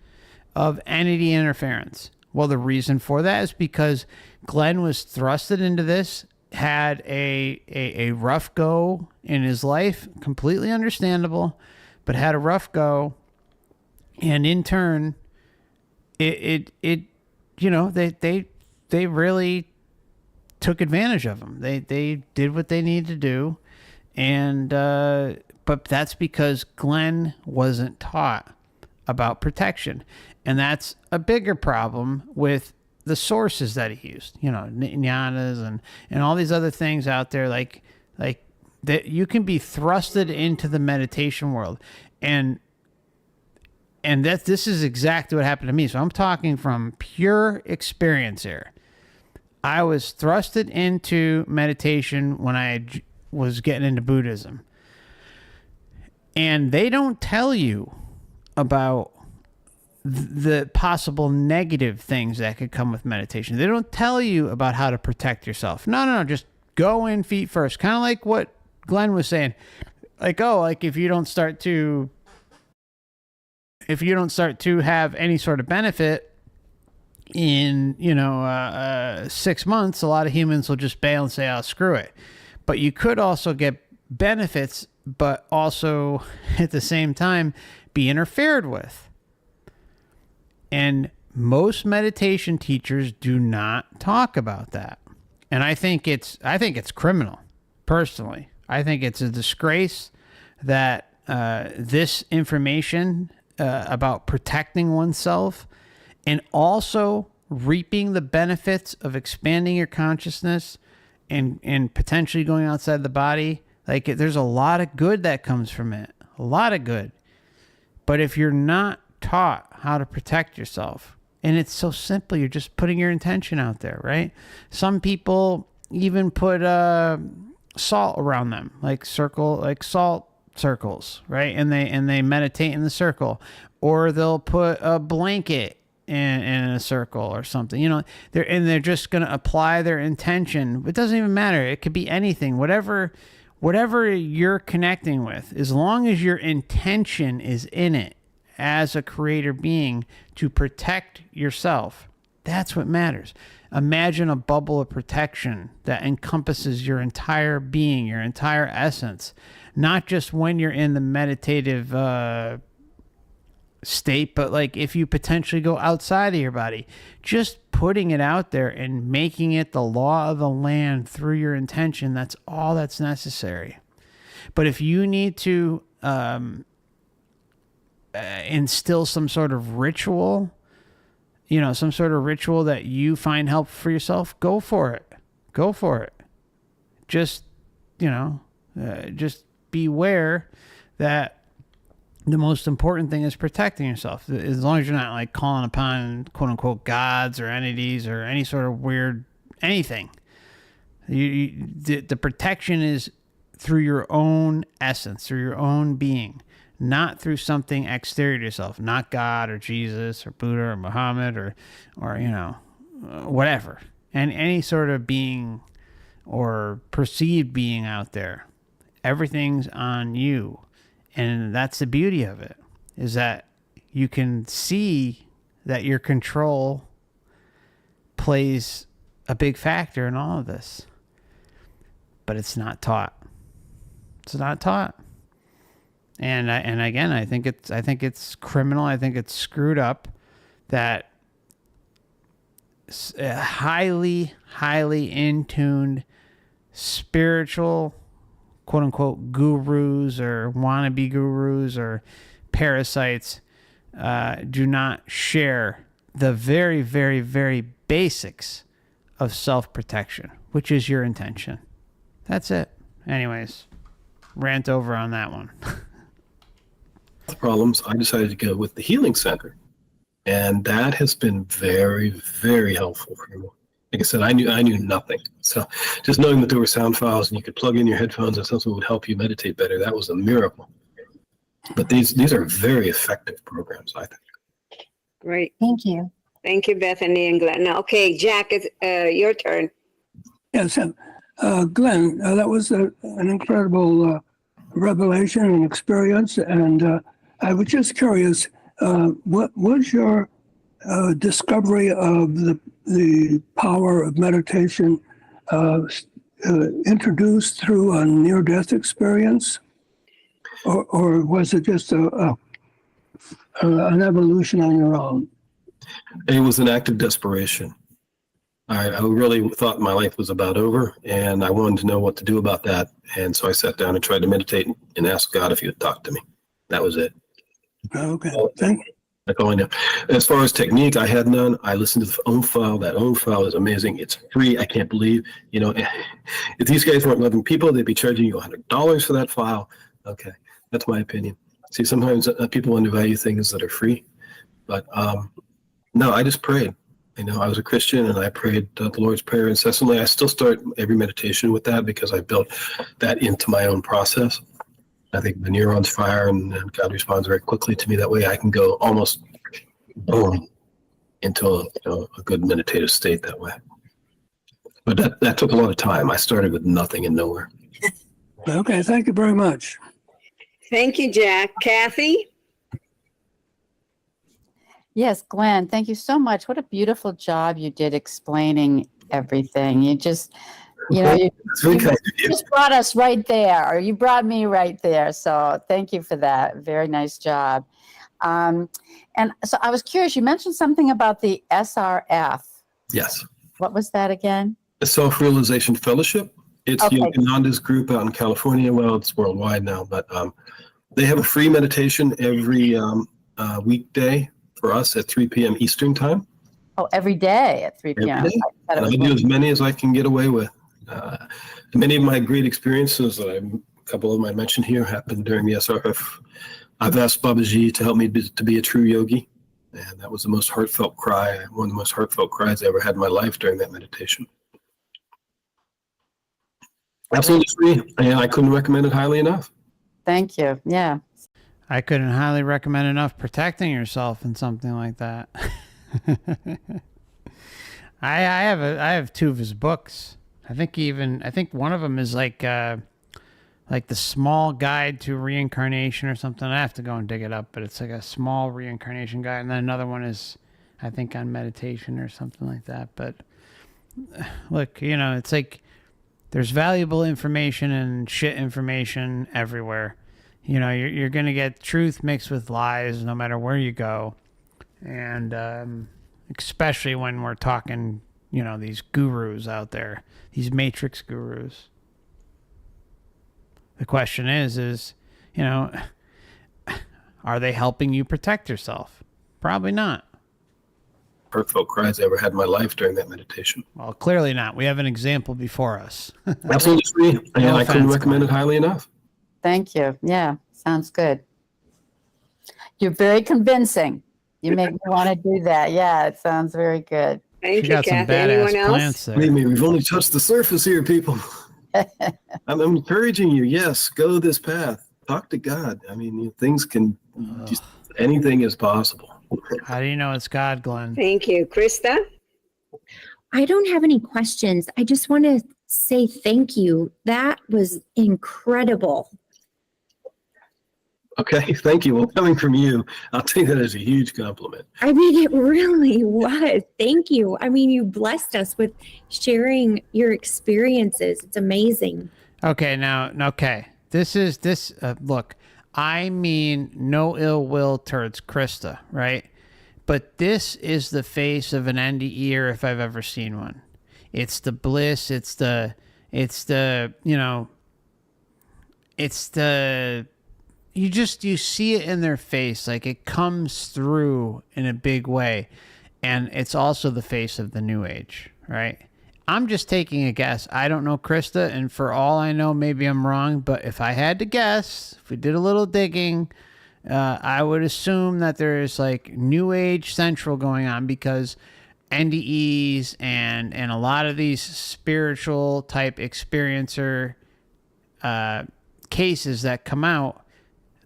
of entity interference. Well, the reason for that is because Glenn was thrusted into this, had a rough go in his life, completely understandable, but had a rough go, and in turn, they really took advantage of them. They did what they needed to do, and but that's because Glenn wasn't taught about protection, and that's a bigger problem with the sources that he used. You know, jnanas and all these other things out there, like that you can be thrusted into the meditation world, and that this is exactly what happened to me. So I'm talking from pure experience here. I was thrusted into meditation when I was getting into Buddhism. And they don't tell you about the possible negative things that could come with meditation. They don't tell you about how to protect yourself. No. Just go in feet first. Kind of like what Glenn was saying. Like, if you don't start to have any sort of benefit in 6 months, a lot of humans will just bail and say, "Oh, screw it." But you could also get benefits, but also at the same time be interfered with. And most meditation teachers do not talk about that. And I think it's criminal. Personally, I think it's a disgrace that this information about protecting oneself and also reaping the benefits of expanding your consciousness and potentially going outside the body. Like, there's a lot of good that comes from it. A lot of good. But if you're not taught how to protect yourself, and it's so simple, you're just putting your intention out there, right? Some people even put salt around them, like salt circles, right? And they meditate in the circle, or they'll put a blanket in a circle or something. They're just going to apply their intention. It doesn't even matter. It could be anything, whatever you're connecting with, as long as your intention is in it as a creator being to protect yourself. That's what matters. Imagine a bubble of protection that encompasses your entire being, your entire essence, not just when you're in the meditative state, but like if you potentially go outside of your body, just putting it out there and making it the law of the land through your intention. That's all that's necessary. But if you need to instill some sort of ritual, some sort of ritual that you find helpful for yourself, go for it. Just beware that the most important thing is protecting yourself. As long as you're not like calling upon quote unquote gods or entities or any sort of weird anything. The protection is through your own essence, through your own being, not through something exterior to yourself, not God or Jesus or Buddha or Muhammad or whatever. And any sort of being or perceived being out there. Everything's on you. And that's the beauty of it, is that you can see that your control plays a big factor in all of this. But it's not taught. It's not taught. And again, I think it's criminal. I think it's screwed up that highly, highly in-tuned spiritual quote unquote gurus or wannabe gurus or parasites do not share the very, very, very basics of self-protection, which is your intention. That's it. Anyways, rant over on that one. Problems, I decided to go with the healing center, and that has been very, very helpful for me. Like I said, I knew nothing. So just knowing that there were sound files and you could plug in your headphones and something would help you meditate better, that was a miracle. But these are very effective programs, I think. Great. Thank you. Thank you, Bethany and Glenn. Okay, Jack, it's your turn. Yes, Glenn, that was an incredible revelation and experience. And I was just curious, what was your discovery of the power of meditation introduced through a near-death experience? Or was it just an evolution on your own? It was an act of desperation. I really thought my life was about over, and I wanted to know what to do about that. And so I sat down and tried to meditate and ask God if he would talk to me. That was it. Okay. Thank That's all I know. As far as technique, I had none. I listened to the own file. That own file is amazing. It's free. I can't believe, if these guys weren't loving people, they'd be charging you $100 for that file. Okay, that's my opinion. See, sometimes people undervalue things that are free, but no, I just prayed. I was a Christian, and I prayed the Lord's Prayer incessantly. I still start every meditation with that because I built that into my own process. I think the neurons fire, and God responds very quickly to me. That way I can go almost boom into a good meditative state that way. But that took a lot of time. I started with nothing and nowhere. you. Okay. Thank you very much. Thank you, Jack. Kathy? Yes, Glenn, thank you so much. What a beautiful job you did explaining everything. You just, you just brought us right there, or you brought me right there. So thank you for that. Very nice job. And so I was curious, you mentioned something about the SRF. Yes. What was that again? The Self-Realization Fellowship. It's Okay. Yogananda's group out in California. Well, it's worldwide now, but they have a free meditation every weekday for us at 3 p.m. Eastern time. Oh, every day at 3 p.m. Every day. I thought it And I was do as many as I can get away with. Many of my great experiences, a couple of them I mentioned here, happened during the SRF. I've asked Babaji to help me to be a true yogi, and that was the most heartfelt cry, one of the most heartfelt cries I ever had in my life during that meditation. Absolutely free, and I couldn't recommend it highly enough. Thank you. Yeah. I couldn't highly recommend enough protecting yourself in something like that. I have two of his books. I think one of them is like the Small Guide to Reincarnation or something. I have to go and dig it up, but it's like a small reincarnation guide. And then another one is, I think, on meditation or something like that. But look, it's like there's valuable information and shit information everywhere. You're going to get truth mixed with lies no matter where you go. And especially when we're talking, these gurus out there, these matrix gurus. The question is, are they helping you protect yourself? Probably not. Heartfelt cries I ever had in my life during that meditation. Well, clearly not. We have an example before us. Absolutely free, and No I couldn't offense, recommend Glenn. it highly enough. Thank you. Yeah. Sounds good. You're very convincing. You make me want to do that. Yeah. It sounds very good. Thank She you, got some Kathy. Anyone badass else? plants there. Believe me, we've only touched the surface here, people. I'm encouraging you. Yes, go this path. Talk to God. I mean, things can just anything is possible. How do you know it's God, Glenn? Thank you. Krista? I don't have any questions. I just want to say thank you. That was incredible. Okay, thank you. Well, coming from you, I'll take that as a huge compliment. I mean, it really was. Thank you. I mean, you blessed us with sharing your experiences. It's amazing. Okay, okay. Look, I mean no ill will towards Krista, right? But this is the face of an NDEer if I've ever seen one. It's the bliss, it's the you see it in their face, like it comes through in a big way. And it's also the face of the new age, right? I'm just taking a guess. I don't know Krista, and for all I know, maybe I'm wrong, but if I had to guess, if we did a little digging, I would assume that there is like new age central going on, because NDEs and a lot of these spiritual type experiencer cases that come out,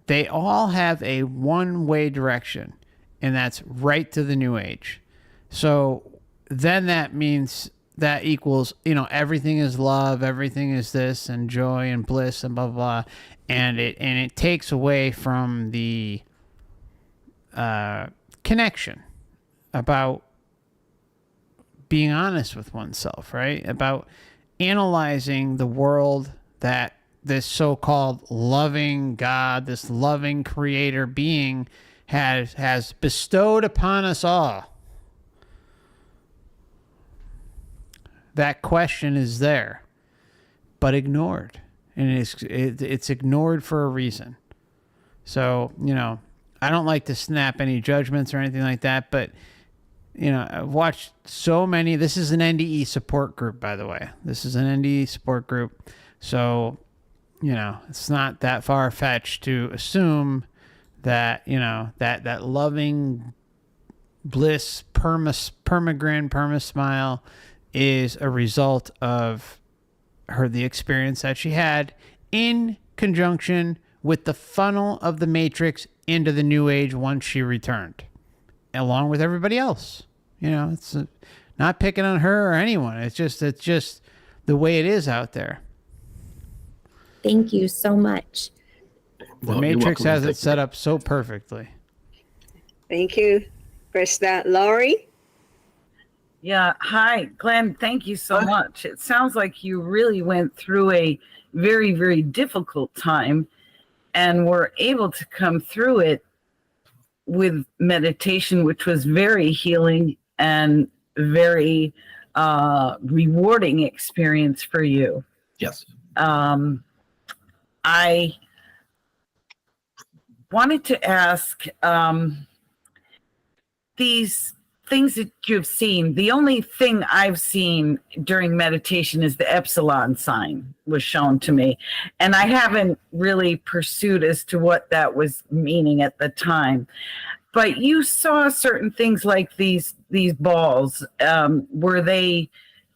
they all have a one-way direction, and that's right to the new age. So then that means that equals, everything is love, everything is this, and joy and bliss and blah, blah, blah. And it takes away from the connection about being honest with oneself, right? About analyzing the world that this so-called loving God, this loving creator being has bestowed upon us all. that question is there, but ignored. And it's ignored for a reason. So, I don't like to snap any judgments or anything like that, but, I've watched so many. This is an NDE support group, by the way. This is an NDE support group. So, it's not that far-fetched to assume that, that loving bliss, permagrin, perma-smile is a result of the experience that she had in conjunction with the funnel of the Matrix into the New Age once she returned, along with everybody else. It's not picking on her or anyone. It's just the way it is out there. Thank you so much. The Matrix has it set up so perfectly. Thank you, Krista. Laurie? Yeah. Hi, Glenn. Thank you so much. It sounds like you really went through a very, very difficult time and were able to come through it with meditation, which was very healing and very rewarding experience for you. Yes. I wanted to ask, these things that you've seen, the only thing I've seen during meditation is the epsilon sign was shown to me. And I haven't really pursued as to what that was meaning at the time. But you saw certain things like these balls. Were they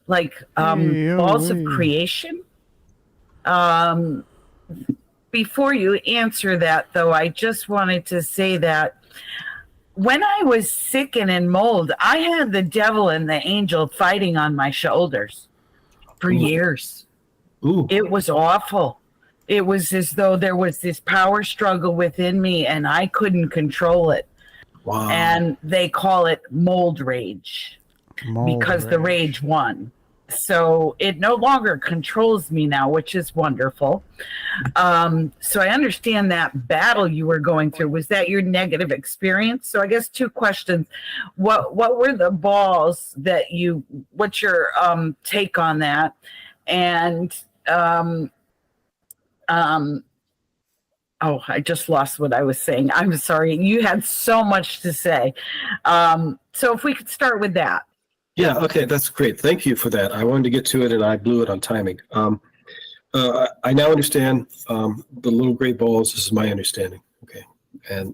like balls of creation? Before you answer that, though, I just wanted to say that when I was sick and in mold, I had the devil and the angel fighting on my shoulders for years. Ooh. It was awful. It was as though there was this power struggle within me and I couldn't control it. Wow. And they call it mold rage because the rage won. So it no longer controls me now, which is wonderful. So I understand that battle you were going through. Was that your negative experience? So I guess two questions. What were the balls that what's your take on that? And oh, I just lost what I was saying. I'm sorry. You had so much to say. So if we could start with that. Yeah, okay, that's great. Thank you for that. I wanted to get to it and I blew it on timing. I now understand the little gray balls. This is my understanding. Okay,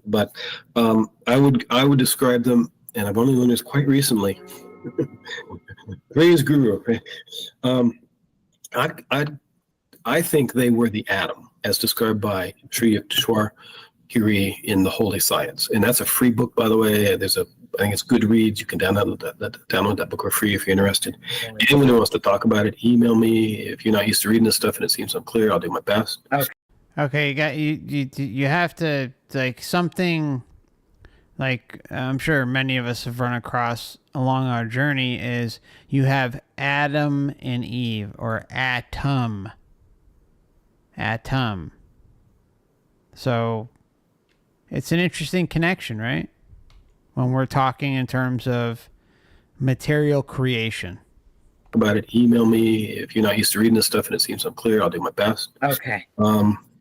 but I would describe them, and I've only learned this quite recently. Ray's guru. I think they were the atom, as described by Sri Yukteswar Giri in The Holy Science, and that's a free book, by the way. I think it's Goodreads. You can download that book for free if you're interested. Anyone who wants to talk about it, email me. If you're not used to reading this stuff and it seems unclear, I'll do my best. Okay, you have to, like, something like I'm sure many of us have run across along our journey is you have Adam and Eve, or atom. So it's an interesting connection, right? When we're talking in terms of material creation. About it, email me. If you're not used to reading this stuff and it seems unclear, I'll do my best. Okay.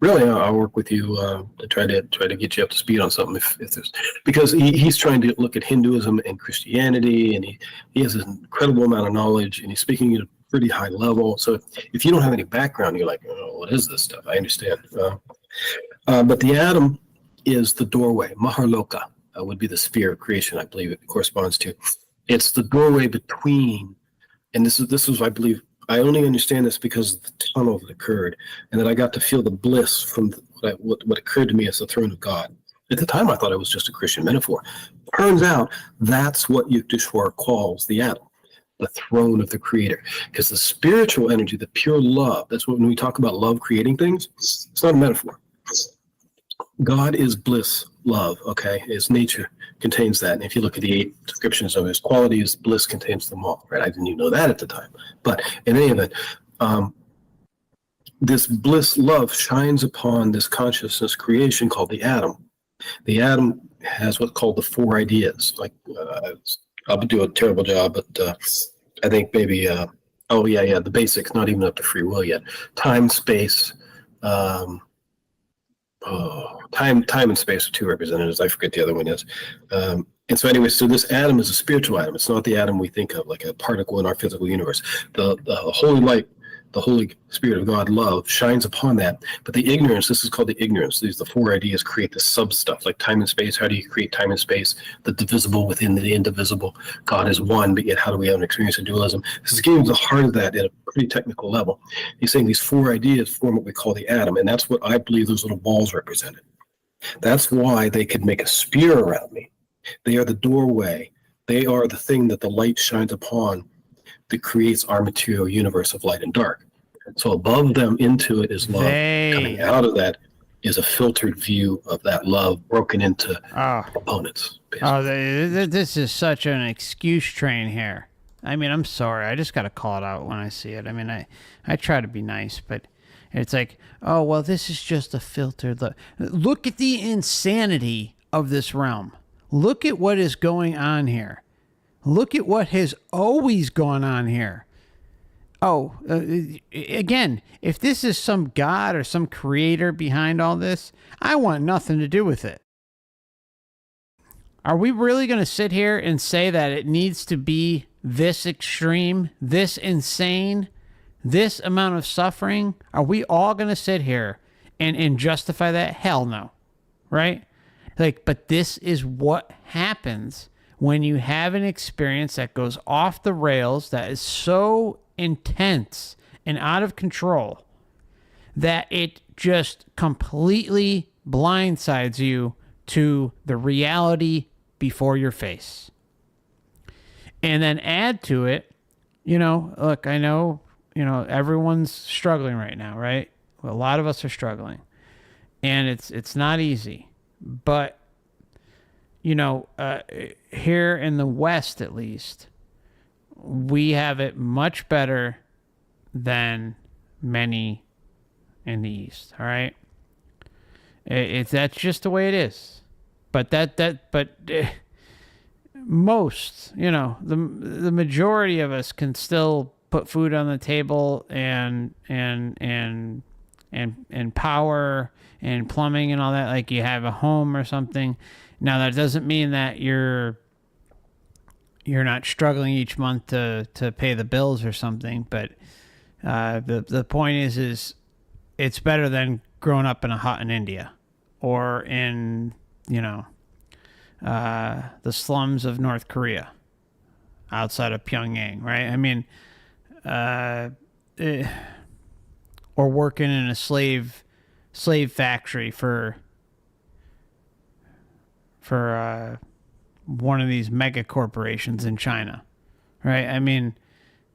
Really, I'll work with you to try to get you up to speed on something if there's, because he's trying to look at Hinduism and Christianity, and he has an incredible amount of knowledge, and he's speaking at a pretty high level. So if you don't have any background, you're like, oh, what is this stuff? I understand. But the atom is the doorway. Maharloka would be the sphere of creation, I believe it corresponds to. It's the doorway between, and this was, I believe, I only understand this because of the tunnel that occurred, and that I got to feel the bliss from what occurred to me as the throne of God. At the time, I thought it was just a Christian metaphor. Turns out that's what Yukteswar calls the atom, the throne of the Creator. Because the spiritual energy, the pure love, that's what, when we talk about love creating things, it's not a metaphor. God is bliss, love, okay? His nature contains that. And if you look at the 8 descriptions of his qualities, bliss contains them all, right? I didn't even know that at the time. But in any event, this bliss love shines upon this consciousness creation called the atom. The atom has what's called the 4 ideas. Like, I'll do a terrible job, but I think maybe Oh yeah, the basics, not even up to free will yet. Time, space, time and space are two representatives. I forget the other one is. And so anyway, so this atom is a spiritual atom. It's not the atom we think of, like a particle in our physical universe. The holy light, the Holy Spirit of God, love, shines upon that. But the ignorance, this is called the ignorance. These the four ideas create the sub stuff, like time and space. How do you create time and space? The divisible within the indivisible. God is one, but yet how do we have an experience of dualism? This is getting to the heart of that at a pretty technical level. He's saying these four ideas form what we call the atom, and that's what I believe those little balls represented. That's why they could make a sphere around me. They are the doorway. They are the thing that the light shines upon that creates our material universe of light and dark. So above them, into it is love. Coming out of that is a filtered view of that love broken into components. This is such an excuse train here. I mean, I'm sorry. I just got to call it out when I see it. I mean, I try to be nice, but it's like, oh, well, this is just a filtered look. Look at the insanity of this realm. Look at what is going on here. Look at what has always gone on here. Oh, again, if this is some god or some creator behind all this, I want nothing to do with it. Are we really going to sit here and say that it needs to be this extreme, this insane, this amount of suffering? Are we all going to sit here and justify that? Hell no. Right? Like, but this is what happens when you have an experience that goes off the rails, that is so intense and out of control that it just completely blindsides you to the reality before your face. And then add to it, look, I know, everyone's struggling right now, right? Well, a lot of us are struggling, and it's not easy. But, here in the West, at least, we have it much better than many in the East. All right. That's just the way it is. But most, the majority of us can still put food on the table and power and plumbing and all that, like you have a home or something. Now that doesn't mean that you're not struggling each month to pay the bills or something, but the point is it's better than growing up in a hut in India or in the slums of North Korea outside of Pyongyang, right? I mean, or working in a slave factory for one of these mega corporations in China, right? I mean,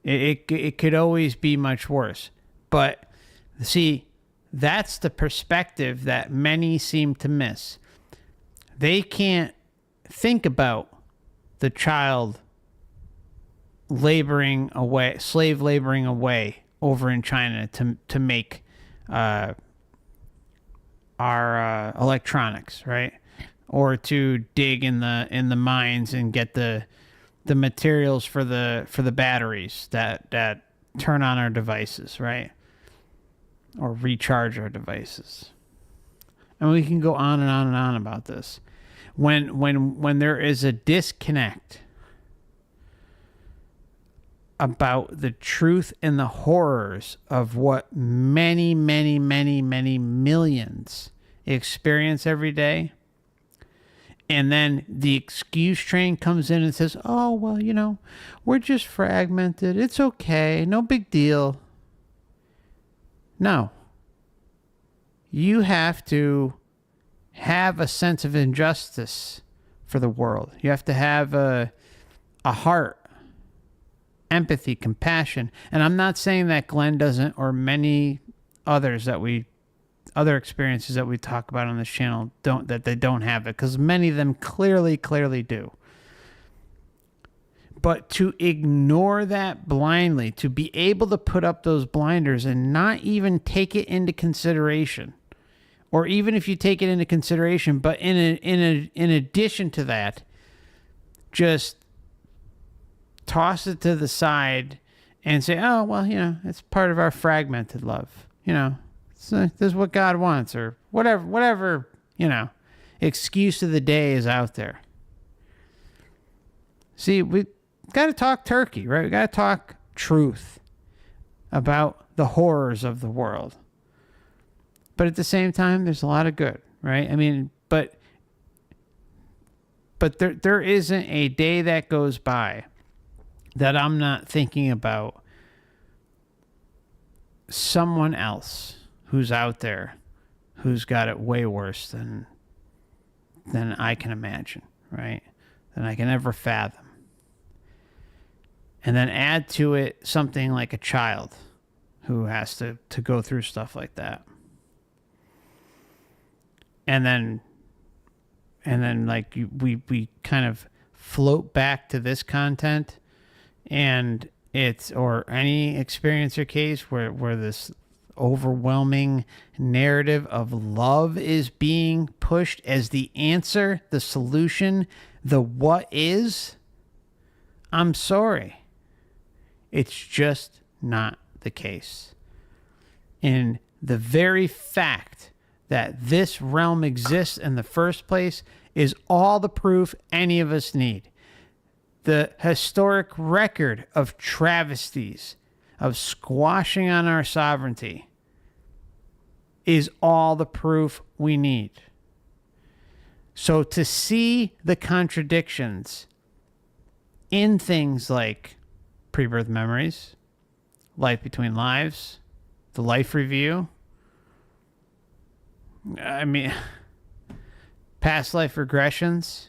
it could always be much worse. But see, that's the perspective that many seem to miss. They can't think about the child slave laboring away over in China to make our electronics, right? Or to dig in the mines and get the materials for the batteries that turn on our devices, right? Or recharge our devices. And we can go on and on and on about this. When there is a disconnect about the truth and the horrors of what many, many, many, many millions experience every day, and then the excuse train comes in and says, oh, well, we're just fragmented. It's okay. No big deal. No. You have to have a sense of injustice for the world. You have to have a heart, empathy, compassion. And I'm not saying that Glenn doesn't, or many others other experiences that we talk about on this channel that they don't have it, because many of them clearly do. But to ignore that blindly, to be able to put up those blinders and not even take it into consideration, or even if you take it into consideration, but in addition to that, just toss it to the side and say, oh, well, it's part of our fragmented love. This is what God wants, or whatever, excuse of the day is out there. See, we got to talk turkey, right? We got to talk truth about the horrors of the world. But at the same time, there's a lot of good, right? I mean, but there isn't a day that goes by that I'm not thinking about someone else who's out there who's got it way worse than I can imagine, right? Than I can ever fathom. And then add to it something like a child who has to go through stuff like that. And then like we kind of float back to this content, and it's, or any experience or case where this overwhelming narrative of love is being pushed as the answer, the solution, the what is. I'm sorry. It's just not the case. And the very fact that this realm exists in the first place is all the proof any of us need. The historic record of travesties, of squashing on our sovereignty, is all the proof we need. So to see the contradictions in things like pre-birth memories, life between lives, the life review, I mean, past life regressions,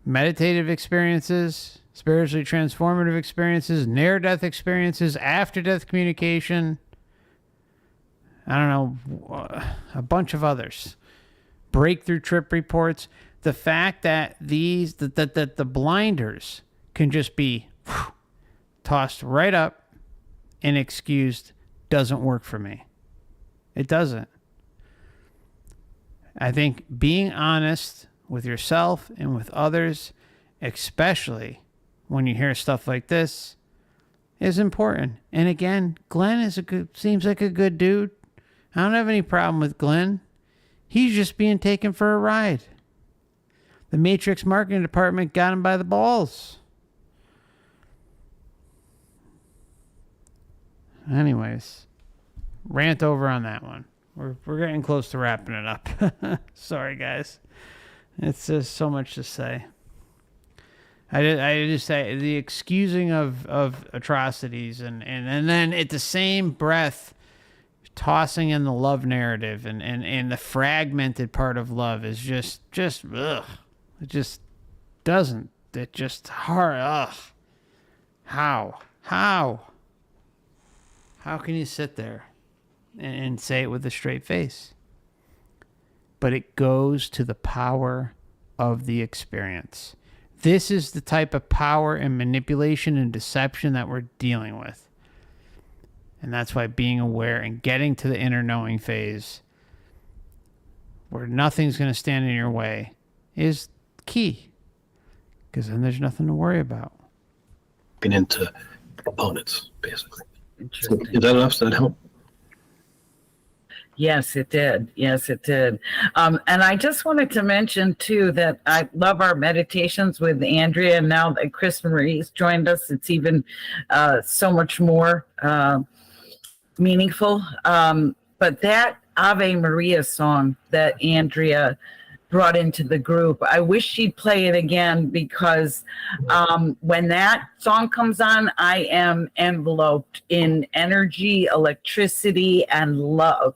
meditative experiences, spiritually transformative experiences, near-death experiences, after-death communication, I don't know, a bunch of others, breakthrough trip reports. The fact that that the blinders can just be tossed right up and excused doesn't work for me. It doesn't. I think being honest with yourself and with others, especially when you hear stuff like this, is important. And again, Glenn seems like a good dude. I don't have any problem with Glenn. He's just being taken for a ride. The Matrix marketing department got him by the balls. Anyways, rant over on that one. We're getting close to wrapping it up. Sorry, guys. It's just so much to say. I just say the excusing of atrocities and then at the same breath tossing in the love narrative and the fragmented part of love is just ugh. It just doesn't. It just hard. Ugh. How can you sit there and say it with a straight face? But it goes to the power of the experience. This is the type of power and manipulation and deception that we're dealing with. And that's why being aware and getting to the inner knowing phase where nothing's going to stand in your way is key. Because then there's nothing to worry about. Looking into components, basically. Is that enough? Does that help? Yes, it did. Yes, it did. And I just wanted to mention, too, that I love our meditations with Andrea. And now that Chris Marie's joined us, it's even so much more meaningful. But that Ave Maria song that Andrea brought into the group, I wish she'd play it again, because when that song comes on, I am enveloped in energy, electricity, and love.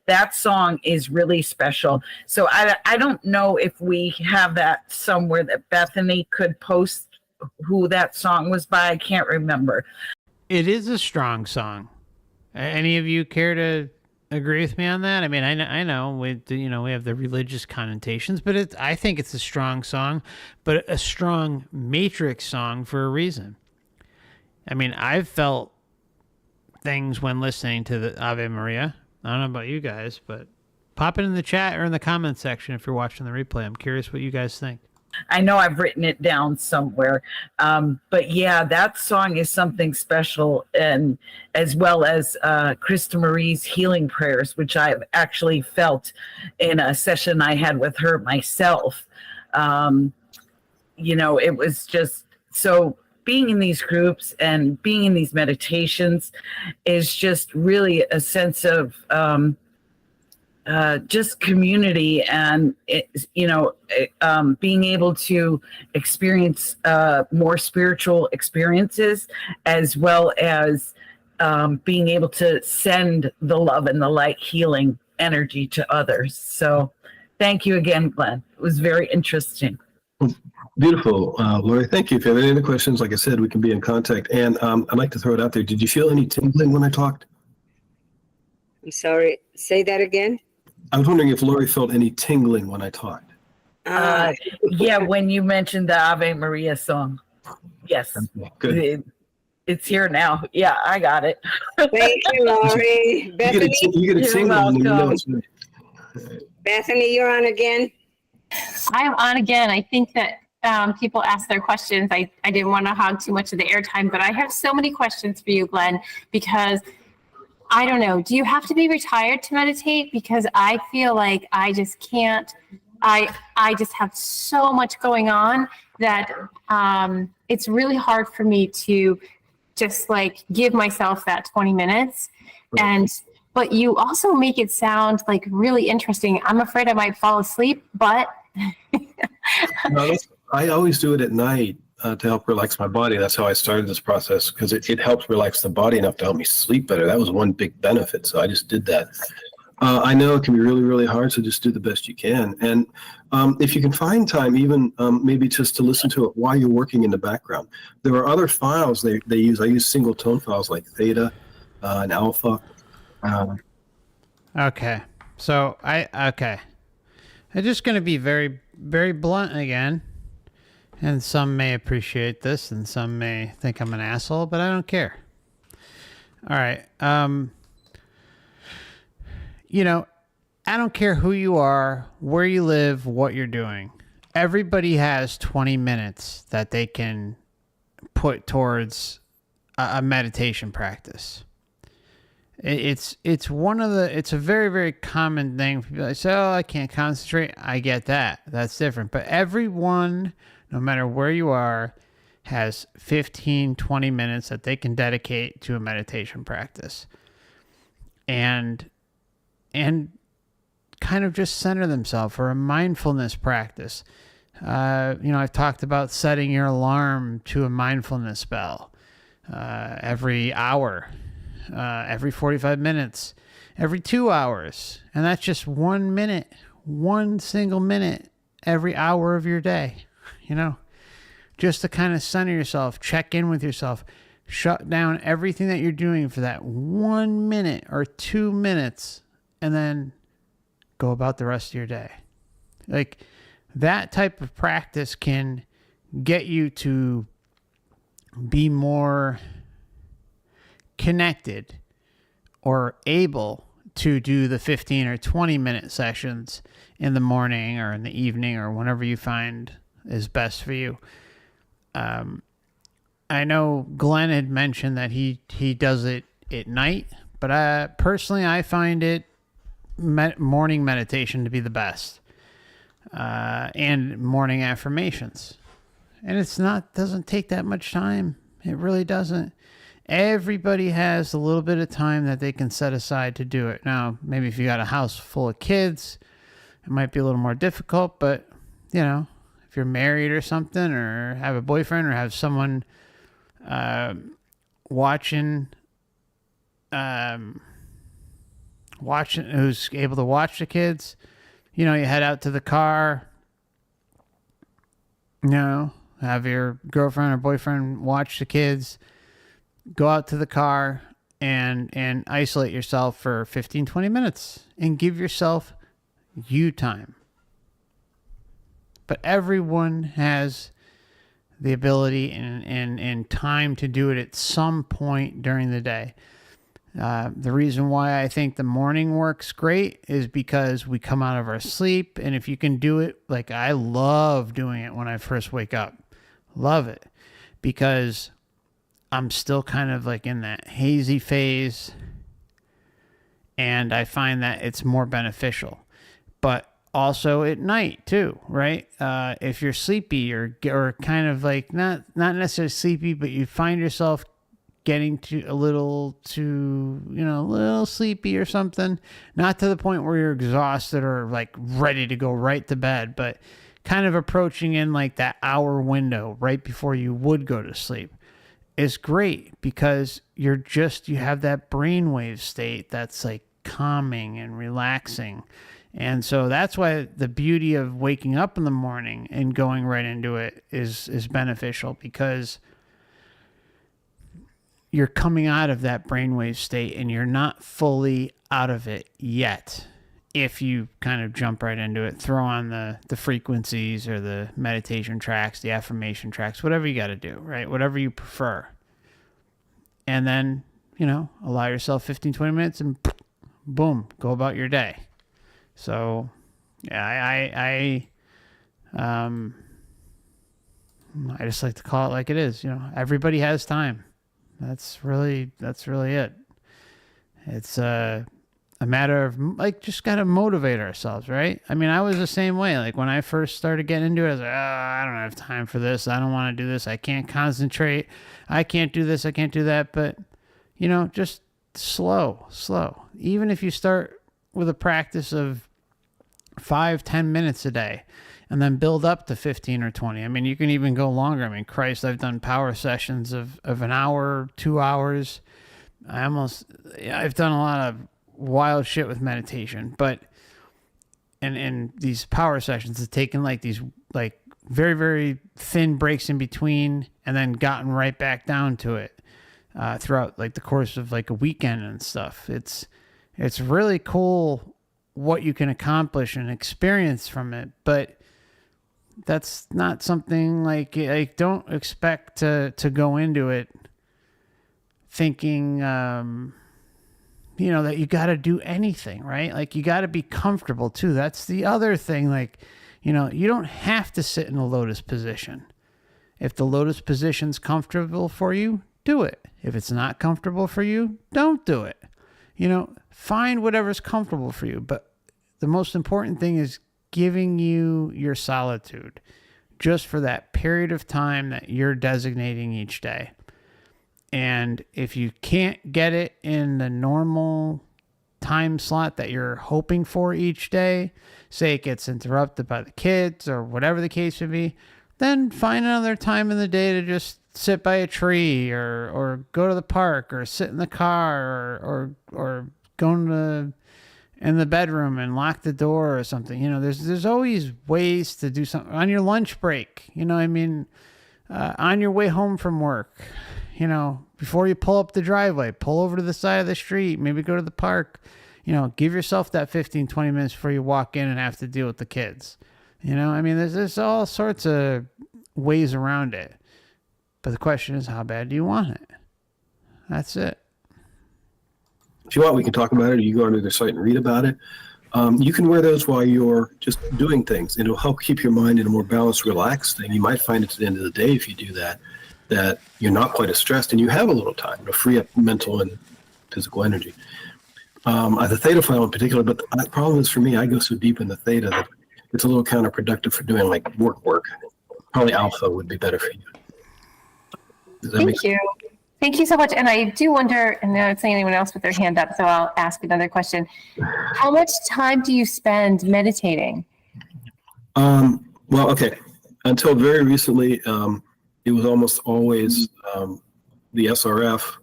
That song is really special. So I don't know if we have that somewhere that Bethany could post who that song was by. I can't remember. It is a strong song. Any of you care to agree with me on that? I mean, I know we have the religious connotations, but I think it's a strong song, but a strong Matrix song for a reason. I mean, I've felt things when listening to the Ave Maria. I don't know about you guys, but pop it in the chat or in the comment section if you're watching the replay. I'm curious what you guys think. I know I've written it down somewhere. But yeah, that song is something special, and as well as Krista Marie's healing prayers, which I've actually felt in a session I had with her myself. It was just so, being in these groups and being in these meditations is just really a sense of just community, and being able to experience more spiritual experiences, as well as being able to send the love and the light healing energy to others. So thank you again, Glenn. It was very interesting. Beautiful, Lori. Thank you. If you have any other questions, like I said, we can be in contact. And I'd like to throw it out there. Did you feel any tingling when I talked? I'm sorry. Say that again. I was wondering if Lori felt any tingling when I talked. Yeah, when you mentioned the Ave Maria song. Yes. Good. It's here now. Yeah, I got it. Thank you, Lori. Bethany, You get a tingle when you know it's right. Bethany, you're on again. I'm on again. I think that people ask their questions. I didn't want to hog too much of the airtime, but I have so many questions for you, Glenn, because I don't know. Do you have to be retired to meditate? Because I feel like I just can't. I just have so much going on that it's really hard for me to just like give myself that 20 minutes. But you also make it sound like really interesting. I'm afraid I might fall asleep, but No, I always do it at night to help relax my body. That's how I started this process, because it helps relax the body enough to help me sleep better. That was one big benefit. So I just did that. I know it can be really, really hard, so just do the best you can. And if you can find time, even maybe just to listen to it while you're working in the background. There are other files they use. I use single tone files like theta and alpha. Okay. So I'm just going to be very, very blunt again. And some may appreciate this and some may think I'm an asshole, but I don't care. All right. I don't care who you are, where you live, what you're doing. Everybody has 20 minutes that they can put towards a meditation practice. It's a very, very common thing. People say, oh, I can't concentrate. I get that. That's different. But everyone, no matter where you are, has 15, 20 minutes that they can dedicate to a meditation practice. And kind of just center themselves, or a mindfulness practice. I've talked about setting your alarm to a mindfulness bell every hour. Every 45 minutes, every 2 hours. And that's just 1 minute, one single minute every hour of your day, just to kind of center yourself, check in with yourself, shut down everything that you're doing for that 1 minute or 2 minutes, and then go about the rest of your day. Like, that type of practice can get you to be more connected or able to do the 15 or 20 minute sessions in the morning or in the evening or whenever you find is best for you. I know Glenn had mentioned that he does it at night, but I find it morning meditation to be the best, and morning affirmations. And doesn't take that much time. It really doesn't. Everybody has a little bit of time that they can set aside to do it. Now, maybe if you got a house full of kids, it might be a little more difficult, but if you're married or something, or have a boyfriend, or have someone watching who's able to watch the kids, you head out to the car, have your girlfriend or boyfriend watch the kids, go out to the car and isolate yourself for 15, 20 minutes and give yourself you time. But everyone has the ability and time to do it at some point during the day. The reason why I think the morning works great is because we come out of our sleep, and if you can do it, like I love doing it when I first wake up. Love it. Because I'm still kind of like in that hazy phase, and I find that it's more beneficial. But also at night too, right? If you're sleepy or kind of like not necessarily sleepy, but you find yourself getting a little sleepy or something, not to the point where you're exhausted or like ready to go right to bed, but kind of approaching in like that hour window right before you would go to sleep is great, because you have that brainwave state that's like calming and relaxing. And so that's why the beauty of waking up in the morning and going right into it is beneficial, because you're coming out of that brainwave state and you're not fully out of it yet. If you kind of jump right into it, throw on the frequencies or the meditation tracks, the affirmation tracks, whatever you got to do, right? Whatever you prefer. And then, allow yourself 15, 20 minutes and boom, go about your day. So, yeah, I just like to call it like it is. Everybody has time. That's really it. It's a matter of like just gotta motivate ourselves, right? I mean, I was the same way. Like when I first started getting into it, I was like, I don't have time for this. I don't want to do this. I can't concentrate. I can't do this. I can't do that. But just slow. Even if you start with a practice of 5-10 minutes a day and then build up to 15 or 20. I mean, you can even go longer. I mean, Christ, I've done power sessions of an hour, 2 hours. I've done a lot of wild shit with meditation, but and these power sessions have taken like these like very, very thin breaks in between and then gotten right back down to it throughout like the course of like a weekend and stuff. It's really cool what you can accomplish and experience from it, but that's not something like don't expect to go into it thinking that you got to do anything, right? Like you got to be comfortable too. That's the other thing. Like, you don't have to sit in a lotus position. If the lotus position's comfortable for you, do it. If it's not comfortable for you, don't do it. Find whatever's comfortable for you. But the most important thing is giving you your solitude just for that period of time that you're designating each day. And if you can't get it in the normal time slot that you're hoping for each day, say it gets interrupted by the kids or whatever the case may be, then find another time in the day to just sit by a tree or go to the park or sit in the car or go in the bedroom and lock the door or something. There's always ways to do something on your lunch break, on your way home from work, before you pull up the driveway, pull over to the side of the street, maybe go to the park, give yourself that 15, 20 minutes before you walk in and have to deal with the kids. There's all sorts of ways around it. But the question is, how bad do you want it? That's it. If you want, we can talk about it, or you go onto their site and read about it. You can wear those while you're just doing things. It'll help keep your mind in a more balanced, relaxed thing. You might find at the end of the day, if you do that you're not quite as stressed and you have a little time to free up mental and physical energy. The theta file in particular, but the problem is for me, I go so deep in the theta that it's a little counterproductive for doing like work. Probably alpha would be better for you. Thank you. Thank you so much. And I do wonder, and I don't see anyone else with their hand up, so I'll ask another question. How much time do you spend meditating? Well, okay. Until very recently, it was almost always the SRF,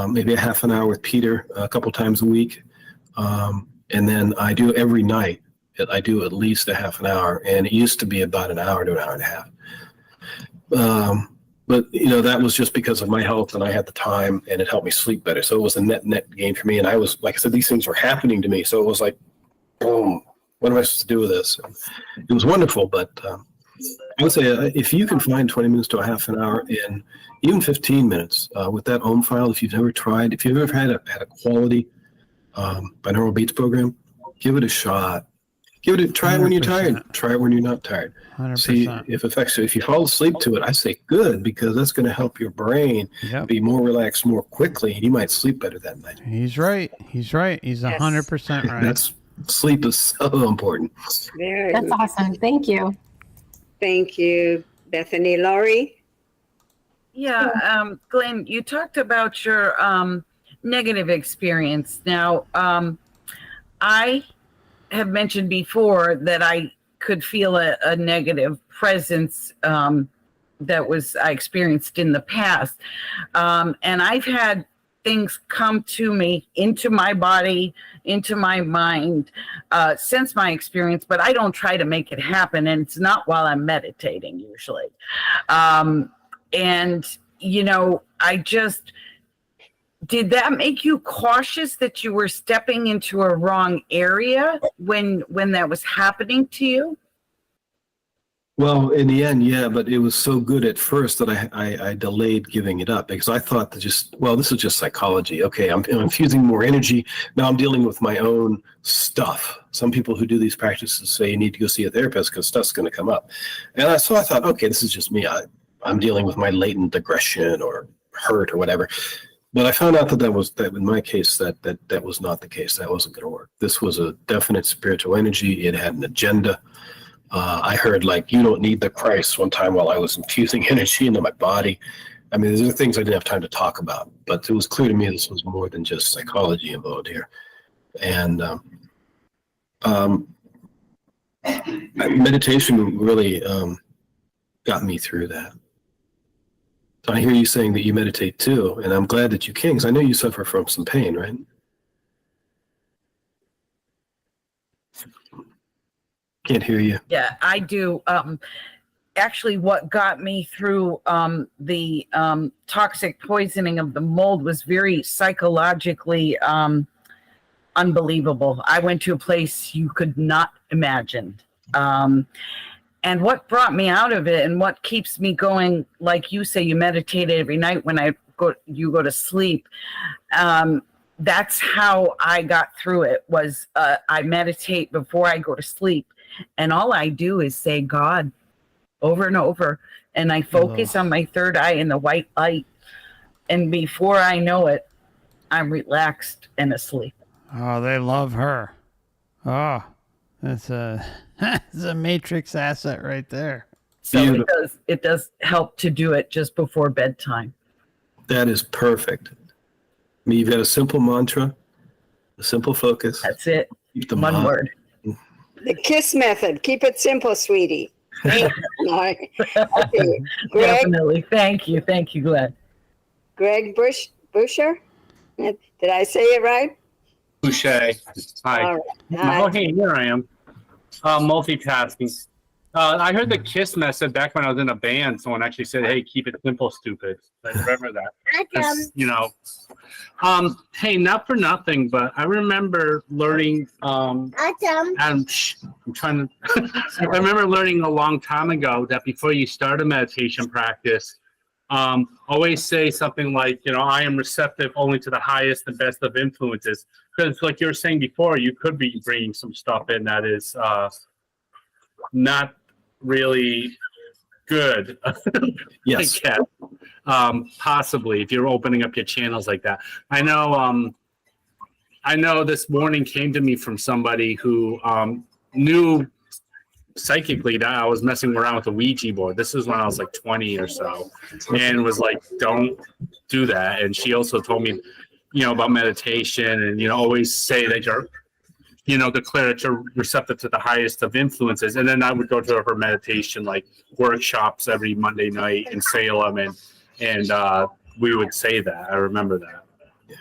maybe a half an hour with Peter a couple times a week. And then I do every night. I do at least a half an hour, and it used to be about an hour to an hour and a half. But that was just because of my health, and I had the time, and it helped me sleep better. So it was a net gain for me. And I was, like I said, these things were happening to me. So it was like, boom, what am I supposed to do with this? And it was wonderful, but I would say if you can find 20 minutes to a half an hour in even 15 minutes with that ohm file, if you've ever had a quality binaural beats program, give it a shot. Try it when you're tired. Try it when you're not tired. 100%. See if it affects you. If you fall asleep to it, I say good, because that's going to help your brain be more relaxed more quickly, and you might sleep better that night. He's right. He's 100% right. Sleep is so important. That's awesome. Thank you. Thank you, Bethany. Laurie? Yeah, Glenn, you talked about your negative experience. Now, I have mentioned before that I could feel a negative presence that I experienced in the past. And I've had things come to me, into my body, into my mind, since my experience, but I don't try to make it happen. And it's not while I'm meditating usually. And, did that make you cautious that you were stepping into a wrong area when that was happening to you? Well, in the end, yeah, but it was so good at first that I delayed giving it up, because I thought that this is just psychology. Okay, I'm infusing more energy. Now I'm dealing with my own stuff. Some people who do these practices say you need to go see a therapist because stuff's going to come up. And so I thought, okay, this is just me. I'm dealing with my latent aggression or hurt or whatever. But I found out that in my case, that was not the case. That wasn't going to work. This was a definite spiritual energy. It had an agenda. I heard, you don't need the Christ one time while I was infusing energy into my body. I mean, these are things I didn't have time to talk about, but it was clear to me this was more than just psychology involved here. And meditation really got me through that. So I hear you saying that you meditate too, and I'm glad that you can, because I know you suffer from some pain, right? Can't hear you. Yeah, I do. Actually, what got me through the toxic poisoning of the mold was very psychologically unbelievable. I went to a place you could not imagine. And what brought me out of it, and what keeps me going, like you say, you meditate every night when you go to sleep. That's how I got through it. Was I meditate before I go to sleep, and all I do is say God over and over, and I focus on my third eye in the white light, and before I know it, I'm relaxed and asleep. Oh, they love her. Oh, that's a Matrix asset right there. So it does help to do it just before bedtime. That is perfect. I mean, you've got a simple mantra, a simple focus. That's it. One word. The KISS method. Keep it simple, sweetie. Okay. Greg, Definitely. Thank you, Glenn. Greg Busher? Did I say it right? Boucher. Hi. All right. Oh, hey, here I am. Multitasking. I heard the KISS method back when I was in a band. Someone actually said, "Hey, keep it simple, stupid." I remember that. Hey, not for nothing, but I remember learning. I'm trying to. I remember learning a long time ago that before you start a meditation practice, always say something like, I am receptive only to the highest and best of influences. Because, like you were saying before, you could be bringing some stuff in that is not really good. Yes. Possibly, if you're opening up your channels like that. I know this warning came to me from somebody who knew psychically that I was messing around with a Ouija board. This is when I was like 20 or so, and was like, don't do that. And she also told me, about meditation, and, always say that you're, declare that you're receptive to the highest of influences. And then I would go to her meditation, workshops every Monday night in Salem, and we would say that. I remember that. Yeah.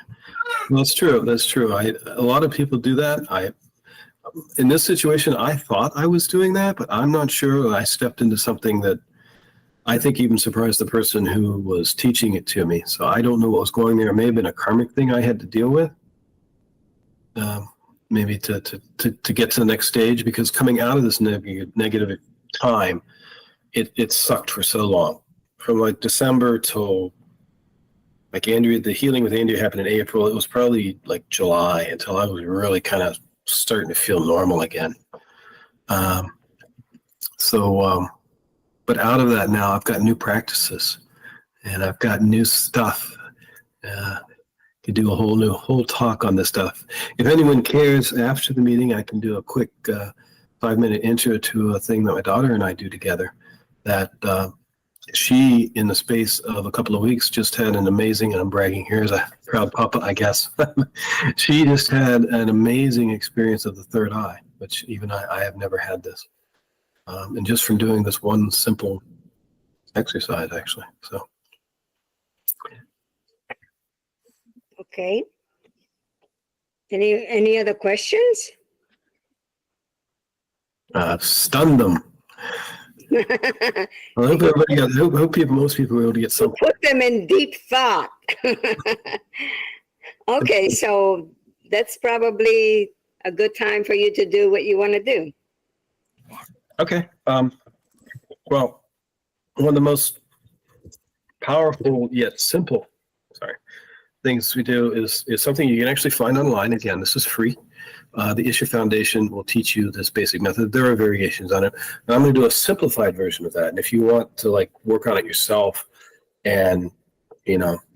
Well, that's true. That's true. A lot of people do that. In this situation, I thought I was doing that, but I'm not sure. I stepped into something that I think even surprised the person who was teaching it to me. So I don't know what was going there. It may have been a karmic thing I had to deal with, maybe to get to the next stage, because coming out of this negative time, it sucked for so long, from like December till like Andrea. The healing with Andrea happened in April. It was probably like July until I was really kind of starting to feel normal again. But out of that now, I've got new practices and I've got new stuff. Could do a whole talk on this stuff. If anyone cares, after the meeting, I can do a quick 5-minute intro to a thing that my daughter and I do together. That she, in the space of a couple of weeks, just had an amazing, and I'm bragging here as a proud papa, I guess. She just had an amazing experience of the third eye, which even I have never had this. And just from doing this one simple exercise, actually. So. Okay. Any other questions? Stunned them. Well, I hope everybody got, most people were able to get something. Put them in deep thought. Okay, so that's probably a good time for you to do what you want to do. Okay. Well, one of the most powerful yet simple, things we do is something you can actually find online. Again, this is free. The Issue Foundation will teach you this basic method. There are variations on it. And I'm going to do a simplified version of that. And if you want to like work on it yourself and,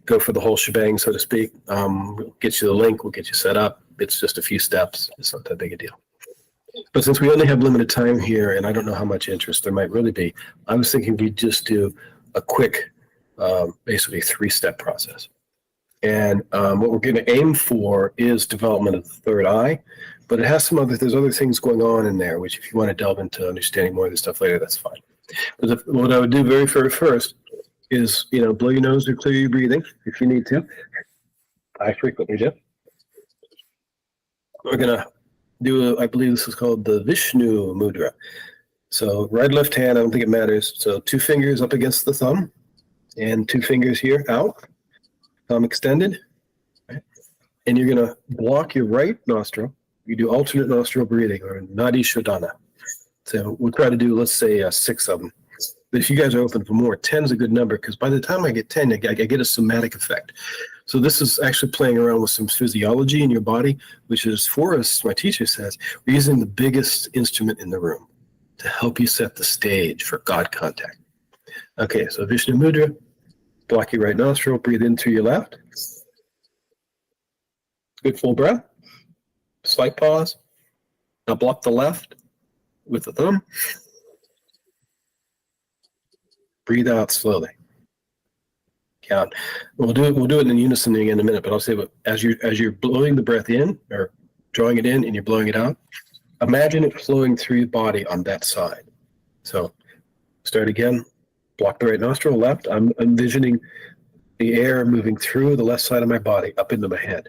go for the whole shebang, so to speak, we'll get you the link. We'll get you set up. It's just a few steps. It's not that big a deal. But since we only have limited time here, and I don't know how much interest there might really be, I was thinking we'd just do a quick, basically 3-step process. And what we're going to aim for is development of the third eye, but it has there's other things going on in there, which if you want to delve into understanding more of this stuff later, that's fine. But what I would do very first is, blow your nose or clear your breathing if you need to. I frequently do. We're going to do, I believe this is called the Vishnu Mudra. So right, left hand, I don't think it matters. So 2 fingers up against the thumb and 2 fingers here out. Thumb extended, right? And you're going to block your right nostril. You do alternate nostril breathing, or Nadi Shodhana. So we'll try to do, let's say, 6 of them. But if you guys are open for more, 10 is a good number, because by the time I get 10, I get a somatic effect. So this is actually playing around with some physiology in your body, which is, for us, my teacher says, we're using the biggest instrument in the room to help you set the stage for God contact. Okay, so Vishnu Mudra. Block your right nostril, breathe in through your left. Good full breath. Slight pause. Now block the left with the thumb. Breathe out slowly. Count. We'll do it in unison again in a minute, but I'll say, as you're blowing the breath in, or drawing it in and you're blowing it out, imagine it flowing through your body on that side. So start again. Block the right nostril, left. I'm envisioning the air moving through the left side of my body up into my head.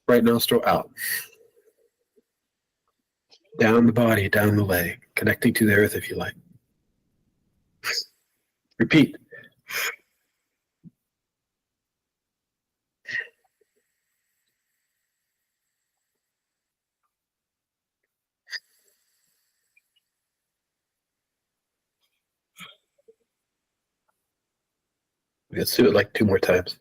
Right nostril out. Down the body, down the leg, connecting to the earth if you like. Repeat. Let's do it like 2 more times.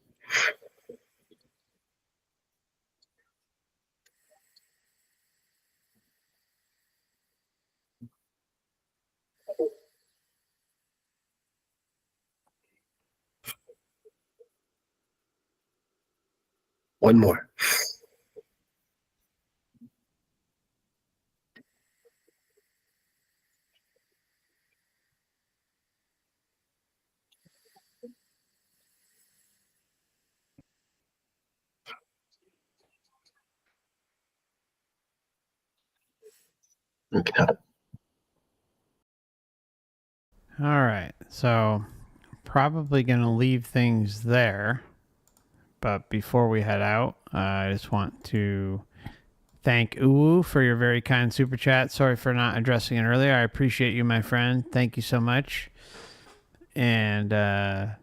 One more. Okay. All right. So probably going to leave things there. But before we head out, I just want to thank Uwu for your very kind super chat. Sorry for not addressing it earlier. I appreciate you, my friend. Thank you so much. And yeah,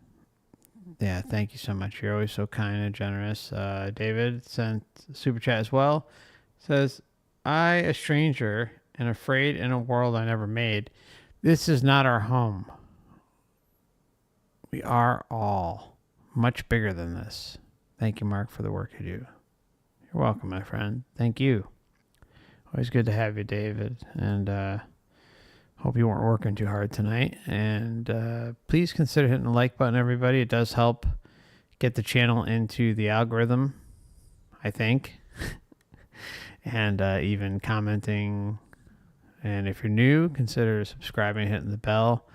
thank you so much. You're always so kind and generous. David sent super chat as well. Says, I, a stranger, and afraid in a world I never made. This is not our home. We are all much bigger than this. Thank you, Mark, for the work you do. You're welcome, my friend. Thank you. Always good to have you, David. And hope you weren't working too hard tonight. And please consider hitting the like button, everybody. It does help get the channel into the algorithm, I think. And even commenting. And if you're new, consider subscribing, hitting the bell.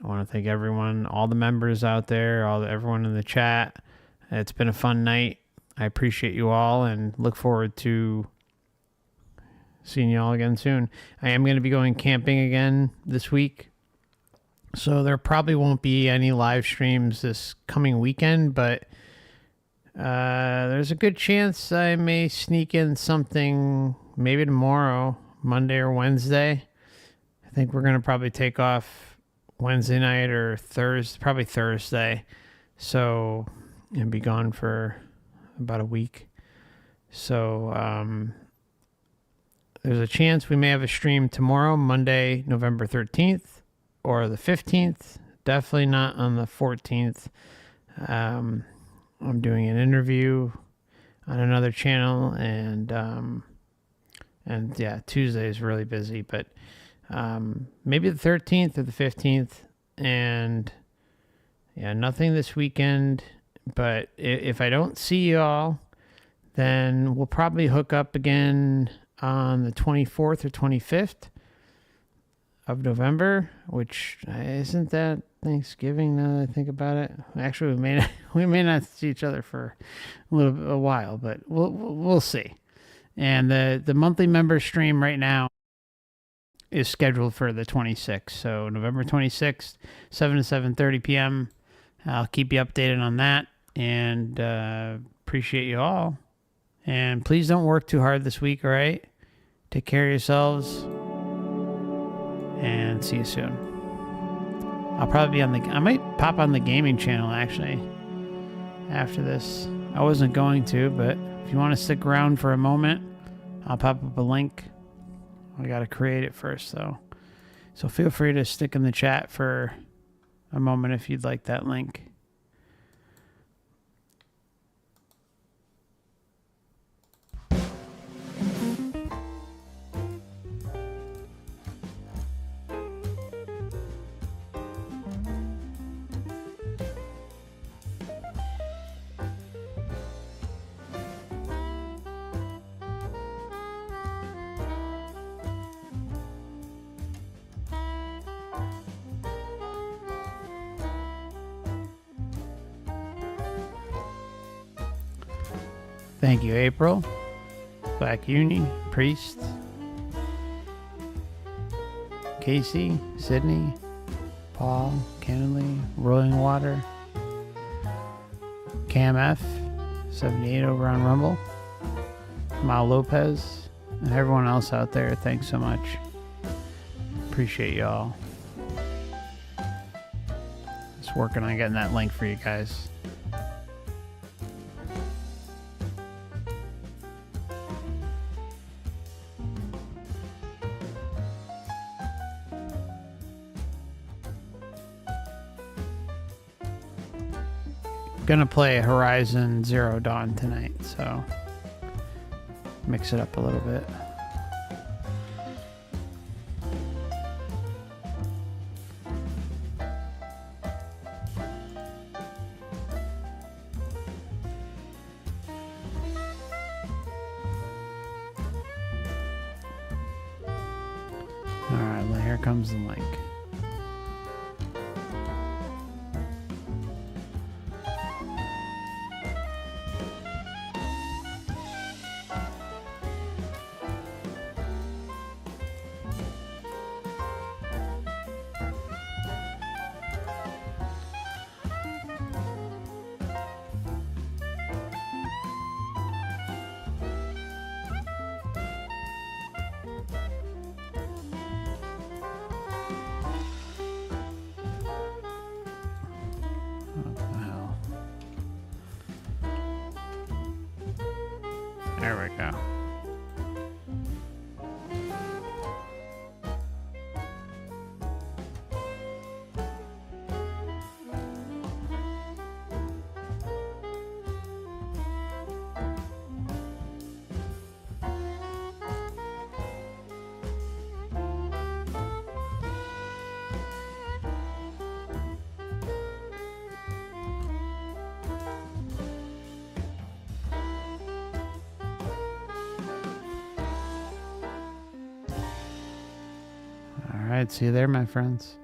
I want to thank everyone, all the members out there, everyone in the chat. It's been a fun night. I appreciate you all and look forward to seeing you all again soon. I am going to be going camping again this week, so there probably won't be any live streams this coming weekend, but there's a good chance I may sneak in something maybe tomorrow, Monday or Wednesday. I think we're going to probably take off Wednesday night or probably Thursday, so and be gone for about a week. So there's a chance we may have a stream tomorrow, Monday, November 13th, or the 15th. Definitely not on the 14th. I'm doing an interview on another channel, and yeah, Tuesday is really busy, but maybe the 13th or the 15th, and yeah, nothing this weekend. But if I don't see y'all, then we'll probably hook up again on the 24th or 25th of November, which isn't that Thanksgiving now that I think about it. Actually, we may not see each other for a while, but we'll see. And the monthly member stream right now is scheduled for the 26th. So November 26th, 7 to 7:30 p.m. I'll keep you updated on that, and appreciate you all. And please don't work too hard this week, all right? Take care of yourselves, and see you soon. I'll probably be I might pop on the gaming channel, actually, after this. I wasn't going to, but if you want to stick around for a moment, I'll pop up a link. I got to create it first, though. So feel free to stick in the chat for a moment if you'd like that link. Thank you, April, Black Uni, Priest, Casey, Sydney, Paul, Kennedy, Rolling Water, Cam F, 78 over on Rumble, Mal Lopez, and everyone else out there. Thanks so much. Appreciate y'all. Just working on getting that link for you guys. Gonna play Horizon Zero Dawn tonight, so mix it up a little bit. All right, well, here comes the link. There we go. right. See you there, my friends.